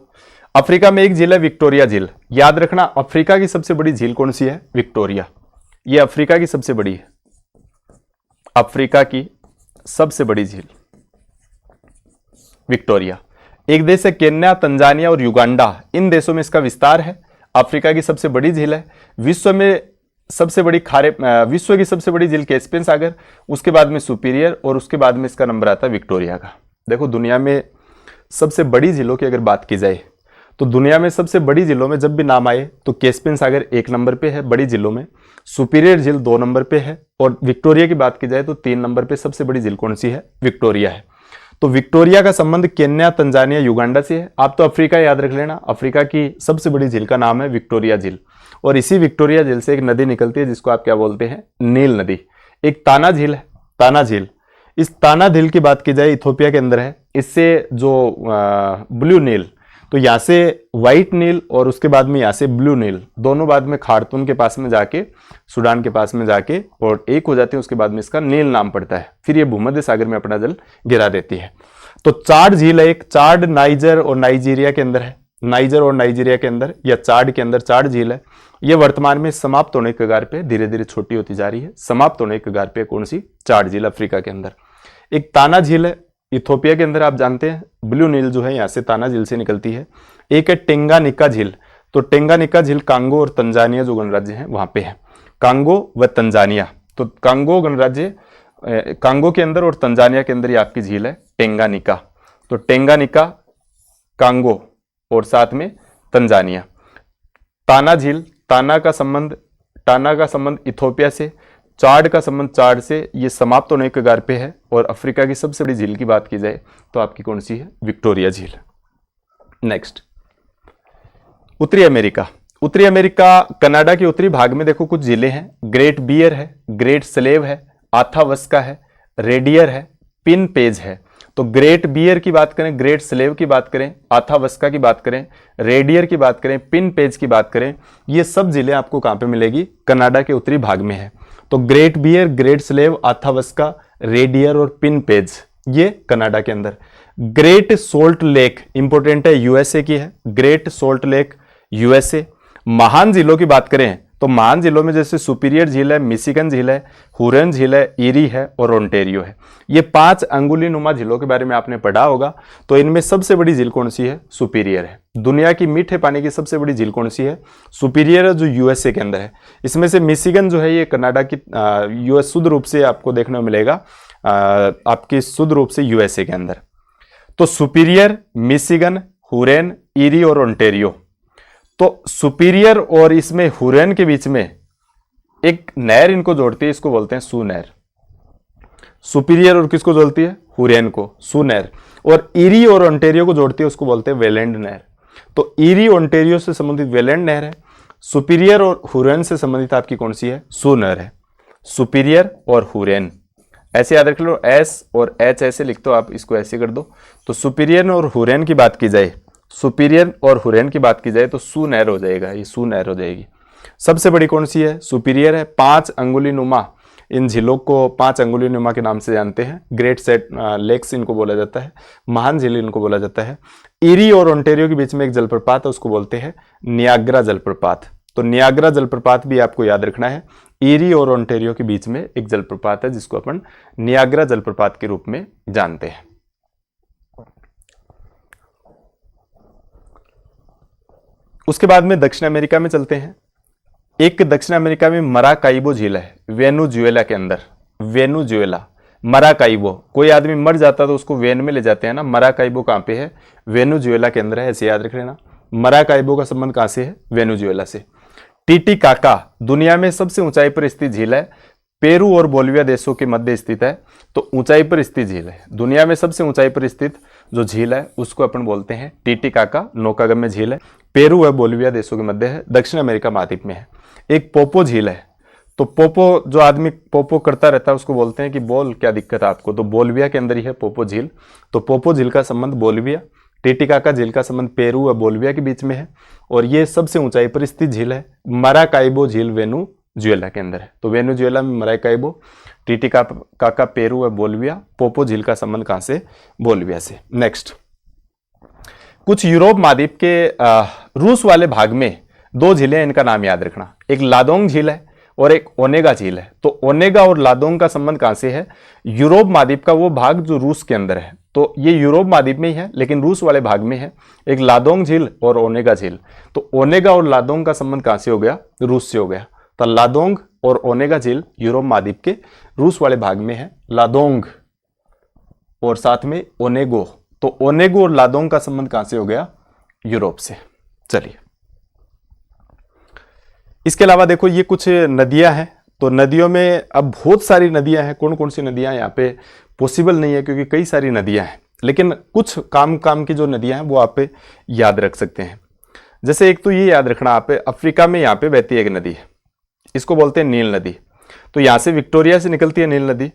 अफ्रीका में एक झील है विक्टोरिया झील। याद रखना अफ्रीका की सबसे बड़ी झील कौन सी है? विक्टोरिया। ये अफ्रीका की सबसे बड़ी है, अफ्रीका की सबसे बड़ी झील विक्टोरिया। एक देश है केन्या, तंजानिया और युगांडा, इन देशों में इसका विस्तार है। अफ्रीका की सबसे बड़ी झील है। विश्व में सबसे बड़ी विश्व की सबसे बड़ी झील कैस्पियन सागर, उसके बाद में सुपीरियर और उसके बाद में इसका नंबर आता है विक्टोरिया का। देखो दुनिया में सबसे बड़ी झीलों की अगर बात की जाए तो दुनिया में सबसे बड़ी झीलों में जब भी नाम आए तो कैस्पियन सागर 1 नंबर पे है बड़ी झीलों में, सुपीरियर झील 2 नंबर पे है और विक्टोरिया की बात की जाए तो 3 नंबर पे सबसे बड़ी झील कौन सी है? विक्टोरिया है। तो विक्टोरिया का संबंध केन्या, तंजानिया, युगांडा से है। आप तो अफ्रीका याद रख लेना, अफ्रीका की सबसे बड़ी झील का नाम है विक्टोरिया झील और इसी विक्टोरिया झील से एक नदी निकलती है जिसको आप क्या बोलते हैं? नील नदी। एक ताना झील है, ताना झील। इस ताना झील की बात की जाए इथोपिया के अंदर है। इससे जो ब्लू नील, तो यहाँ से व्हाइट नील और उसके बाद में यहाँ से ब्लू नील, दोनों बाद में खार्तूम के पास में जाके, सूडान के पास में जाके और एक हो जाती है, उसके बाद में इसका नील नाम पड़ता है। फिर ये भूमध्य सागर में अपना जल गिरा देती है। तो चाड झील है एक, चाड नाइजर और नाइजीरिया के अंदर है, नाइजर और नाइजीरिया के अंदर या चाड के अंदर चाड झील है। ये वर्तमान में समाप्त होने के कगार पे, धीरे धीरे छोटी होती जा रही है, समाप्त होने के कगार पे कौन सी? चाड झील अफ्रीका के अंदर। एक ताना झील है इथोपिया के अंदर, आप जानते हैं ब्लू नील जो है यहाँ से ताना झील से निकलती है। एक है टेंगानिका झील। तो टेंगानिका झील कांगो और तंजानिया जो गणराज्य है वहां पे है, कांगो व तंजानिया। तो कांगो गणराज्य, कांगो के अंदर और तंजानिया के अंदर ये आपकी झील है टेंगानिका। तो टेंगानिका, कांगो और साथ में तंजानिया। ताना झील, टाना का संबंध इथोपिया से, चाड का संबंध चाड से, ये समाप्त होने के कगार पे है। और अफ्रीका की सबसे बड़ी झील की बात की जाए तो आपकी कौन सी है? विक्टोरिया झील। नेक्स्ट, उत्तरी अमेरिका। उत्तरी अमेरिका, कनाडा के उत्तरी भाग में देखो कुछ जिले हैं। ग्रेट बियर है, ग्रेट स्लेव है, आथावस्का है, रेडियर है, पिन पेज है। तो ग्रेट बियर की बात करें, ग्रेट स्लेव की बात करें, आथावस्का की बात करें, रेडियर की बात करें, पिन पेज की बात करें, ये सब जिले आपको कहां पे मिलेगी? कनाडा के उत्तरी भाग में है। तो ग्रेट बियर, ग्रेट स्लेव, आथावस्का, रेडियर और पिन पेज ये कनाडा के अंदर। ग्रेट सोल्ट लेक इंपोर्टेंट है, यूएसए की है, ग्रेट सोल्ट लेक यूएसए। महान जिलों की बात करें तो महान जिलों में जैसे सुपीरियर झील है, मिशिगन झील है, हुरन झील है, ईरी है और ओंटारियो है। ये 5 अंगुली नुमा झीलों के बारे में आपने पढ़ा होगा। तो इनमें सबसे बड़ी झील कौन सी है? सुपीरियर है। दुनिया की मीठे पानी की सबसे बड़ी झील कौन सी है? सुपीरियर है, जो यूएसए के अंदर है। इसमें से मिशिगन जो है ये कनाडा की यूएस शुद्ध रूप से आपको देखने को मिलेगा, आपकी शुद्ध रूप से यूएसए के अंदर। तो सुपीरियर, मिशिगन, हुरन, ईरी और ओंटारियो। तो सुपीरियर और इसमें हुरन के बीच में एक नहर इनको जोड़ती है, इसको बोलते हैं सू नहर। सुपीरियर और किसको जोड़ती है? हुरन को, सू नहर। और ईरी और ओंटारियो को जोड़ती है, उसको बोलते हैं वेलैंड नहर। तो ईरी ओंटारियो से संबंधित वेलैंड नहर है। सुपीरियर और हुरन से संबंधित आपकी कौन सी है? सू नहर है। सुपीरियर और हुरन ऐसे याद रख लो, एस और एच ऐसे लिख दो, आप इसको ऐसे कर दो। तो सुपीरियर और हुरन की बात की जाए, सुपीरियर और हुरन की बात की जाए तो सू नहर हो जाएगा, ये सू नहर हो जाएगी। सबसे बड़ी कौन सी है? सुपीरियर है। 5 अंगुली नुमा, इन झीलों को 5 अंगुली नुमा के नाम से जानते हैं। ग्रेट सेट लेक्स इनको बोला जाता है, महान झील इनको बोला जाता है। ईरी और ओंटारियो के बीच में एक जलप्रपात है, उसको बोलते हैं नियाग्रा जलप्रपात। तो नियाग्रा जलप्रपात भी आपको याद रखना है। ईरी और ओंटारियो के बीच में एक जलप्रपात है जिसको अपन नियाग्रा जलप्रपात के रूप में जानते हैं। उसके बाद में दक्षिण अमेरिका में चलते हैं। एक दक्षिण अमेरिका में मराकाइबो झील है, वेनेजुएला के अंदर। वेनेजुएला, मराकाइबो, कोई आदमी मर जाता तो उसको वेन में ले जाते हैं ना। मराकाइबो कहां पे है? वेनेजुएला के अंदर है, ऐसे याद रख लेना। मराकाइबो का संबंध कहां से है? वेनेजुएला से। टीटीकाका दुनिया में सबसे ऊंचाई पर स्थित झील है, पेरू और बोलिविया देशों के मध्य स्थित है। तो ऊंचाई पर स्थित झील है, दुनिया में सबसे ऊंचाई पर स्थित जो झील है उसको अपन बोलते हैं टीटीकाका, नौकागम्य झील है, पेरू और बोलिविया देशों के मध्य है, दक्षिण अमेरिका महाद्वीप में है। एक पोपो झील है, तो पोपो जो आदमी पोपो करता रहता है उसको बोलते हैं कि बोल क्या दिक्कत है आपको, तो बोलिविया के अंदर ही है पोपो झील। तो पोपो झील का संबंध बोलिविया, टीटीकाका झील का संबंध पेरू और बोलिविया के बीच में है, और ये सबसे ऊंचाई पर स्थित झील है। मराकाइबो झील वेनेजुएला के अंदर है। तो वेनेजुएला में मराकाइबो, टीटीकाका पेरू और बोलिविया, पोपो झील का संबंध कहां से? बोलिविया से। नेक्स्ट, कुछ यूरोप महाद्वीप के रूस वाले भाग में दो झीलें, इनका नाम याद रखना। एक लादोंग झील है और एक ओनेगा झील है। तो ओनेगा और लादोंग का संबंध कहां से है? यूरोप महाद्वीप का वो भाग जो रूस के अंदर है। तो ये यूरोप महाद्वीप में ही है लेकिन रूस वाले भाग में है। एक लादोंग झील और ओनेगा झील। तो ओनेगा और लादोंग का संबंध कहां से हो गया? रूस से हो गया। तो लादोंग और ओनेगा झील यूरोप महाद्वीप के रूस वाले भाग में है। लादोंग और साथ में ओनेगो, तो ओनेगो और लादोंग का संबंध कहां से हो गया? यूरोप से। चलिए, इसके अलावा देखो ये कुछ नदियां हैं। तो नदियों में अब बहुत सारी नदियां हैं। कौन कौन सी नदियां यहाँ पे पॉसिबल नहीं है क्योंकि कई सारी नदियां हैं, लेकिन कुछ काम की जो नदियां हैं वो आप पे याद रख सकते हैं। जैसे एक तो ये याद रखना, आप अफ्रीका में यहाँ पे बहती है एक नदी है, इसको बोलते हैं नील नदी। तो यहाँ से विक्टोरिया से निकलती है नील नदी,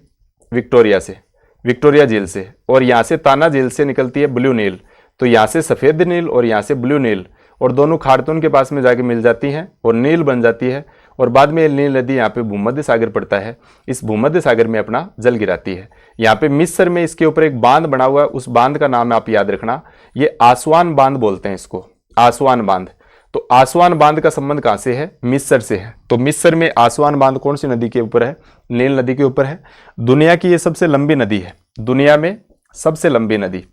विक्टोरिया से, विक्टोरिया झील से, और यहाँ से ताना झील से निकलती है ब्लू नील। तो यहाँ से सफेद नील और यहाँ से ब्लू नील, और दोनों खार्तून के पास में जाके मिल जाती हैं और नील बन जाती है, और बाद में नील नदी यहाँ पे भूमध्य सागर पड़ता है। इस भूमध्य सागर में अपना जल गिराती है। यहाँ पे मिस्र में इसके ऊपर एक बांध बना हुआ है, उस बांध का नाम आप याद रखना, ये आसवान बांध बोलते हैं इसको, आसवान बांध। तो आसवान बांध का संबंध कहां से है? मिस्र से है। तो मिस्र में आसवान बांध कौन सी नदी के ऊपर है? नील नदी के ऊपर है। दुनिया की ये सबसे लंबी नदी है, दुनिया में सबसे लंबी नदी।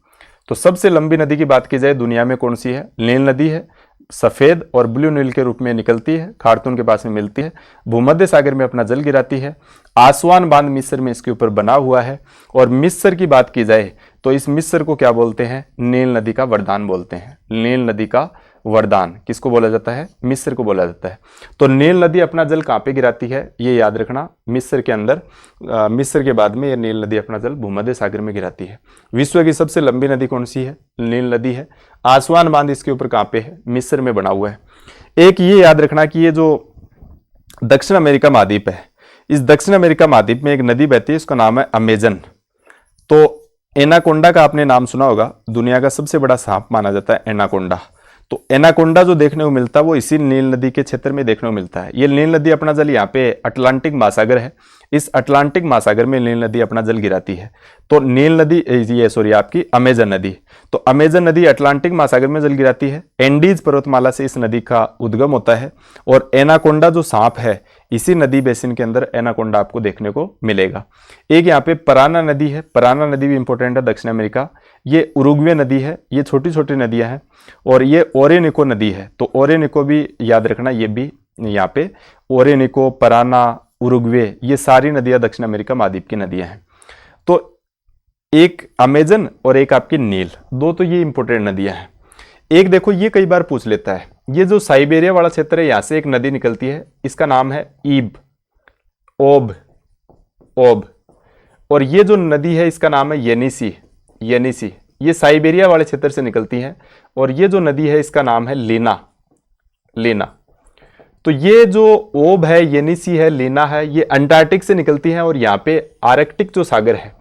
तो सबसे लंबी नदी की बात की जाए दुनिया में कौन सी है? नील नदी है। सफेद और ब्लू नील के रूप में निकलती है, खार्तून के पास में मिलती है, भूमध्य सागर में अपना जल गिराती है। आसवान बांध मिस्र में इसके ऊपर बना हुआ है। और मिस्र की बात की जाए तो इस मिस्र को क्या बोलते हैं? नील नदी का वरदान बोलते हैं। नील नदी का वरदान किसको बोला जाता है? मिस्र को बोला जाता है। तो नील नदी अपना जल कहाँ पे गिराती है? ये याद रखना, मिस्र के अंदर। मिस्र के बाद में ये नील नदी अपना जल भूमध्य सागर में गिराती है। विश्व की सबसे लंबी नदी कौन सी है? नील नदी है। आसवान बांध इसके ऊपर कहाँ पे है? मिस्र में बना हुआ है। एक ये याद रखना कि ये जो दक्षिण अमेरिका महाद्वीप है, इस दक्षिण अमेरिका महाद्वीप में एक नदी बहती है, उसका नाम है अमेजन। तो एनाकोंडा का आपने नाम सुना होगा, दुनिया का सबसे बड़ा सांप माना जाता है एनाकोंडा। तो एनाकोंडा जो देखने को मिलता है वो इसी नील नदी के क्षेत्र में देखने को मिलता है। ये नील नदी अपना जल यहाँ पे अटलांटिक महासागर है, इस अटलांटिक महासागर में नील नदी अपना जल गिराती है। तो नील नदी, ये सॉरी आपकी अमेजन नदी, तो अमेजन नदी अटलांटिक महासागर में जल गिराती है। एंडीज पर्वतमाला से इस नदी का उद्गम होता है। और एनाकोंडा जो सांप है, इसी नदी बेसिन के अंदर एनाकोंडा आपको देखने को मिलेगा। एक यहाँ पे पराना नदी है, पराना नदी भी इंपॉर्टेंट है दक्षिण अमेरिका। ये उरुग्वे नदी है, ये छोटी छोटी नदियां हैं। और ये ओरेनिको नदी है, तो ओरेनिको भी याद रखना, ये भी यहाँ पे ओरेनिको, पराना, उरुग्वे, ये सारी नदियां दक्षिण अमेरिका महाद्वीप की नदियां हैं। तो एक अमेजन और एक आपकी नील, दो तो ये इंपॉर्टेंट नदियां हैं। एक देखो ये कई बार पूछ लेता है, ये जो साइबेरिया वाला क्षेत्र है, यहां से एक नदी निकलती है, इसका नाम है ईब, ओब, ओब। और ये जो नदी है इसका नाम है येनिसी, येनिसी। ये साइबेरिया वाले क्षेत्र से निकलती है। और ये जो नदी है इसका नाम है लीना, लीना। तो ये जो ओब है, येनिसी है, लीना है, ये अंटार्कटिक से निकलती है। और यहाँ पे आर्कटिक जो सागर है,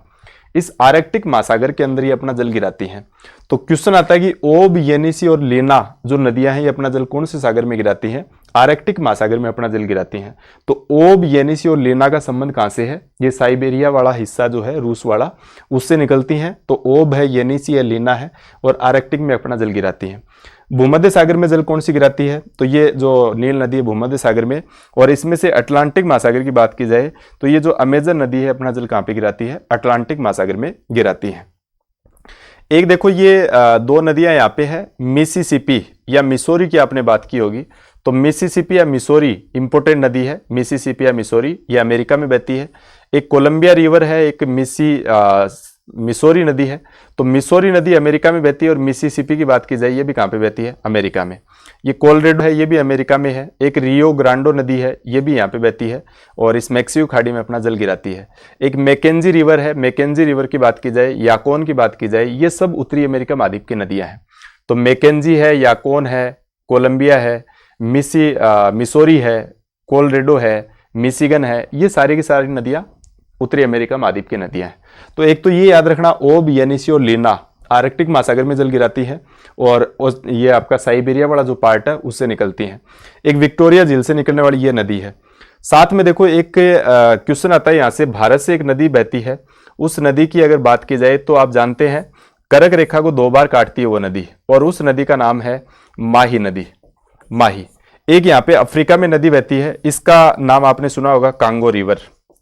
इस आर्कटिक महासागर के अंदर ये अपना जल गिराती हैं। तो क्वेश्चन आता है कि ओब, येनिसी और लीना जो नदियां हैं, ये अपना जल कौन से सागर में गिराती हैं? आर्कटिक महासागर में अपना जल गिराती हैं। तो ओब, येनिसी और लीना का संबंध कहां से है? ये साइबेरिया वाला हिस्सा जो है, रूस वाला, उससे निकलती हैं। तो ओब है, येनिसी है, लीना है, और आर्कटिक में अपना जल गिराती हैं। भूमध्य सागर में जल कौन सी गिराती है? तो ये जो नील नदी है भूमध्य सागर में। और इसमें से अटलांटिक महासागर की बात की जाए तो ये जो अमेजन नदी है अपना जल कहाँ पे गिराती है? अटलांटिक महासागर में गिराती है। एक देखो ये दो नदियां यहाँ पे है, मिसिसिपी या मिसोरी की आपने बात की होगी। तो मिसिसिपी या मिसोरी इंपोर्टेंट नदी है। मिसिसिपी या मिसोरी ये अमेरिका में बहती है। एक कोलंबिया रिवर है, एक मिसौरी नदी है, तो मिसौरी नदी अमेरिका में बहती है। और मिसिसिपी की बात की जाए, ये भी कहाँ पे बहती है? अमेरिका में। ये कोलोराडो है, ये भी अमेरिका में है। एक रियो ग्रांडो नदी है, ये भी यहाँ पे बहती है और इस मैक्सिको खाड़ी में अपना जल गिराती है। एक मैकेंजी रिवर है, मैकेंजी रिवर की बात की जाए, याकोन की बात की जाए, ये सब उत्तरी अमेरिका महाद्वीप की नदियां हैं। तो मैकेंजी है, याकोन है, कोलंबिया है, मिसौरी है, कोलोराडो है, मिशिगन है, ये सारी की सारी नदियां उत्तरी अमेरिका महाद्वीप की नदियां हैं। तो एक तो ये याद रखना, ओब, येनिसी और लीना आर्कटिक महासागर में जल गिराती है और ये आपका साइबेरिया वाला जो पार्ट है उससे निकलती है। एक विक्टोरिया झील से निकलने वाली ये नदी है। साथ में देखो एक क्वेश्चन आता है यहाँ से, भारत से एक नदी बहती है, उस नदी की अगर बात की जाए तो आप जानते हैं कर्क रेखा को 2 बार काटती है वो नदी, और उस नदी का नाम है माही नदी। माही। एक यहाँ पे अफ्रीका में नदी बहती है, इसका नाम आपने सुना होगा कांगो रिवर,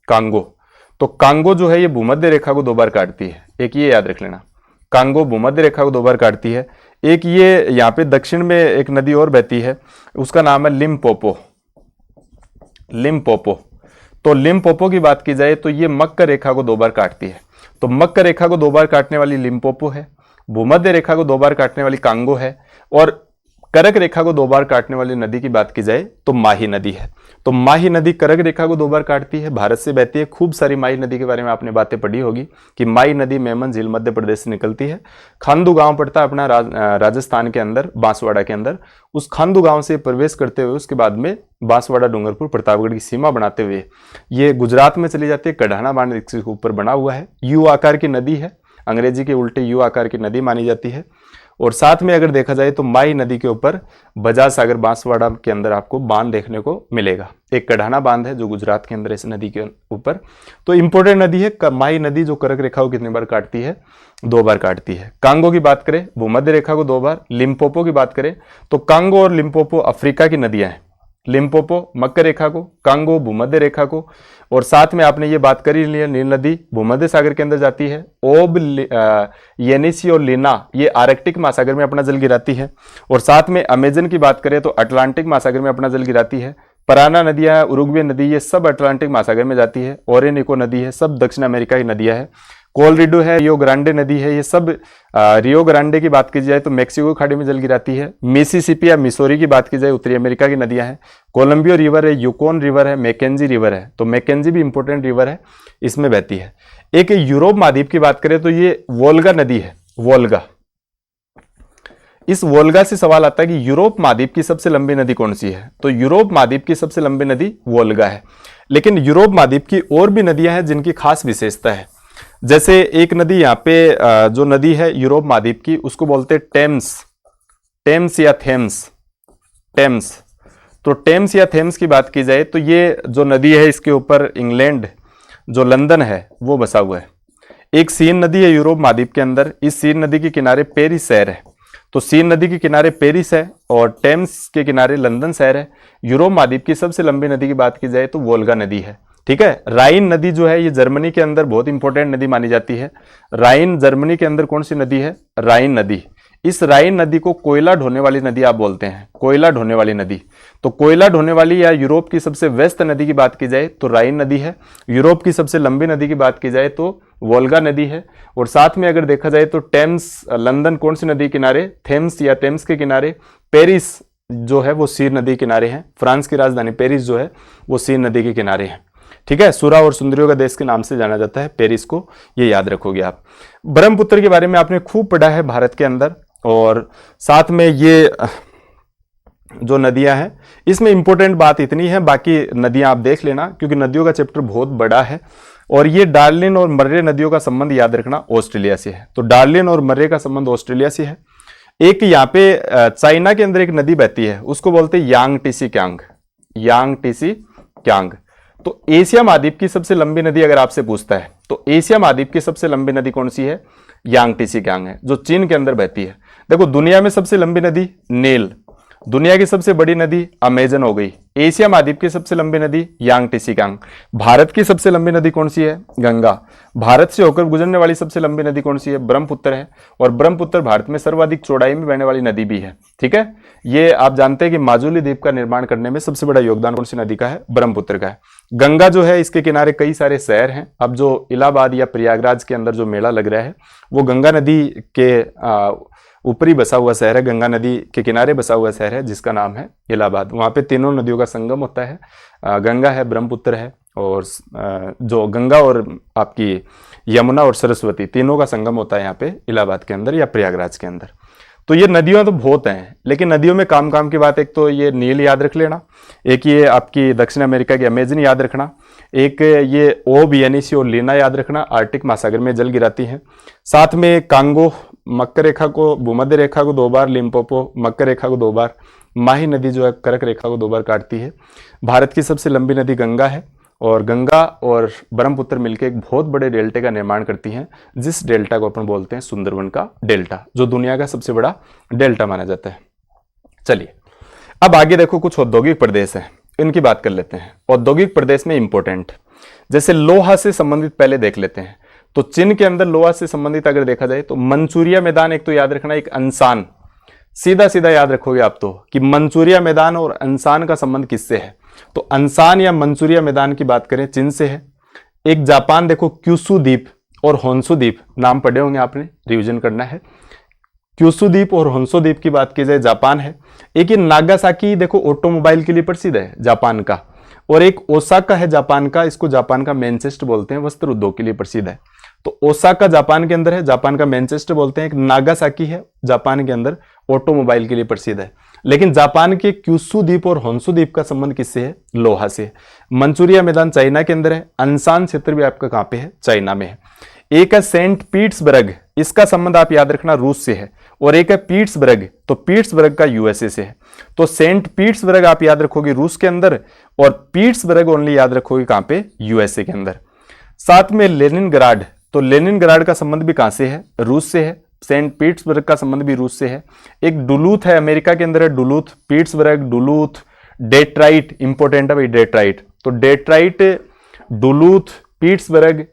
कांगो। तो कांगो जो है ये भूमध्य रेखा को 2 बार काटती है, एक ये याद रख लेना, कांगो भूमध्य रेखा को 2 बार काटती है। एक ये यहाँ पे दक्षिण में एक नदी और बहती है, उसका नाम है लिम्पोपो, लिम्पोपो। तो लिम्पोपो की बात की जाए तो ये मकर रेखा को 2 बार काटती है। तो मकर रेखा को 2 बार काटने वाली लिम्पोपो है, भूमध्य रेखा को 2 बार काटने वाली कांगो है, और कर्क रेखा को 2 बार काटने वाली नदी की बात की जाए तो माही नदी है। तो माही नदी कर्क रेखा को 2 बार काटती है, भारत से बहती है। खूब सारी माही नदी के बारे में आपने बातें पढ़ी होगी कि माही नदी मेमन झील मध्य प्रदेश से निकलती है। खांदू गांव पड़ता है अपना राजस्थान के अंदर, बांसवाड़ा के अंदर। उस खांदू गांव से प्रवेश करते हुए उसके बाद में बांसवाड़ा, डूंगरपुर, प्रतापगढ़ की सीमा बनाते हुए ये गुजरात में चली जाती है। कढ़ाना बांध इसके ऊपर बना हुआ है, यू आकार की नदी है, अंग्रेजी के उल्टे यू आकार की नदी मानी जाती है। और साथ में अगर देखा जाए तो माही नदी के ऊपर बजाज सागर बांसवाड़ा के अंदर आपको बांध देखने को मिलेगा। एक कढ़ाना बांध है जो गुजरात के अंदर इस नदी के ऊपर। तो इंपोर्टेंट नदी है माही नदी, जो कर्क रेखा को कितनी बार काटती है? 2 बार काटती है। कांगो की बात करें, भूमध्य रेखा को 2 बार। लिम्पोपो की बात करें तो कांगो और लिम्पोपो अफ्रीका की नदियां हैं। लिम्पोपो मकर रेखा को, कांगो भूमध्य रेखा को, और साथ में आपने ये बात करी नील नदी भूमध्य सागर के अंदर जाती है। ओब, येनिसी और लीना ये आर्कटिक महासागर में अपना जल गिराती है। और साथ में अमेजन की बात करें तो अटलांटिक महासागर में अपना जल गिराती है। पराना नदियां, उरुग्वे नदी, ये सब अटलांटिक महासागर में जाती है। ओरेनिको नदी है, सब दक्षिण अमेरिका की नदियां है। कोलोराडो है, रियो ग्रांडे नदी है, ये सब रियो ग्रांडे की बात की जाए तो मैक्सिको खाड़ी में जल गिराती है। मिसिसिपी या मिसौरी की बात की जाए उत्तरी अमेरिका की नदियां हैं। कोलंबिया रिवर है, यूकोन रिवर है, मैकेंजी रिवर है। तो मैकेंजी भी इंपोर्टेंट रिवर है, इसमें बहती है। एक यूरोप महाद्वीप की बात करें तो ये वोल्गा नदी है, वोल्गा। इस वोल्गा से सवाल आता है कि यूरोप महाद्वीप की सबसे लंबी नदी कौन सी है? तो यूरोप महाद्वीप की सबसे लंबी नदी वोल्गा है। लेकिन यूरोप महाद्वीप की और भी नदियां हैं जिनकी खास विशेषता है। जैसे एक नदी यहाँ पे जो नदी है यूरोप महाद्वीप की, उसको बोलते हैं टेम्स, टेम्स या थेम्स, टेम्स। तो टेम्स या थेम्स की बात की जाए तो ये जो नदी है इसके ऊपर इंग्लैंड, जो लंदन है, वो बसा हुआ है। एक सीन नदी है यूरोप महाद्वीप के अंदर, इस सीन नदी के किनारे पेरिस शहर है। तो सीन नदी के किनारे पेरिस है और टेम्स के किनारे लंदन शहर है। यूरोप महाद्वीप की सबसे लंबी नदी की बात की जाए तो वोल्गा नदी है। ठीक है। राइन नदी जो है ये जर्मनी के अंदर बहुत इंपॉर्टेंट नदी मानी जाती है। राइन जर्मनी के अंदर कौन सी नदी है? राइन नदी। इस राइन नदी को कोयला ढोने वाली नदी आप बोलते हैं, कोयला ढोने वाली नदी। तो कोयला ढोने वाली या यूरोप की सबसे व्यस्त नदी की बात की जाए तो राइन नदी है। यूरोप की सबसे लंबी नदी की बात की जाए तो वोल्गा नदी है। और साथ में अगर देखा जाए तो टेम्स, लंदन कौन सी नदी किनारे? थेम्स या टेम्स के किनारे। पेरिस जो है वो सीर नदी किनारे है। फ्रांस की राजधानी पेरिस जो है वो सीर नदी के किनारे है। ठीक है। सुरा और सुंदरियों का देश के नाम से जाना जाता है पेरिस को, ये याद रखोगे आप। ब्रह्मपुत्र के बारे में आपने खूब पढ़ा है भारत के अंदर। और साथ में ये जो नदियां हैं इसमें इंपॉर्टेंट बात इतनी है, बाकी नदियां आप देख लेना क्योंकि नदियों का चैप्टर बहुत बड़ा है। और ये डार्लिन और मर्रे नदियों का संबंध याद रखना ऑस्ट्रेलिया से है। तो डार्लिन और मर्रे का संबंध ऑस्ट्रेलिया से है। एक यहाँ पे चाइना के अंदर एक नदी बहती है, उसको बोलते हैं यांग टीसी क्यांग, यांग टीसी क्यांग। तो एशिया महाद्वीप की सबसे लंबी नदी अगर आपसे पूछता है तो एशिया महाद्वीप की सबसे लंबी नदी कौन सी है? यांग टीसी क्यांग है, जो चीन के अंदर बहती है। देखो दुनिया में सबसे लंबी नदी नील, दुनिया की सबसे बड़ी नदी अमेजन हो गई। एशिया महाद्वीप की सबसे लंबी नदी यांग टीसी क्यांग। भारत की सबसे लंबी नदी कौन सी है? गंगा। भारत से होकर गुजरने वाली सबसे लंबी नदी कौन सी है? ब्रह्मपुत्र है। और ब्रह्मपुत्र भारत में सर्वाधिक चौड़ाई में बहने वाली नदी भी है। ठीक है। ये आप जानते हैं कि माजुली द्वीप का निर्माण करने में सबसे बड़ा योगदान कौन सी नदी का है? ब्रह्मपुत्र का है। गंगा जो है इसके किनारे कई सारे शहर हैं। अब जो इलाहाबाद या प्रयागराज के अंदर जो मेला लग रहा है वो गंगा नदी के ऊपरी बसा हुआ शहर है, गंगा नदी के किनारे बसा हुआ शहर है जिसका नाम है इलाहाबाद। वहाँ पे तीनों नदियों का संगम होता है, गंगा है, ब्रह्मपुत्र है, और जो गंगा और आपकी यमुना और सरस्वती तीनों का संगम होता है यहाँ पे इलाहाबाद के अंदर या प्रयागराज के अंदर। तो ये नदियाँ तो बहुत हैं, लेकिन नदियों में काम काम की बात, एक तो ये नील याद रख लेना, एक ये आपकी दक्षिण अमेरिका की अमेजन याद रखना, एक ये ओब, येनिसी और लीना याद रखना, आर्कटिक महासागर में जल गिराती हैं। साथ में कांगो मकर रेखा को, भूमध्य रेखा को 2 बार, लिम्पोपो मकर रेखा को 2 बार, माही नदी जो है कर्क रेखा को 2 बार काटती है। भारत की सबसे लंबी नदी गंगा है, और गंगा और ब्रह्मपुत्र मिलकर एक बहुत बड़े डेल्टे का निर्माण करती हैं, जिस डेल्टा को अपन बोलते हैं सुंदरवन का डेल्टा, जो दुनिया का सबसे बड़ा डेल्टा माना जाता है। चलिए अब आगे देखो, कुछ औद्योगिक प्रदेश हैं, इनकी बात कर लेते हैं। औद्योगिक प्रदेश में इंपॉर्टेंट, जैसे लोहा से संबंधित पहले देख लेते हैं। तो चीन के अंदर लोहा से संबंधित अगर देखा जाए तो मंचूरिया मैदान एक तो याद रखना, एक अंसान, सीधा सीधा याद रखोगे आप तो कि मंचूरिया मैदान और अंसान का संबंध किससे है। तो अंसान या मंचूरिया मैदान की बात करें चीन से है। एक जापान देखो, क्यूशू द्वीप और होन्शु द्वीप, नाम पढ़े होंगे आपने, रिवीजन करना है। क्यूशू द्वीप और होन्शु द्वीप की बात की जाए जापान है। एक ये नागासाकी देखो ऑटोमोबाइल के लिए प्रसिद्ध है जापान का, और एक ओसाका है जापान का, इसको जापान का मैनचेस्टर बोलते हैं, वस्त्र उद्योग के लिए प्रसिद्ध है। तो ओसाका जापान के अंदर है, जापान का मैनचेस्टर बोलते हैं। एक नागासाकी है जापान के अंदर, ऑटोमोबाइल के लिए प्रसिद्ध है। लेकिन जापान के क्यूशू द्वीप और होन्शु द्वीप का संबंध किससे है? लोहा से। मंचूरिया मैदान चाइना के अंदर है। अंसान क्षेत्र भी आपका कहां पे है? चाइना में है। एक है सेंट पीटर्सबर्ग, इसका संबंध आप याद रखना रूस से है, और एक है पीटर्सबर्ग, तो पीटर्सबर्ग का यूएसए से है। तो सेंट पीटर्सबर्ग आप याद रखोगे रूस के अंदर, और पीटर्सबर्ग ओनली याद रखोगे कहां पे? यूएसए के अंदर। साथ में लेनिनग्राड, तो लेनिनग्राड का संबंध भी कहां से है? रूस से है। सेंट पीटर्सबर्ग का संबंध भी रूस से है। एक डुलूथ है, अमेरिका के अंदर है Duluth, Petersburg, Duluth, Detroit, important है भाई डेट्राइट। तो डेट्राइट, डुलूथ, पीटर्सबर्ग,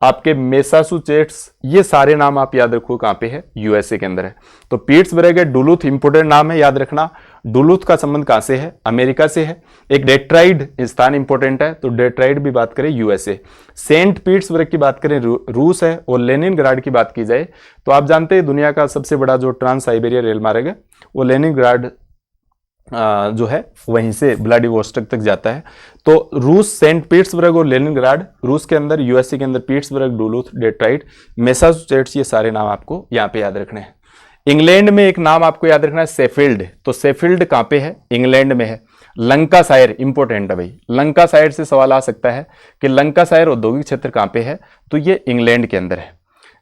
आपके मैसाचुसेट्स, ये सारे नाम आप याद रखो कहां पे है? यूएसए के अंदर है। तो पीटर्सबर्ग है, डुलूथ इंपोर्टेंट नाम है, याद रखना। डुलूथ का संबंध कहां से है? अमेरिका से है। एक डेट्राइड स्थान इंपोर्टेंट है, तो डेट्राइड भी बात करें यूएसए। सेंट पीटर्सबर्ग की बात करें रूस है, और लेनिनग्राड की बात की जाए तो आप जानते हैं दुनिया का सबसे बड़ा जो ट्रांस साइबेरिया रेल मार्ग है वो लेनिनग्राड जो है वहीं से व्लादिवोस्टोक तक जाता है। तो रूस, सेंट पीटर्सबर्ग और लेनिनग्राड रूस के अंदर, यूएसए के अंदर पीटर्सबर्ग, डुलूथ, डेट्राइट, मैसाचुसेट्स, ये सारे नाम आपको यहाँ पे याद रखने हैं। इंग्लैंड में एक नाम आपको याद रखना है शेफील्ड। तो शेफील्ड कहाँ पे है? इंग्लैंड में है। लंकाशायर इंपोर्टेंट है भाई, लंकाशायर से सवाल आ सकता है कि लंकाशायर औद्योगिक क्षेत्र कहाँ पे है, तो ये इंग्लैंड के अंदर है।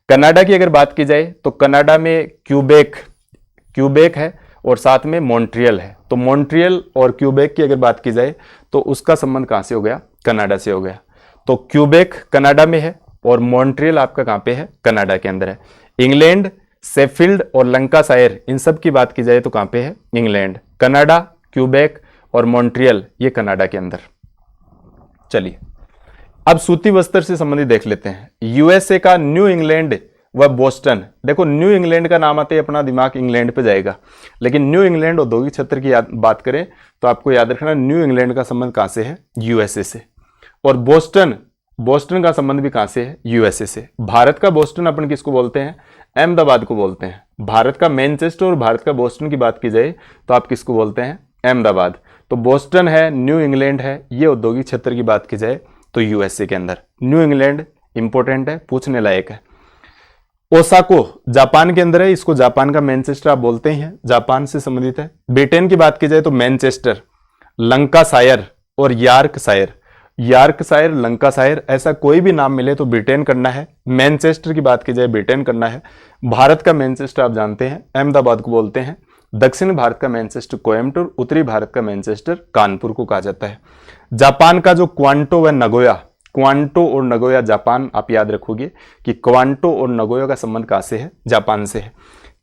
कनाडा की अगर बात की जाए तो कनाडा में क्यूबेक है, और साथ में मॉन्ट्रियल है। तो मॉन्ट्रियल और क्यूबेक की अगर बात की जाए तो उसका संबंध कहां से हो गया? कनाडा से हो गया। तो क्यूबेक कनाडा में है, और मॉन्ट्रियल आपका कहां पे है? कनाडा के अंदर है। इंग्लैंड, शेफील्ड और लंकाशायर, इन सब की बात की जाए तो कहां पे है? इंग्लैंड। कनाडा, क्यूबेक और मॉन्ट्रियल, ये कनाडा के अंदर। चलिए अब सूती वस्त्र से संबंधित देख लेते हैं। यूएसए का न्यू इंग्लैंड व बोस्टन, देखो न्यू इंग्लैंड का नाम आते ही अपना दिमाग इंग्लैंड पे जाएगा, लेकिन न्यू इंग्लैंड औद्योगिक क्षेत्र की बात करें तो आपको याद रखना न्यू इंग्लैंड का संबंध कहां से है? यूएसए से। और बोस्टन का संबंध भी कहां से है? यूएसए से। भारत का बोस्टन अपन किसको बोलते हैं? अहमदाबाद को बोलते हैं। भारत का मैनचेस्टर और भारत का बोस्टन की बात की जाए तो आप किसको बोलते हैं? अहमदाबाद। तो बोस्टन है, न्यू इंग्लैंड है, ये औद्योगिक क्षेत्र की बात की जाए तो यूएसए के अंदर। न्यू इंग्लैंड इंपोर्टेंट है, पूछने लायक है। ओसाको जापान के अंदर है, इसको जापान का मैनचेस्टर आप बोलते हैं, जापान से संबंधित है। ब्रिटेन की बात की जाए तो मैनचेस्टर, लंकाशायर और यॉर्कशायर। यॉर्कशायर, लंकाशायर, ऐसा कोई भी नाम मिले तो ब्रिटेन करना है। मैनचेस्टर की बात की जाए ब्रिटेन करना है। भारत का मैनचेस्टर आप जानते हैं अहमदाबाद को बोलते हैं। दक्षिण भारत का मैनचेस्टर कोयम्बटूर, उत्तरी भारत का मैनचेस्टर कानपुर को कहा जाता है। जापान का जो क्वांटो व नगोया, क्वांटो और नगोया जापान, आप याद रखोगे कि क्वांटो और नगोया का संबंध कहां से है? जापान से है।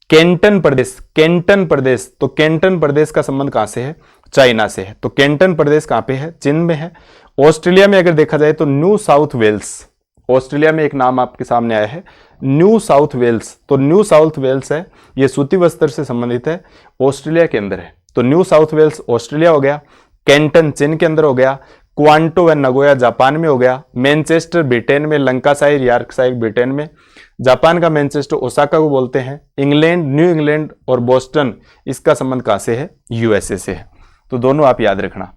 कैंटन प्रदेश, तो कैंटन प्रदेश का संबंध कहां से है? चाइना से है। तो कैंटन प्रदेश कहां पे है? चीन में है। ऑस्ट्रेलिया में अगर देखा जाए तो न्यू साउथ वेल्स, ऑस्ट्रेलिया में एक नाम आपके सामने आया है न्यू साउथ वेल्स। तो न्यू साउथ वेल्स है, ये सूती वस्त्र से संबंधित है, ऑस्ट्रेलिया के अंदर है। तो न्यू साउथ वेल्स ऑस्ट्रेलिया हो गया। कैंटन चीन के अंदर हो गया। क्वांटो व नगोया जापान में हो गया, मैनचेस्टर ब्रिटेन में, लंकाशायर यॉर्कशायर ब्रिटेन में, जापान का मैनचेस्टर ओसाका को बोलते हैं, इंग्लैंड न्यू इंग्लैंड और बोस्टन इसका संबंध कहां से है, यूएसए से है। तो दोनों आप याद रखना।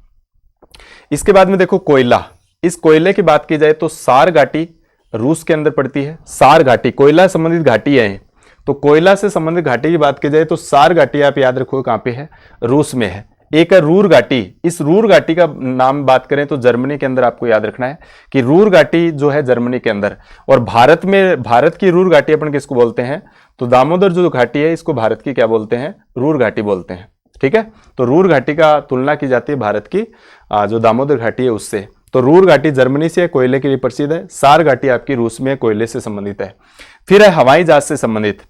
इसके बाद में देखो कोयला, इस कोयले की बात की जाए तो सार घाटी रूस के अंदर पड़ती है। सार घाटी कोयला संबंधित घाटी है, तो कोयला से संबंधित घाटी की बात की जाए तो सार घाटी आप याद रखो कहां पे है, रूस में है। एक है रूर घाटी, इस रूर घाटी का नाम बात करें तो जर्मनी के अंदर आपको याद रखना है कि रूर घाटी जो है जर्मनी के अंदर। और भारत में, भारत की रूर घाटी अपन किसको बोलते हैं, तो दामोदर जो घाटी है इसको भारत की क्या बोलते हैं, रूर घाटी बोलते हैं। ठीक है, तो रूर घाटी का तुलना की जाती है भारत की जो दामोदर घाटी है उससे। तो रूर घाटी जर्मनी से कोयले के लिए प्रसिद्ध है, सार घाटी आपकी रूस में कोयले से संबंधित है। फिर है हवाई जहाज से संबंधित,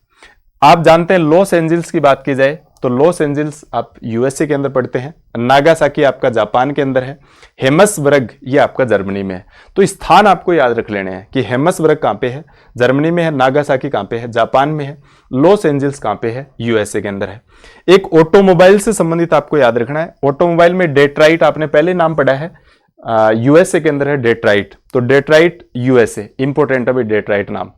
आप जानते हैं लॉस एंजल्स की बात की जाए तो लॉस एंजल्स आप यूएसए के अंदर पड़ते हैं, नागासाकी आपका जापान के अंदर है, हेमसबर्ग ये आपका जर्मनी में है। तो स्थान आपको याद रख लेने हैं कि हेमसबर्ग कहां पे है, जर्मनी में है, नागासाकी कहां पे है, जापान में है, लॉस एंजल्स कहां पे है, यूएसए के अंदर है। एक ऑटोमोबाइल से संबंधित आपको याद रखना है, ऑटोमोबाइल में डेट्राइट आपने पहले नाम पढ़ा है, यूएसए के अंदर है डेट्राइट, तो डेट्राइट यूएसए, इंपोर्टेंट है डेट्राइट नाम।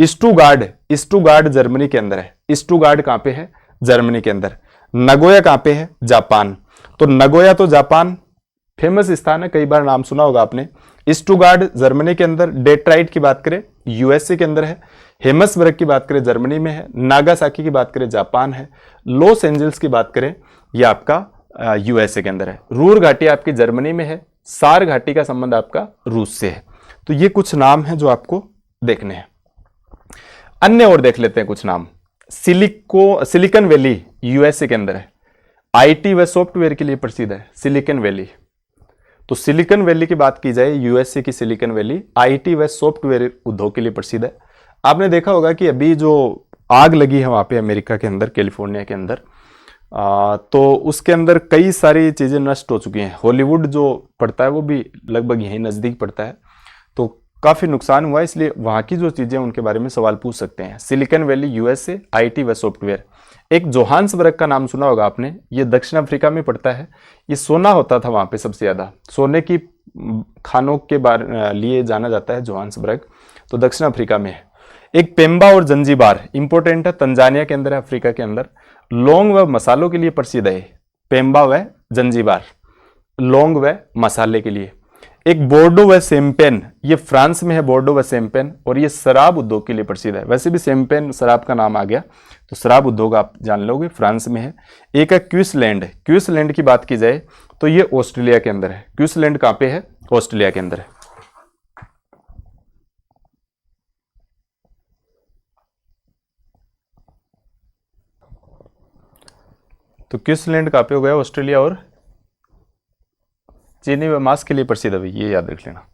स्टुगार्ड, स्टुगार्ड जर्मनी के अंदर है, स्टुगार्ड कहां पे है, जर्मनी के अंदर। नगोया कहां पे है, जापान, तो नगोया तो जापान फेमस स्थान है, कई बार नाम सुना होगा आपने। स्टुगार्ड जर्मनी के अंदर, डेट्राइट की बात करें यूएसए के अंदर है, हेमसबर्ग की बात करें जर्मनी में है, नागासाकी की बात करें जापान है, लॉस एंजल्स की बात करें ये आपका यूएसए के अंदर है। रूर घाटी आपकी जर्मनी में है, सार घाटी का संबंध आपका रूस से है। तो ये कुछ नाम है जो आपको देखने हैं। अन्य और देख लेते हैं कुछ नाम। सिलिकॉन वैली यूएसए के अंदर है, आईटी व सॉफ्टवेयर के लिए प्रसिद्ध है सिलिकॉन वैली। तो सिलिकॉन वैली की बात की जाए, यूएसए की सिलिकॉन वैली आईटी व सॉफ्टवेयर उद्योग के लिए प्रसिद्ध है। आपने देखा होगा कि अभी जो आग लगी है वहां पे अमेरिका के अंदर, कैलिफोर्निया के अंदर, तो उसके अंदर कई सारी चीजें नष्ट हो चुकी हैं। हॉलीवुड जो पड़ता है वो भी लगभग यहीं नजदीक पड़ता है, तो काफी नुकसान हुआ है, इसलिए वहां की जो चीजें उनके बारे में सवाल पूछ सकते हैं। सिलिकॉन वैली यूएसए, आईटी व सॉफ्टवेयर। एक जोहान्सबर्ग का नाम सुना होगा आपने, ये दक्षिण अफ्रीका में पड़ता है। ये सोना होता था वहां पे सबसे ज्यादा, सोने की खानों के लिए जाना जाता है जोहान्सबर्ग, तो दक्षिण अफ्रीका में है। एक पेम्बा और जंजीबार इंपोर्टेंट है, तंजानिया के अंदर है, अफ्रीका के अंदर। लौंग व मसालों के लिए प्रसिद्ध है पेम्बा व जंजीबार, लौंग व मसाले के लिए। एक बोर्डो व शैंपेन, ये फ्रांस में है बोर्डो व शैंपेन, और ये शराब उद्योग के लिए प्रसिद्ध है। वैसे भी शैंपेन शराब का नाम आ गया, तो शराब उद्योग आप जान लोगे, फ्रांस में है। एक है क्वींसलैंड, क्वींसलैंड की बात की जाए तो ये ऑस्ट्रेलिया के अंदर है। क्वींसलैंड कहां पे है, ऑस्ट्रेलिया के अंदर है। तो क्वींसलैंड कहां पे हो गया, ऑस्ट्रेलिया, और चीनी व मांस के लिए प्रसिद्ध है, ये याद रख लेना।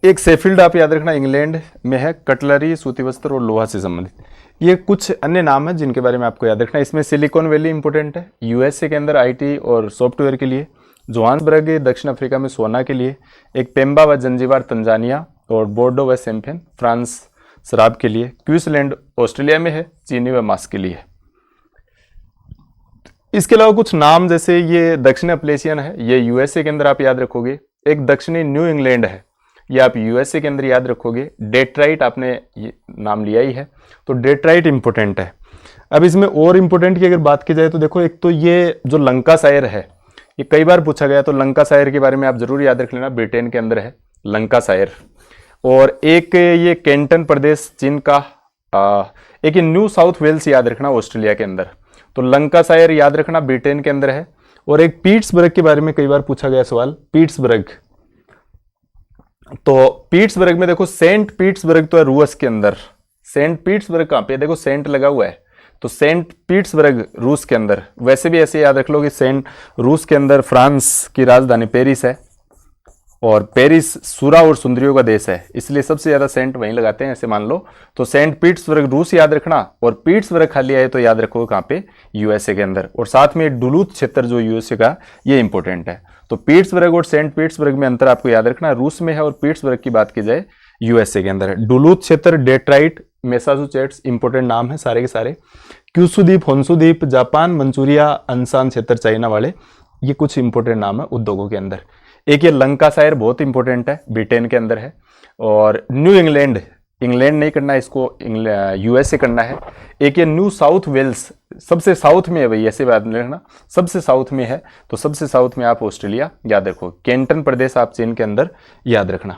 एक शेफील्ड आप याद रखना, इंग्लैंड में है, कटलरी, सूती वस्त्र और लोहा से संबंधित। ये कुछ अन्य नाम है जिनके बारे में आपको याद रखना है। इसमें सिलिकॉन वैली इंपोर्टेंट है, यूएसए के अंदर आईटी और सॉफ्टवेयर के लिए। जोहान्सबर्ग दक्षिण अफ्रीका में सोना के लिए। एक पेम्बा व जंजीबार तंजानिया, और बोर्डो व शैंपेन फ्रांस शराब के लिए। क्वींसलैंड ऑस्ट्रेलिया में है, चीनी व मांस के लिए। इसके अलावा कुछ नाम, जैसे ये दक्षिण अप्लेशियन है, ये यूएसए के अंदर आप याद रखोगे। एक दक्षिणी न्यू इंग्लैंड है, ये आप यूएसए के अंदर याद रखोगे। डेट्राइट आपने ये नाम लिया ही है, तो डेट्राइट इंपोर्टेंट है। अब इसमें और इंपोर्टेंट की अगर बात की जाए तो देखो, एक तो ये जो लंकाशायर है, ये कई बार पूछा गया, तो लंकाशायर के बारे में आप जरूर याद रख लेना, ब्रिटेन के अंदर है लंकाशायर। और एक ये कैंटन प्रदेश चीन का, एक ये न्यू साउथ वेल्स याद रखना, ऑस्ट्रेलिया के अंदर। तो लंकाशायर याद रखना, ब्रिटेन के अंदर है। और एक पीट्सबर्ग के बारे में कई बार पूछा गया सवाल, पीट्सबर्ग। तो पीट्सबर्ग में देखो, सेंट पीट्सबर्ग तो है रूस के अंदर। सेंट पीट्सबर्ग कहां पे, देखो सेंट लगा हुआ है, तो सेंट पीट्सबर्ग रूस के अंदर। वैसे भी ऐसे याद रख लो कि सेंट रूस के अंदर फ्रांस की राजधानी पेरिस है, और पेरिस सुरा और सुंदरियों का देश है, इसलिए सबसे ज्यादा सेंट वहीं लगाते हैं, ऐसे मान लो। तो सेंट पीट्सबर्ग रूस याद रखना, और पीट्सबर्ग खाली आए तो याद रखो कहां पे, यूएसए के अंदर। और साथ में डुलूथ क्षेत्र जो यूएसए का, ये इंपॉर्टेंट है। तो पीट्सबर्ग और सेंट पीट्सबर्ग में अंतर आपको याद रखना, रूस में है, और पीट्सबर्ग की बात की जाए यूएसए के अंदर है। डुलूथ क्षेत्र, डेट्राइट, मैसाचुसेट्स, इंपोर्टेंट नाम है सारे के सारे। क्यूसु द्वीप, होन्सु द्वीप, जापान, मंचूरिया, अनसान क्षेत्र चाइना वाले, ये कुछ इंपॉर्टेंट नाम है उद्योगों के अंदर। एक ये लंकाशायर बहुत इंपॉर्टेंट है, ब्रिटेन के अंदर है। और न्यू इंग्लैंड, इंग्लैंड नहीं करना है इसको, यूएसए करना है। एक ये न्यू साउथ वेल्स, सबसे साउथ में है भाई, ऐसे बात नहीं रखना, सबसे साउथ में है, तो सबसे साउथ में आप ऑस्ट्रेलिया याद रखो। कैंटन प्रदेश आप चीन के अंदर याद रखना,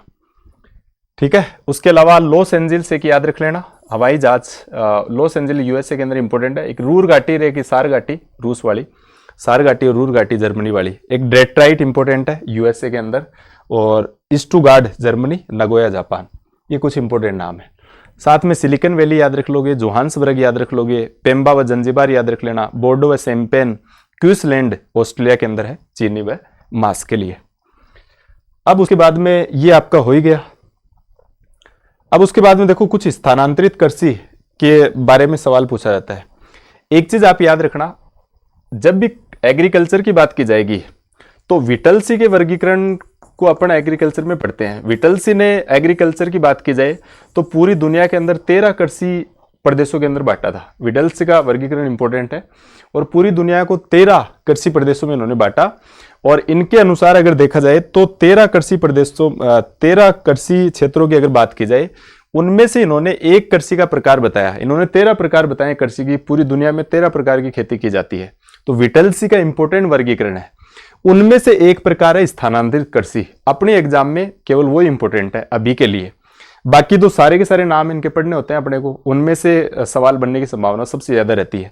ठीक है। उसके अलावा लॉस एंजिल्स एक याद रख लेना, हवाई जहाज। लॉस एंजिल यूएसए के अंदर इंपॉर्टेंट है। एक रूर घाटी रहेगी, सार घाटी रूस वाली, सार घाटी और रूर घाटी जर्मनी वाली। एक डेट्राइट इंपॉर्टेंट है यूएसए के अंदर, और स्टुगार्ड जर्मनी, नगोया जापान। ये कुछ इंपॉर्टेंट नाम है। साथ में सिलिकन वैली याद रख लोगे, जोहान्सबर्ग याद रख लोगे, पेम्बा व जंजीबार याद रख लेना, बोर्डो व शैंपेन, क्वींसलैंड ऑस्ट्रेलिया के अंदर है, चीनी व मास के लिए। अब उसके बाद में ये आपका हो ही गया। अब उसके बाद में देखो कुछ स्थानांतरित कृषि के बारे में सवाल पूछा जाता है। एक चीज आप याद रखना, जब भी एग्रीकल्चर की बात की जाएगी तो विटलसी के वर्गीकरण को अपन एग्रीकल्चर में पढ़ते हैं। विटलसी ने एग्रीकल्चर की बात की जाए तो पूरी दुनिया के अंदर 13 कृषि प्रदेशों के अंदर बांटा था। विटलसी का वर्गीकरण इंपॉर्टेंट है, और पूरी दुनिया को 13 कृषि प्रदेशों में इन्होंने बांटा। और इनके अनुसार अगर देखा जाए तो 13 कृषि प्रदेशों, 13 कृषि क्षेत्रों की अगर बात की जाए, उनमें से इन्होंने एक कृषि का प्रकार बताया। इन्होंने 13 प्रकार बताए कृषि की, पूरी दुनिया में 13 प्रकार की खेती की जाती है। तो विटलसी का इंपॉर्टेंट वर्गीकरण है। उनमें से एक प्रकार है स्थानांतरित कृषि। अपने एग्जाम में केवल वो इंपॉर्टेंट है अभी के लिए, बाकी तो सारे के सारे नाम इनके पढ़ने होते हैं अपने को, उनमें से सवाल बनने की संभावना सबसे ज्यादा रहती है।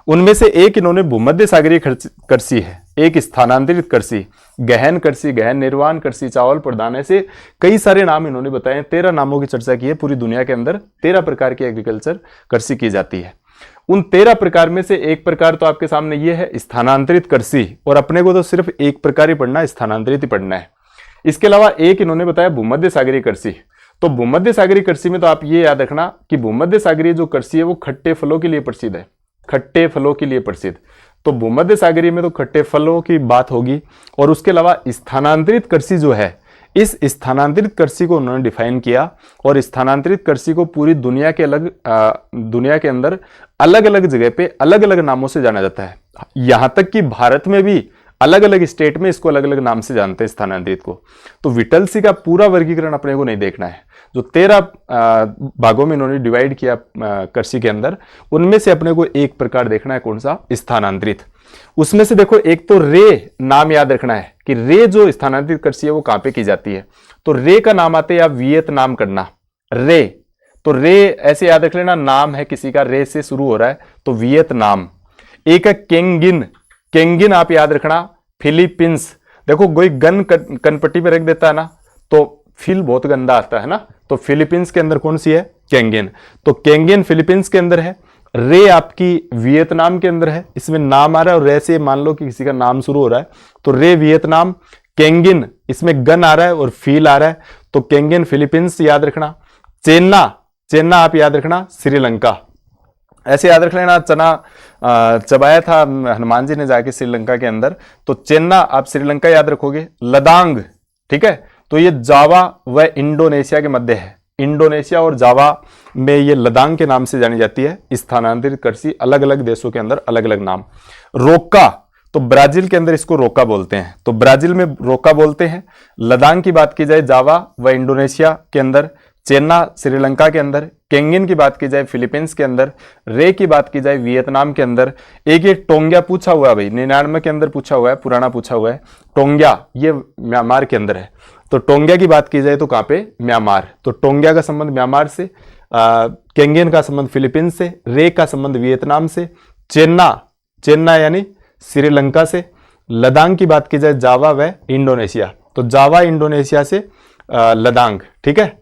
उनमें से एक इन्होंने भूमध्य सागरीय कृषि है, एक स्थानांतरित कृषि, गहन कृषि, गहन निर्वाण कृषि, चावल प्रधान, ऐसे कई सारे नाम इन्होंने बताए। 13 नामों की चर्चा की है। पूरी दुनिया के अंदर 13 प्रकार की एग्रीकल्चर कृषि की जाती है। उन 13 प्रकार में से एक प्रकार तो आपके सामने ये है स्थानांतरित कृषि, और अपने को तो सिर्फ एक प्रकार ही पढ़ना है, स्थानांतरित ही पढ़ना है। इसके अलावा एक इन्होंने बताया भूमध्य सागरीय कृषि। तो भूमध्य सागरीय कृषि में तो आप ये याद रखना कि भूमध्य सागरीय जो कृषि है वो खट्टे फलों के लिए प्रसिद्ध है, खट्टे फलों के लिए प्रसिद्ध। तो भूमध्य सागरीय में तो खट्टे फलों की बात होगी। और उसके अलावा स्थानांतरित कृषि जो है, इस स्थानांतरित कृषि को उन्होंने डिफाइन किया, और स्थानांतरित कृषि को पूरी दुनिया के दुनिया के अंदर अलग अलग जगह पे अलग अलग नामों से जाना जाता है। यहां तक कि भारत में भी अलग अलग स्टेट में इसको अलग अलग नाम से जानते हैं स्थानांतरित को। तो विटलसी का पूरा वर्गीकरण अपने को नहीं देखना है। जो 13 भागों में इन्होंने डिवाइड किया कृषि के अंदर, उनमें से अपने को एक प्रकार देखना है, कौन सा? स्थानांतरित। उसमें से देखो एक तो रे नाम याद रखना है कि रे जो स्थानांतरित कृषि है वो कहां पे की जाती है। तो रे का नाम आते या वियतनाम करना, रे। तो रे ऐसे याद रख लेना, नाम है किसी का रे से शुरू हो रहा है, तो वियतनाम। एक है केंगिन, केंगिन आप याद रखना, फिलीपींस। देखो कोई गन कनपट्टी पे रख देता है ना तो फील बहुत गंदा आता है ना, तो फिलीपींस के अंदर कौन सी है? केंगिन। तो केंगिन फिलीपींस के अंदर है। रे आपकी वियतनाम के अंदर है, इसमें नाम आ रहा है, और रे से मान लो कि किसी का नाम शुरू हो रहा है, तो रे वियतनाम। केंगिन इसमें गन आ रहा है और फील आ रहा है, तो केंगिन फिलीपींस याद रखना। चेन्ना, चेन्ना आप याद रखना, श्रीलंका। ऐसे याद रख लेना, चना चबाया था हनुमान जी ने जाके श्रीलंका के अंदर, तो चेन्ना आप श्रीलंका याद रखोगे। लदांग, ठीक है, तो ये जावा व इंडोनेशिया के मध्य है। इंडोनेशिया और जावा में ये लदांग के नाम से जानी जाती है। स्थानांतरित कृषि अलग अलग देशों के अंदर अलग अलग नाम। रोका, तो ब्राजील के अंदर इसको रोका बोलते हैं, तो ब्राजील में रोका बोलते हैं। लदांग की बात की जाए जावा व इंडोनेशिया के अंदर, चेन्ना श्रीलंका के अंदर, केंगिन की बात की जाए फिलीपींस के अंदर, रे की बात की जाए वियतनाम के अंदर। एक ये टोंग्या पूछा हुआ है भाई, 99 के अंदर पूछा हुआ है, पुराना पूछा हुआ है। टोंग्या ये म्यांमार के अंदर है, तो टोंग्या की बात की जाए तो कहां पे? म्यांमार। तो टोंग्या का संबंध म्यांमार से, केंगिन का संबंध फिलीपींस से, रे का संबंध वियतनाम से, चेन्ना, चेन्ना यानी श्रीलंका से, लदांग की बात की जाए जावा व इंडोनेशिया, तो जावा इंडोनेशिया से लदांग, ठीक है।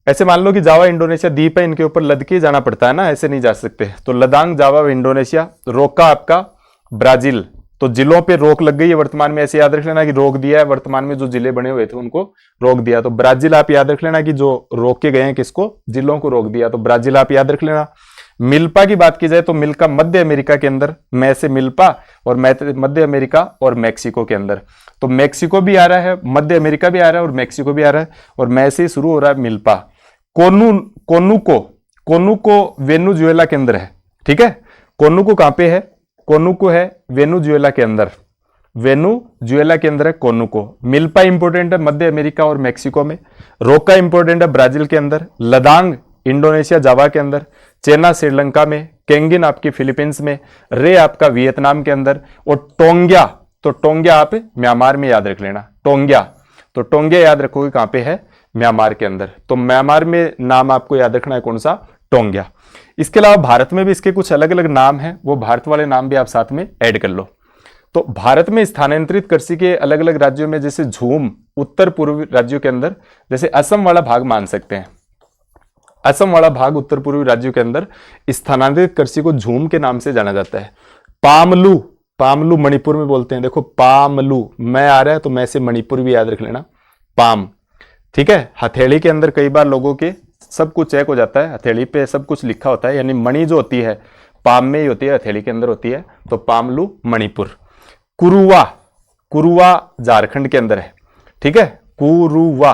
ऐसे मान लो कि जावा इंडोनेशिया द्वीप है, इनके ऊपर लद के जाना पड़ता है ना, ऐसे नहीं जा सकते। तो लदांग, जावा व इंडोनेशिया। रोका आपका ब्राजील, तो जिलों पे रोक लग गई है वर्तमान में, ऐसे याद रख लेना कि रोक दिया है, वर्तमान में जो जिले बने हुए थे उनको रोक दिया। तो ब्राजील आप याद रख लेना कि जो रोक के गए हैं किसको? जिलों को रोक दिया, तो ब्राजील आप याद रख लेना। मिल्पा की बात की जाए तो मिल्का मध्य अमेरिका के अंदर, मैं से मिल्पा, और मध्य अमेरिका और मैक्सिको के अंदर। तो मैक्सिको भी आ रहा है, मध्य अमेरिका भी आ रहा है, और मैक्सिको भी आ रहा है, और मैं से शुरू हो रहा है मिल्पा। कोनुको वेनेजुएला के अंदर है, ठीक है। कोनुको कहां पे है? कोनुको है वेनेजुएला के अंदर। वेनेजुएला के अंदर है कोनुको। मिल्पा इंपोर्टेंट है मध्य अमेरिका और मेक्सिको में। रोका इंपोर्टेंट है ब्राजील के अंदर। लदांग इंडोनेशिया जावा के अंदर। चेना श्रीलंका में। केंगिन आपकी फिलीपींस में। रे आपका वियतनाम के अंदर। और टोंग्या, तो टोंग्या आप म्यांमार में याद रख लेना। टोंग्या, तो टोंग्या याद रखोगे कहां पे है? म्यांमार के अंदर। तो म्यांमार में नाम आपको याद रखना है कौन सा? टोंग्या। इसके अलावा भारत में भी इसके कुछ अलग अलग नाम हैं, वो भारत वाले नाम भी आप साथ में ऐड कर लो। तो भारत में स्थानांतरित कृषि के अलग अलग राज्यों में जैसे झूम उत्तर पूर्वी राज्यों के अंदर, जैसे असम वाला भाग मान सकते हैं। असम वाला भाग उत्तर पूर्वी राज्यों के अंदर स्थानांतरित कृषि को झूम के नाम से जाना जाता है। पामलू, पामलू मणिपुर में बोलते हैं। देखो पामलू, मैं आ रहा है तो मैं से मणिपुर भी याद रख लेना, पाम। ठीक है। हथेली के अंदर कई बार लोगों के सब कुछ चेक हो जाता है, हथेली पे सब कुछ लिखा होता है, यानी मणि जो होती है पाम में ही होती है, हथेली के अंदर होती है। तो पामलू मणिपुर। कुरुवा, कुरुवा झारखंड के अंदर है। ठीक है, कुरुवा,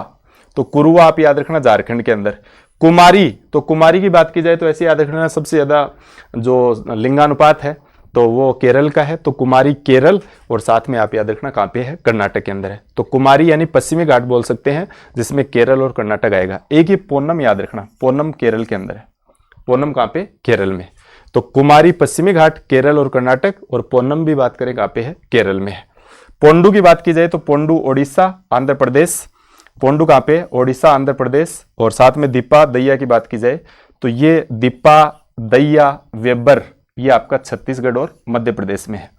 तो कुरुवा आप याद रखना झारखंड के अंदर। कुमारी, तो कुमारी की बात की जाए तो ऐसे याद रखना सबसे ज्यादा जो लिंगानुपात है तो वो केरल का है। तो कुमारी केरल, और साथ में आप याद रखना कहां पे है? कर्नाटक के अंदर है। तो कुमारी यानी पश्चिमी घाट बोल सकते हैं, जिसमें केरल और कर्नाटक आएगा। एक ही पोन्नम याद रखना, पोन्नम केरल के अंदर है। पोन्नम कहां पे? केरल में। तो कुमारी पश्चिमी घाट, केरल और कर्नाटक, और पोन्नम भी बात करें कहां पे है? केरल में है। पोंडू की बात की जाए तो पोंडू ओडिशा आंध्र प्रदेश। पोंडू कहां पे? ओडिशा आंध्र प्रदेश। और साथ में दीपा दैया की बात की जाए तो ये दीपा दैया वेबर, ये आपका छत्तीसगढ़ और मध्य प्रदेश में है।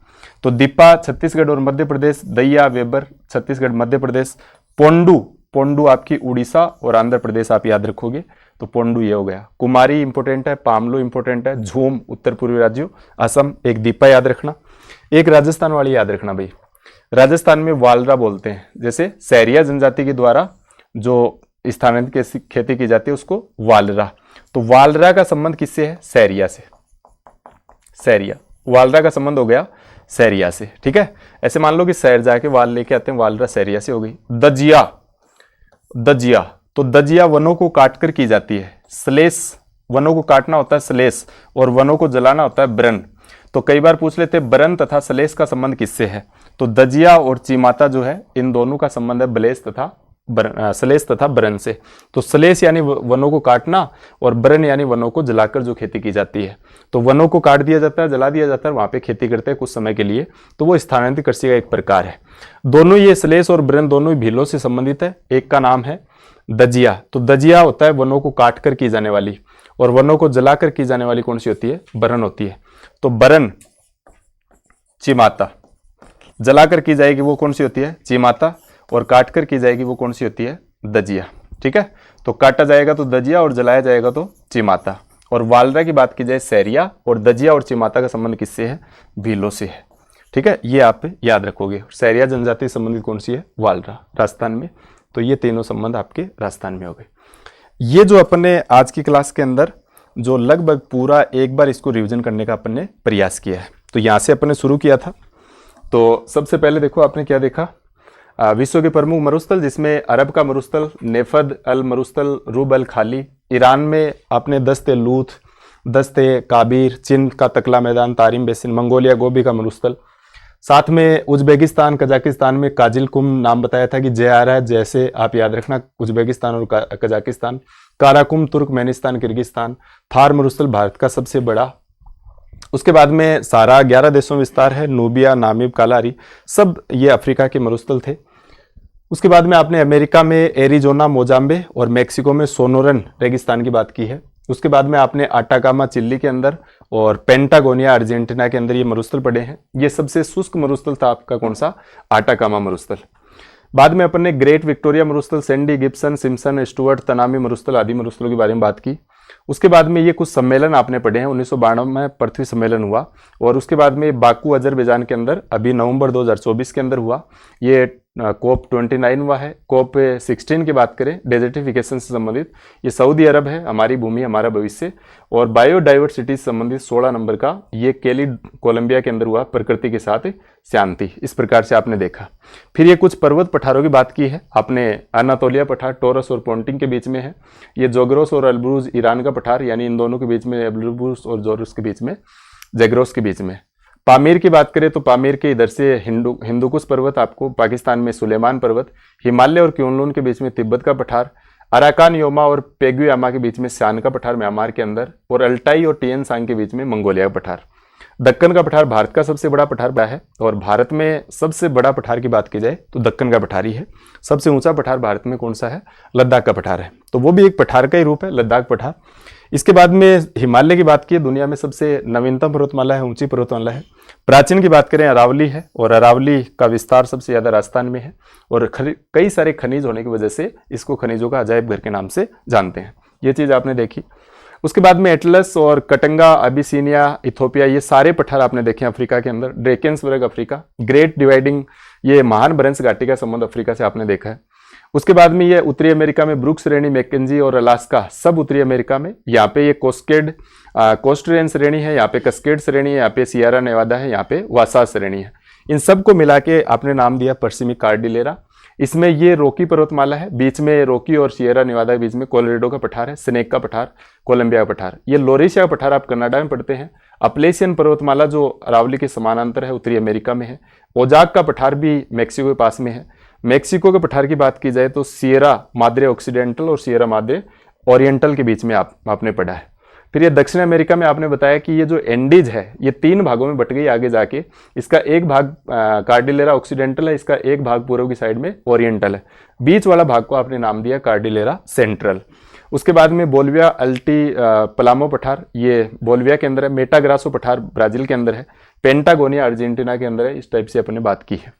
तो दीपा छत्तीसगढ़ और मध्य प्रदेश, दैया वेबर छत्तीसगढ़ मध्य प्रदेश। पोंडू, पोंडू आपकी उड़ीसा और आंध्र प्रदेश आप याद रखोगे, तो पोंडू ये हो गया। कुमारी इंपोर्टेंट है, पामलू इंपोर्टेंट है, झूम उत्तर पूर्वी राज्यों, असम, एक दीपा याद रखना। एक राजस्थान वाली याद रखना भाई, राजस्थान में वालरा बोलते हैं। जैसे सैरिया जनजाति के द्वारा जो स्थानांतरित खेती की जाती है उसको वालरा। तो वालरा का संबंध किससे है? सैरिया से। सैरिया, वालरा का संबंध हो गया सैरिया से। ठीक है, ऐसे मान लो कि सैर जाके वाल लेके आते हैं, वालरा सैरिया से हो गई। दजिया, दजिया, तो दजिया वनों को काटकर की जाती है। श्लेष, वनों को काटना होता है श्लेष, और वनों को जलाना होता है ब्रन। तो कई बार पूछ लेते हैं ब्रन तथा श्लेष का संबंध किससे है? तो दजिया और चिमाता जो है इन दोनों का संबंध है ब्लेस तथा श्लेष तथा ब्रन से। तो श्लेष यानी वनों को काटना, और ब्रन यानी वनों को जलाकर जो खेती की जाती है। तो वनों को काट दिया जाता है, जला दिया जाता है, वहां पे खेती करते हैं कुछ समय के लिए, तो वो स्थानांतरित कृषि का एक प्रकार है। दोनों ये श्लेष और ब्रन दोनों ही भीलों से संबंधित है। एक का नाम है दजिया, तो दजिया होता है वनों को काट कर की जाने वाली, और वनों को जलाकर की जाने वाली कौन सी होती है? ब्रन होती है। तो ब्रन, चिमाता, जलाकर की जाएगी वो कौन सी होती है? चिमाता, और काट कर की जाएगी वो कौन सी होती है? दजिया। ठीक है, तो काटा जाएगा तो दजिया और जलाया जाएगा तो चिमाता। और वालरा की बात की जाए सैरिया, और दजिया और चिमाता का संबंध किससे है? भीलों से है। ठीक है, ये आप याद रखोगे। सैरिया जनजाति संबंधित कौन सी है? वालरा, राजस्थान में। तो ये तीनों संबंध आपके राजस्थान में हो गए। ये जो अपन ने आज की क्लास के अंदर जो लगभग पूरा एक बार इसको रिविजन करने का अपन ने प्रयास किया है, तो यहाँ से अपन ने शुरू किया था। तो सबसे पहले देखो आपने क्या देखा? विश्व के प्रमुख मरुस्थल, जिसमें अरब का मरुस्थल नेफद अल मरुस्थल रूब अल खाली, ईरान में आपने दस्ते लूथ, दस्ते काबीर, चीन का तकला मैदान, तारिम बेसिन, मंगोलिया गोबी का मरुस्थल, साथ में उज्बेकिस्तान कजाकिस्तान में काजिलकुम नाम बताया था कि जय आ रहा है, जैसे आप याद रखना उज्बेकिस्तान और Kazakhstan, Karakum Turkmenistan Kyrgyzstan, Thar मरुस्थल भारत का सबसे बड़ा। उसके बाद में सारा 11 देशों में विस्तार है, नूबिया, नामीब, कालारी, सब ये अफ्रीका के मरुस्थल थे। उसके बाद में आपने अमेरिका में एरिजोना, मोजाम्बे और मेक्सिको में सोनोरन रेगिस्तान की बात की है। उसके बाद में आपने आटाकामा चिली के अंदर और पेंटागोनिया अर्जेंटीना के अंदर ये मरुस्थल पड़े हैं। ये सबसे शुष्क मरुस्थल था आपका कौन सा? आटाकामा मरुस्थल। बाद में अपन ने ग्रेट विक्टोरिया मरुस्थल, Sandy, Gibson, Simpson, Stuart, Tanami मरुस्थल आदि मरुस्थलों के बारे में बात की। उसके बाद में ये कुछ सम्मेलन आपने पढ़े हैं। 1992 में पृथ्वी सम्मेलन हुआ, और उसके बाद में बाकू अजरबैजान के अंदर अभी नवंबर 2024 के अंदर हुआ। ये कोप 29 हुआ है। कोप 16 की बात करें डेजर्टिफिकेशन से संबंधित, ये सऊदी अरब है, हमारी भूमि हमारा भविष्य। और बायोडाइवर्सिटी से संबंधित 16 नंबर का ये केली कोलंबिया के अंदर हुआ, प्रकृति के साथ शांति। इस प्रकार से आपने देखा। फिर ये कुछ पर्वत पठारों की बात की है आपने। अनातोलिया पठार टोरस और पोंटिंग के बीच में है। ये जोग्रोस और अल्ब्रूज ईरान का पठार, यानी इन दोनों के बीच में, अल्ब्रूज और जोग्रोस के बीच में, जैग्रोस के बीच में। पामीर की बात करें तो पामीर के इधर से हिंदुकुश पर्वत, आपको पाकिस्तान में सुलेमान पर्वत, हिमालय और क्योंलून के बीच में तिब्बत का पठार, अराकान योमा और पेगुयामा के बीच में सियान का पठार म्यांमार के अंदर, और अल्टाई और टिएन सांग के बीच में मंगोलिया का पठार। दक्कन का पठार भारत का सबसे बड़ा पठार है, और भारत में सबसे बड़ा पठार की बात की जाए तो दक्कन का पठार ही है। सबसे ऊंचा पठार भारत में कौन सा है? लद्दाख का पठार है, तो वो भी एक पठार का ही रूप है, लद्दाख पठार। इसके बाद में हिमालय की बात की, दुनिया में सबसे नवीनतम पर्वतमाला है, ऊंची पर्वतमाला है। प्राचीन की बात करें अरावली है, और अरावली का विस्तार सबसे ज्यादा राजस्थान में है, और कई सारे खनिज होने की वजह से इसको खनिजों का अजायब घर के नाम से जानते हैं। ये चीज आपने देखी। उसके बाद में एटलस और कटंगा, अबिसिनिया, इथोपिया, ये सारे पठार आपने देखे अफ्रीका के अंदर। ड्रेकेंसबर्ग अफ्रीका, ग्रेट डिवाइडिंग, ये महान बरंस घाटी का संबंध अफ्रीका से आपने देखा है। उसके बाद में ये उत्तरी अमेरिका में ब्रुक श्रेणी, मैकेंजी और अलास्का, सब उत्तरी अमेरिका में। यहाँ पे ये कोस्ट रेंज श्रेणी है, यहाँ पे कस्केड श्रेणी है, यहाँ पे सियरा नेवादा है, यहाँ पे वासा श्रेणी है। इन सबको मिला के आपने नाम दिया पश्चिमी कार्डिलेरा। इसमें ये रॉकी पर्वतमाला है, बीच में रॉकी और सियरा नेवादा के बीच में कोलोराडो का पठार है, स्नेक का पठार, कोलंबिया का पठार। ये लोरेशिया का पठार आप कनाडा में पढ़ते हैं। अपलेशियन पर्वतमाला जो अरावली के समानांतर है, उत्तरी अमेरिका में है। ओजाक का पठार भी मेक्सिको के पास में है। मेक्सिको के पठार की बात की जाए तो सियरा माद्रे ऑक्सीडेंटल और सियरा माद्रे ओरिएंटल के बीच में आपने पढ़ा है। फिर ये दक्षिण अमेरिका में आपने बताया कि ये जो एंडीज है ये 3 भागों में बट गई आगे जाके। इसका एक भाग कार्डिलेरा ऑक्सीडेंटल है, इसका एक भाग पूर्व की साइड में ओरिएंटल है, बीच वाला भाग को आपने नाम दिया कार्डिलेरा सेंट्रल। उसके बाद में बोलिविया अल्टी पलामो पठार, ये बोलिविया के अंदर है। मेटाग्रासो पठार ब्राजील के अंदर है। पेंटागोनिया अर्जेंटीना के अंदर है। इस टाइप से अपने बात की है।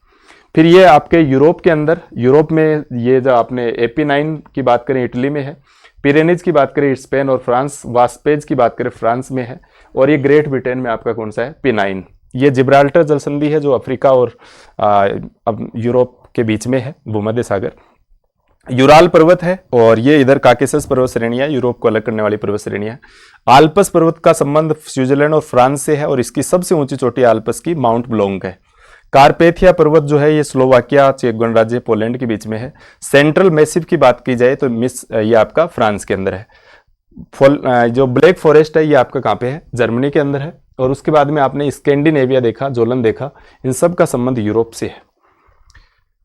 फिर ये आपके यूरोप के अंदर, यूरोप में ये जो आपने एपीनाइन की बात करें इटली में है। पिरेनीज की बात करें स्पेन और फ्रांस, वास्पेज की बात करें फ्रांस में है, और ये ग्रेट ब्रिटेन में आपका कौन सा है? पिनाइन। ये जिब्राल्टर जलसंधि है जो अफ्रीका और अब यूरोप के बीच में है, भूमध्य सागर। यूराल पर्वत है, और ये इधर काकेसस पर्वत श्रेणियां, यूरोप को अलग करने वाली पर्वत श्रेणियां। आल्पस पर्वत का संबंध स्विट्जरलैंड और फ्रांस से है, और इसकी सबसे ऊंची चोटी आल्पस की माउंट ब्लॉन्क है। कारपेथिया पर्वत जो है ये स्लोवाकिया, चेक गणराज्य, पोलैंड के बीच में है। सेंट्रल मैसिव की बात की जाए तो ये आपका फ्रांस के अंदर है। जो ब्लैक फॉरेस्ट है ये आपका कहाँ पे है? जर्मनी के अंदर है। और उसके बाद में आपने स्कैंडिनेविया देखा, जोलन देखा, इन सब का संबंध यूरोप से है।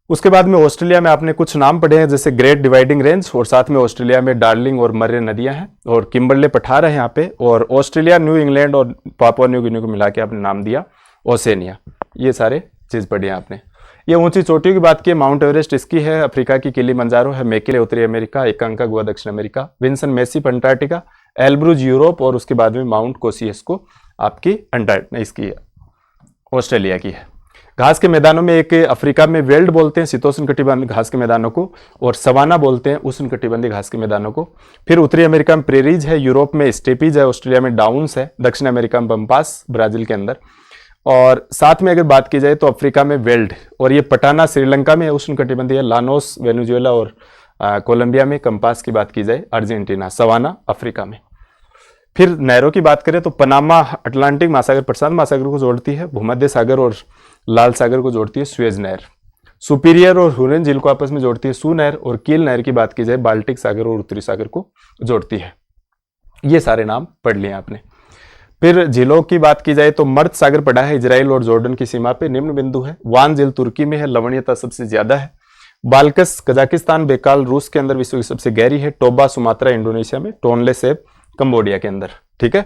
उसके बाद में ऑस्ट्रेलिया में आपने कुछ नाम पढ़े हैं, जैसे ग्रेट डिवाइडिंग रेंज, और साथ में ऑस्ट्रेलिया में डार्लिंग और मर्रे नदियां हैं, और किम्बरले पठार है यहाँ पे। और ऑस्ट्रेलिया, न्यू इंग्लैंड और पापुआ न्यू गिनी को मिला के आपने नाम दिया ओसेनिया। ये सारे चीज पढ़ी आपने। ये ऊंची चोटियों की बात की, माउंट एवरेस्ट इसकी है, अफ्रीका की किलिमंजारो है, मेकिले उत्तरी अमेरिका, एकांकागुआ दक्षिण अमेरिका, विंसन मेसिप अंटार्कटिका, एल्ब्रुज यूरोप, और उसके बाद में माउंट कोसियस्को आपकी इसकी ऑस्ट्रेलिया की है। घास के मैदानों में एक अफ्रीका में वेल्ड बोलते हैं शीतोष्ण कटिबंधीय घास के मैदानों को, और सवाना बोलते हैं उष्ण कटिबंधीय घास के मैदानों को। फिर उत्तरी अमेरिका में प्रेरीज है, यूरोप में स्टेपीज है, ऑस्ट्रेलिया में डाउन्स है, दक्षिण अमेरिका में बम्पास, ब्राजील के अंदर। और साथ में अगर बात की जाए तो अफ्रीका में वेल्ड, और ये पटाना श्रीलंका में उष्ण कटिबंधीय, लानोस वेनेजुएला और कोलंबिया में, कंपास की बात की जाए अर्जेंटीना, सवाना अफ्रीका में। फिर नहरों की बात करें तो पनामा अटलांटिक महासागर प्रशांत महासागर को जोड़ती है, भूमध्य सागर और लाल सागर को जोड़ती है सुएज नहर। सुपीरियर और हुरेन झील को आपस में जोड़ती है सू नहर, और कील नहर की बात की जाए बाल्टिक सागर और उत्तरी सागर को जोड़ती है। ये सारे नाम पढ़ लिए आपने। फिर झीलों की बात की जाए तो मर्द सागर पड़ा है इजराइल और जॉर्डन की सीमा पे, निम्न बिंदु है। वान झील तुर्की में है, लवणीयता सबसे ज्यादा है। बाल्कस कजाकिस्तान, बेकाल रूस के अंदर विश्व की सबसे गहरी है। टोबा सुमात्रा इंडोनेशिया में, टोनले सेब कंबोडिया के अंदर। ठीक है,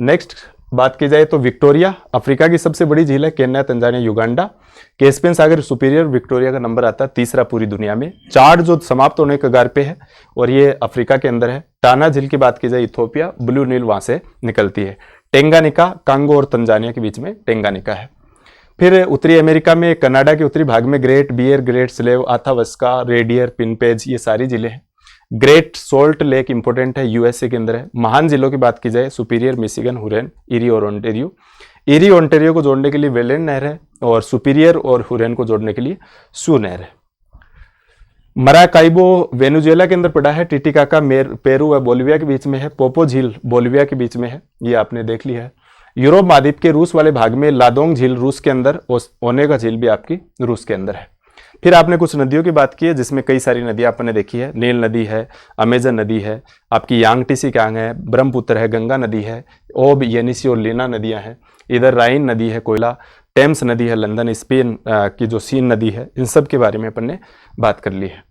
नेक्स्ट बात की जाए तो विक्टोरिया अफ्रीका की सबसे बड़ी झील है, केन्या, तंजानिया, युगांडा। कैस्पियन सागर सुपीरियर, विक्टोरिया का नंबर आता है तीसरा पूरी दुनिया में। चार्ट जो समाप्त होने के कगार पे है, और ये अफ्रीका के अंदर है। टाना झील की बात की जाए इथोपिया, ब्लू नील वहां से निकलती है। टेंगानिका कांगो और तंजानिया के बीच में टेंगानिका है। फिर उत्तरी अमेरिका में कनाडा के उत्तरी भाग में ग्रेट बियर, ग्रेट स्लेव, आथावस्का, रेडियर, पिनपेज, ये सारी जिले हैं। ग्रेट सोल्ट लेक इंपोर्टेंट है, यूएसए के अंदर है। महान जिलों की बात की जाए सुपीरियर, मिशिगन, हुरेन, इरी और ओंटेरियो। इरी ओंटेरियो को जोड़ने के लिए वेलेंड नहर है, और सुपीरियर और हुरेन को जोड़ने के लिए सू नहर है। मराकाइबो वेनेजुएला के अंदर पड़ा है। टिटिकाका पेरू व बोलिविया के बीच में है। पोपो झील बोलिविया के बीच में है, ये आपने देख लिया है। यूरोप महाद्वीप के रूस वाले भाग में लादोंग झील रूस के अंदर, ओनेगा झील भी आपकी रूस के अंदर है। फिर आपने कुछ नदियों की बात की है जिसमें कई सारी नदियां आपने देखी है। नील नदी है, अमेजन नदी है, आपकी यांगटीसी कांग है, ब्रह्मपुत्र है, गंगा नदी है, ओब, येनिसी और लीना नदियां हैं। इधर राइन नदी है, कोयला, टेम्स नदी है, लंदन स्पेन की जो सीन नदी है, इन सब के बारे में अपन ने बात कर ली है।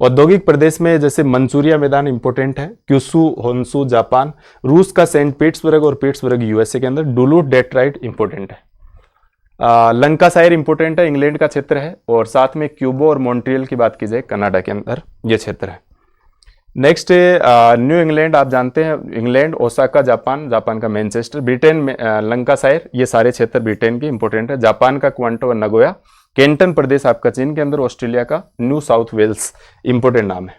औद्योगिक प्रदेश में जैसे मंचूरिया मैदान इंपॉर्टेंट है, क्यूशू, होन्शू जापान, रूस का सेंट पीटर्सबर्ग और पीटर्सबर्ग यूएसए के अंदर, डुलूथ डेट्राइट इंपॉर्टेंट है, लंकासायर इंपॉर्टेंट है, इंग्लैंड का क्षेत्र है, और साथ में क्यूबो और मॉन्ट्रियल की बात की जाए कनाडा के अंदर ये क्षेत्र है। नेक्स्ट न्यू इंग्लैंड, आप जानते हैं इंग्लैंड, ओसाका जापान, जापान का मैनचेस्टर, ब्रिटेन में लंकासायर, ये सारे क्षेत्र ब्रिटेन के इंपॉर्टेंट है, जापान का क्वांटो और नगोया, केंटन प्रदेश आपका चीन के अंदर, ऑस्ट्रेलिया का न्यू साउथ वेल्स इंपॉर्टेंट नाम है।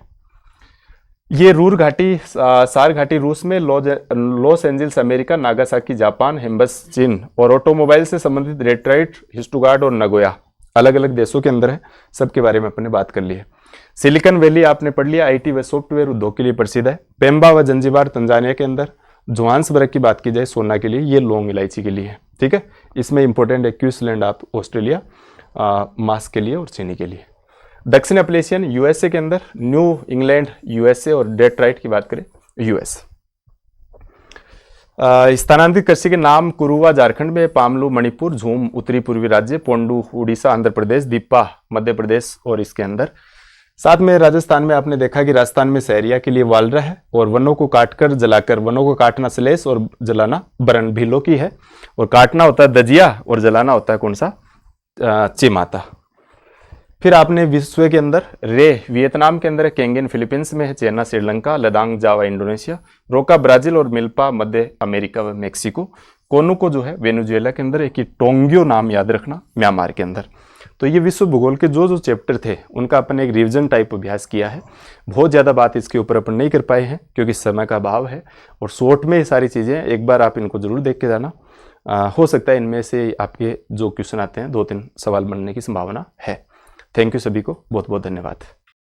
ये रूर घाटी, सार घाटी रूस में, Los Angeles America, Nagasaki Japan, हेम्बस चीन, और ऑटोमोबाइल से संबंधित डेट्रॉइट, स्टुगार्ट और नगोया अलग अलग देशों के अंदर है। सबके बारे में अपने बात कर ली है। सिलिकॉन वैली आपने पढ़ लिया, आईटी व सॉफ्टवेयर उद्योग के लिए प्रसिद्ध है। पेम्बा व जंजीबार तंजानिया के अंदर। जोहान्सबर्ग की बात की जाए सोना के लिए, ये लौंग इलायची के लिए है, ठीक है। इसमें इंपॉर्टेंट है क्वींसलैंड आप ऑस्ट्रेलिया, मास्क के लिए और चीनी के लिए। दक्षिण एप्लेशियन यूएसए के अंदर, न्यू इंग्लैंड यूएसए, और डेट्राइट की बात करें यूएस। स्थानांतरित कृषि के नाम, कुरुवा झारखंड में, पामलू मणिपुर, झूम उत्तरी पूर्वी राज्य, पोंडू उड़ीसा आंध्र प्रदेश, दीपा मध्य प्रदेश और इसके अंदर। साथ में राजस्थान में आपने देखा कि राजस्थान में सहरिया के लिए वालरा है, और वनों को काटकर जलाकर, वनों को काटना श्लेष और जलाना बरन, भीलों की है, और काटना होता है दजिया और जलाना होता है कौन सा, चिमाता। फिर आपने विश्व के अंदर रे वियतनाम के अंदर है, केंगेन फिलीपींस में है, चेना श्रीलंका, लदांग जावा इंडोनेशिया, रोका ब्राजील और मिल्पा मध्य अमेरिका व मेक्सिको, कोनुको जो है वेनेजुएला के अंदर, एक टोंगियो नाम याद रखना म्यांमार के अंदर। तो ये विश्व भूगोल के जो जो चैप्टर थे उनका अपन एक रिवीजन टाइप अभ्यास किया है। बहुत ज़्यादा बात इसके ऊपर अपन नहीं कर पाए हैं क्योंकि समय का अभाव है, और शॉर्ट में ये सारी चीज़ें, एक बार आप इनको जरूर देख के जाना। हो सकता है इनमें से आपके जो क्वेश्चन आते हैं 2-3 सवाल बनने की संभावना है। थैंक यू, सभी को बहुत बहुत धन्यवाद।